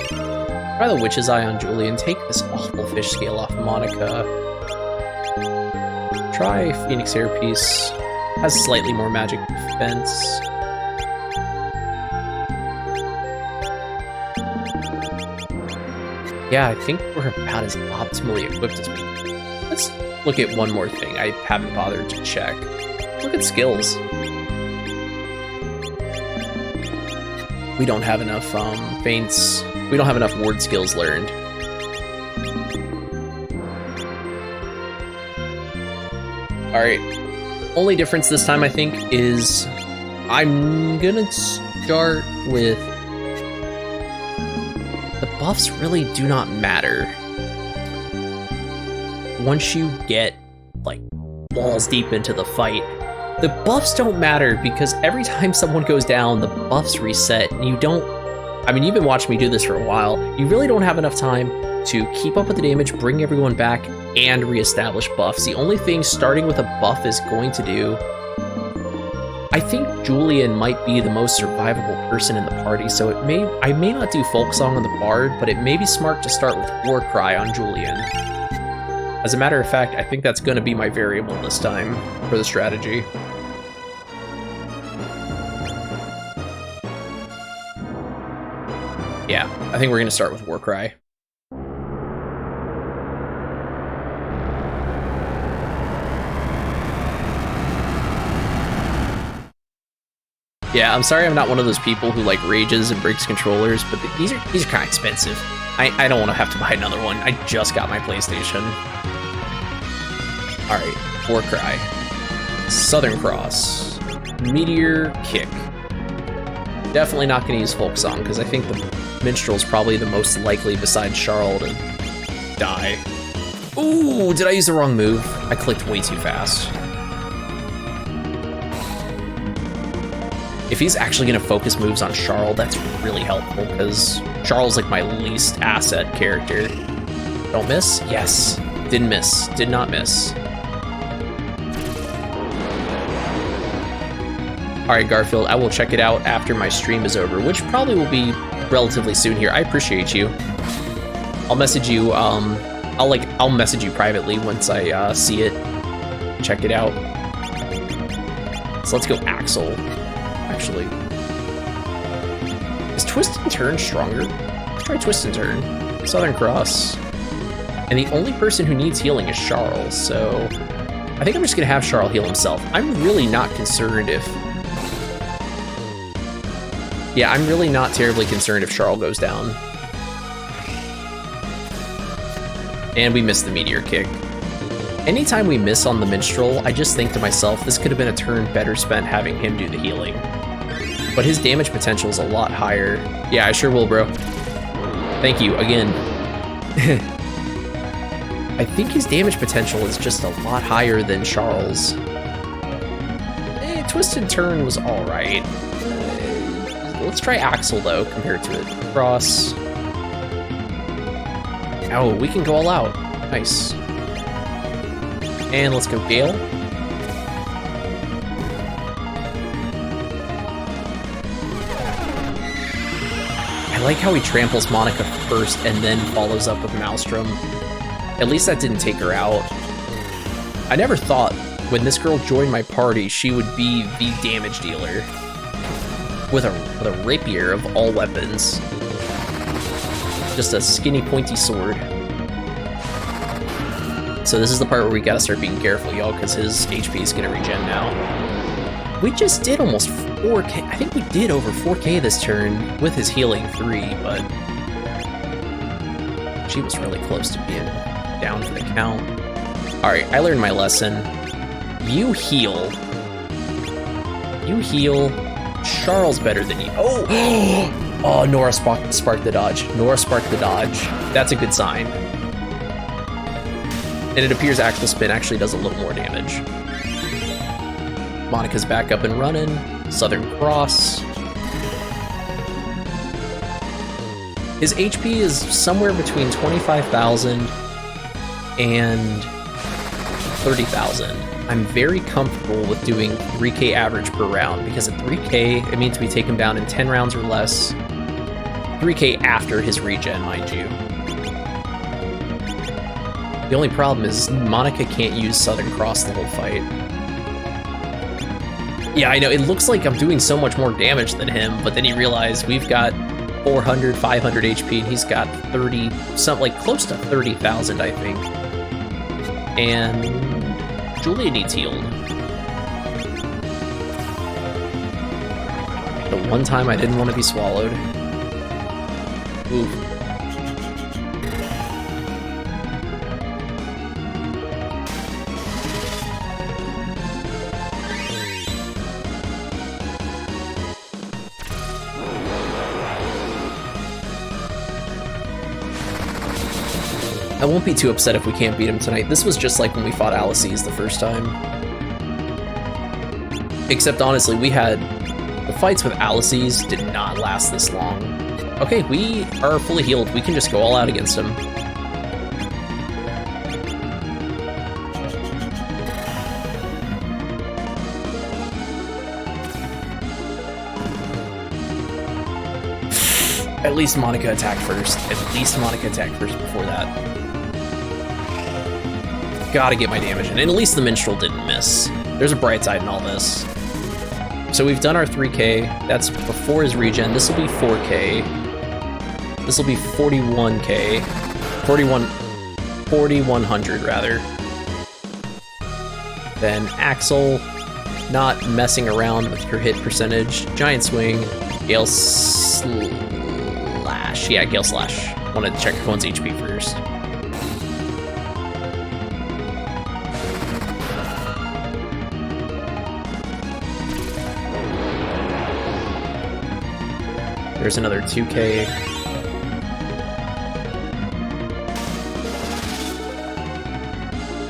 Try the Witch's Eye on Julian. Take this awful fish scale off Monica. Try Phoenix Hairpiece. Has slightly more magic defense. Yeah, I think we're about as optimally equipped as we can. Let's look at one more thing I haven't bothered to check. Look at skills. We don't have enough feints. We don't have enough ward skills learned. Alright. Only difference this time, I think, is I'm gonna start with the buffs really do not matter once you get like balls deep into the fight. The buffs don't matter because every time someone goes down, the buffs reset, and you don't. I mean, you've been watching me do this for a while. You really don't have enough time to keep up with the damage, bring everyone back, and reestablish buffs. The only thing starting with a buff is going to do. I think Julian might be the most survivable person in the party, so I may not do Folk Song on the Bard, but it may be smart to start with War Cry on Julian. As a matter of fact, I think that's going to be my variable this time for the strategy. Yeah, I think we're going to start with War Cry. Yeah, I'm sorry I'm not one of those people who like rages and breaks controllers, but these are kind of expensive. I don't want to have to buy another one. I just got my PlayStation. Alright, War Cry. Southern Cross. Meteor Kick. Definitely not going to use Folk Song, because I think the Minstrel's probably the most likely besides Charles to die. Ooh, did I use the wrong move? I clicked way too fast. If he's actually going to focus moves on Charles, that's really helpful, because Charles is like my least asset character. Don't miss? Yes. Didn't miss. Did not miss. Alright, Garfield, I will check it out after my stream is over, which probably will be relatively soon here. I appreciate you. I'll message you, I'll message you privately once I see it. Check it out. So let's go Axel. Actually, is Twist and Turn stronger? Let's try Twist and Turn. Southern Cross. And the only person who needs healing is Charles, so I think I'm just gonna have Charles heal himself. I'm really not concerned if... Yeah, I'm really not terribly concerned if Charles goes down. And we missed the Meteor Kick. Anytime we miss on the Minstrel, I just think to myself, this could have been a turn better spent having him do the healing. But his damage potential is a lot higher. Yeah, I sure will, bro. Thank you, again. I think his damage potential is just a lot higher than Charles. Twisted Turn was alright. Let's try Axel, though, compared to it. Cross. Oh, we can go all out. Nice. And let's go Gale. I like how he tramples Monica first and then follows up with Maelstrom. At least that didn't take her out. I never thought when this girl joined my party she would be the damage dealer. With a rapier of all weapons. Just a skinny pointy sword. So this is the part where we gotta start being careful, y'all, because his HP is gonna regen now. We just did almost 4k. I think we did over 4k this turn with his healing 3, but she was really close to being down for the count. Alright, I learned my lesson. You heal. You heal. Charles better than you. Oh! Oh, Nora sparked the dodge. Nora sparked the dodge. That's a good sign. And it appears Axel Spin actually does a little more damage. Monica's back up and running. Southern Cross. His HP is somewhere between 25,000 and 30,000. I'm very comfortable with doing 3k average per round, because at 3k, it means we take him down in 10 rounds or less. 3k after his regen, mind you. The only problem is Monica can't use Southern Cross the whole fight. Yeah, I know, it looks like I'm doing so much more damage than him, but then you realize we've got 400, 500 HP, and he's got 30, something like close to 30,000, I think. And Julia needs healed. The one time I didn't want to be swallowed. Ooh. I won't be too upset if we can't beat him tonight. This was just like when we fought Alices the first time. Except honestly, we had... the fights with Alices did not last this long. Okay, we are fully healed. We can just go all out against him. At least Monica attacked first. At least Monica attacked first before that. Gotta get my damage in. And at least the Minstrel didn't miss. There's a bright side in all this. So we've done our 3k. That's before his regen. This will be 4k. This will be 41k. 4100 rather. Then Axel, not messing around with your hit percentage. Giant Swing. Gale Slash. Yeah, Gale Slash. Wanted to check everyone's HP first. There's another 2k.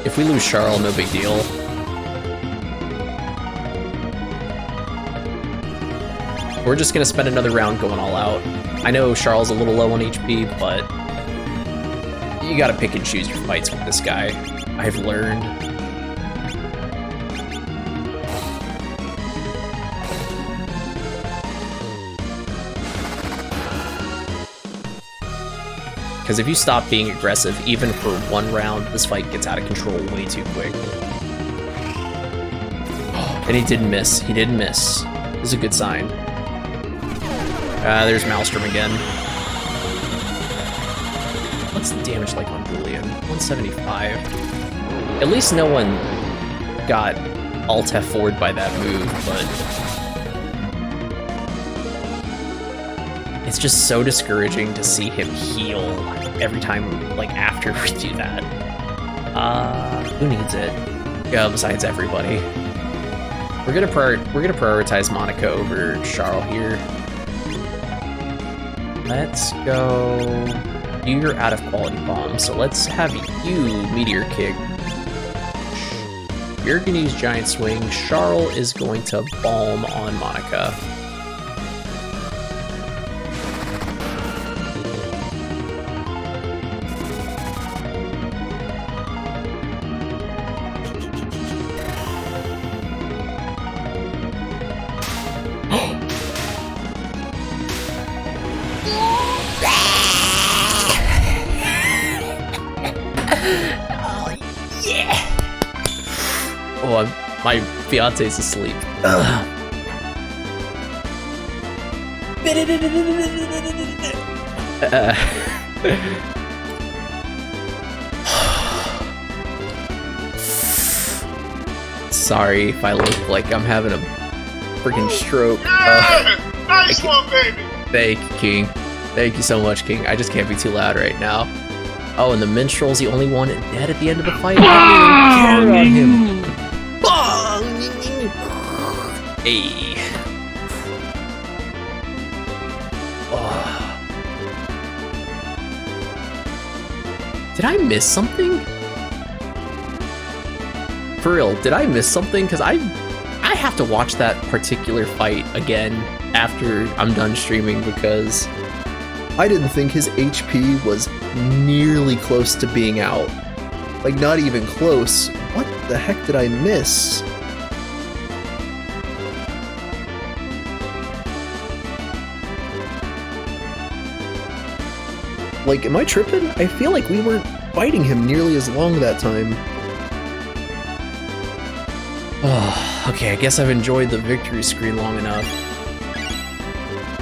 If we lose Charles, no big deal. We're just gonna spend another round going all out. I know Charles is a little low on HP, but you gotta pick and choose your fights with this guy. I've learned. Because if you stop being aggressive, even for one round, this fight gets out of control way too quick. And he didn't miss. He didn't miss. This is a good sign. There's Maelstrom again. What's the damage like on Julian? 175. At least no one got Alt F4'd by that move, but... it's just so discouraging to see him heal every time, like, after we do that. Who needs it? Yeah, besides everybody. We're gonna prioritize Monica over Charles here. Let's go... you're out of quality bomb, so let's have you Meteor Kick. You're gonna use Giant Swing. Charles is going to Balm on Monica. Oh, my fiance's asleep. Sorry if I look like I'm having a freaking stroke. Nice one, baby! Thank you, King. Thank you so much, King. I just can't be too loud right now. Oh, and the Minstrel's the only one dead at the end of the fight. I don't even care about him. Hey. Oh. Did I miss something? For real, did I miss something? Because I have to watch that particular fight again after I'm done streaming, because I didn't think his HP was nearly close to being out. Like, not even close. What the heck did I miss? Like, am I tripping? I feel like we weren't fighting him nearly as long that time. Oh, okay, I guess I've enjoyed the victory screen long enough.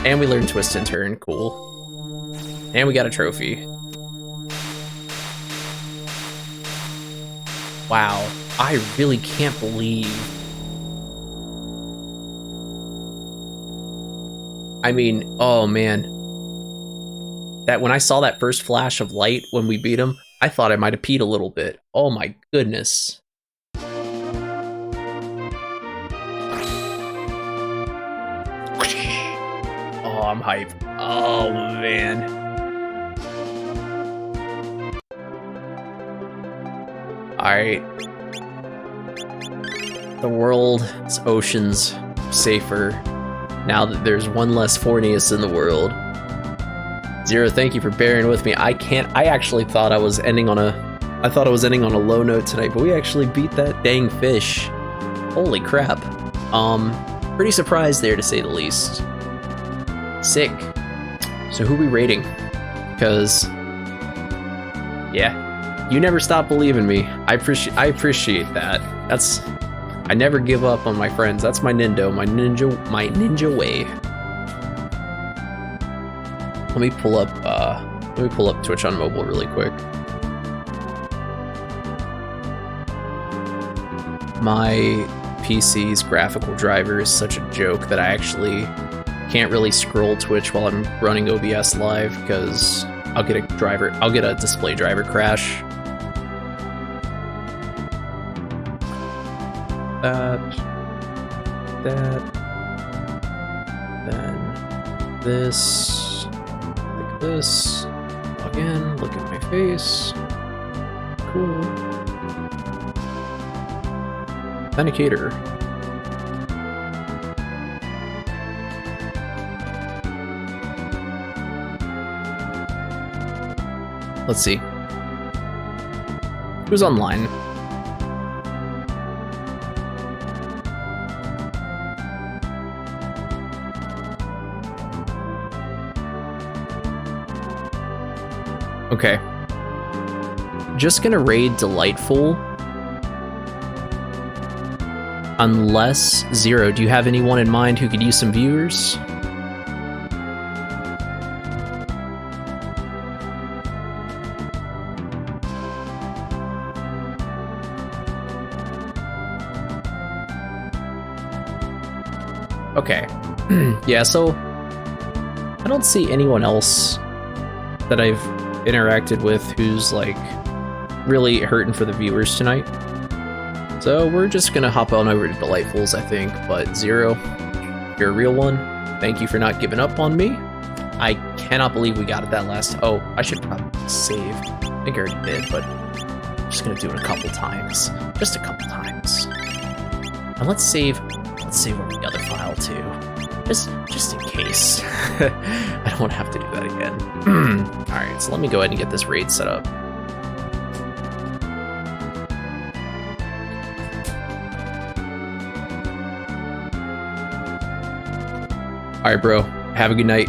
And we learned Twist and Turn, cool. And we got a trophy. Wow, I really can't believe. I mean, oh man. That when I saw that first flash of light when we beat him, I thought I might have peed a little bit. Oh my goodness. Oh, I'm hyped. Oh man. Alright. The world's oceans safer now that there's one less Fornius in the world. Zero, thank you for bearing with me. I actually thought I was ending on a low note tonight, but we actually beat that dang fish. Holy crap. Pretty surprised there to say the least. Sick. So who we rating? Because yeah, you never stop believing me. I appreciate that. I never give up on my friends. That's my ninja way. Let me pull up Twitch on mobile really quick. My PC's graphical driver is such a joke that I actually can't really scroll Twitch while I'm running OBS live because I'll get a display driver crash. Then this. This, log in, look at my face, cool, authenticator, let's see, who's online? Okay. Just gonna raid Delightful. Unless, Zero, do you have anyone in mind who could use some viewers? Okay. Yeah, so I don't see anyone else that I've interacted with who's like really hurting for the viewers tonight. So we're just gonna hop on over to Delightfuls, I think. But Zero, you're a real one. Thank you for not giving up on me. I cannot believe we got it that last. Oh, I should probably save. I think I already did, but I'm just gonna do it a couple times. Just a couple times. And let's save on the other file too. Just in case. I don't want to have to do that again. Alright, so let me go ahead and get this raid set up. Alright, bro. Have a good night.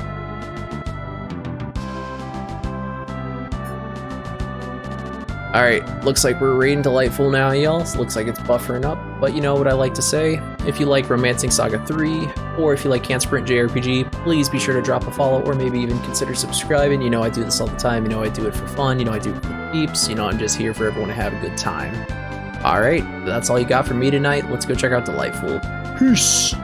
Alright, looks like we're raiding Delightful now, y'all. Looks like it's buffering up, but you know what I like to say. If you like Romancing Saga 3, or if you like Can't Sprint JRPG, please be sure to drop a follow, or maybe even consider subscribing. You know I do this all the time. You know I do it for fun. You know I do it for peeps. You know I'm just here for everyone to have a good time. Alright, that's all you got from me tonight. Let's go check out Delightful. Peace!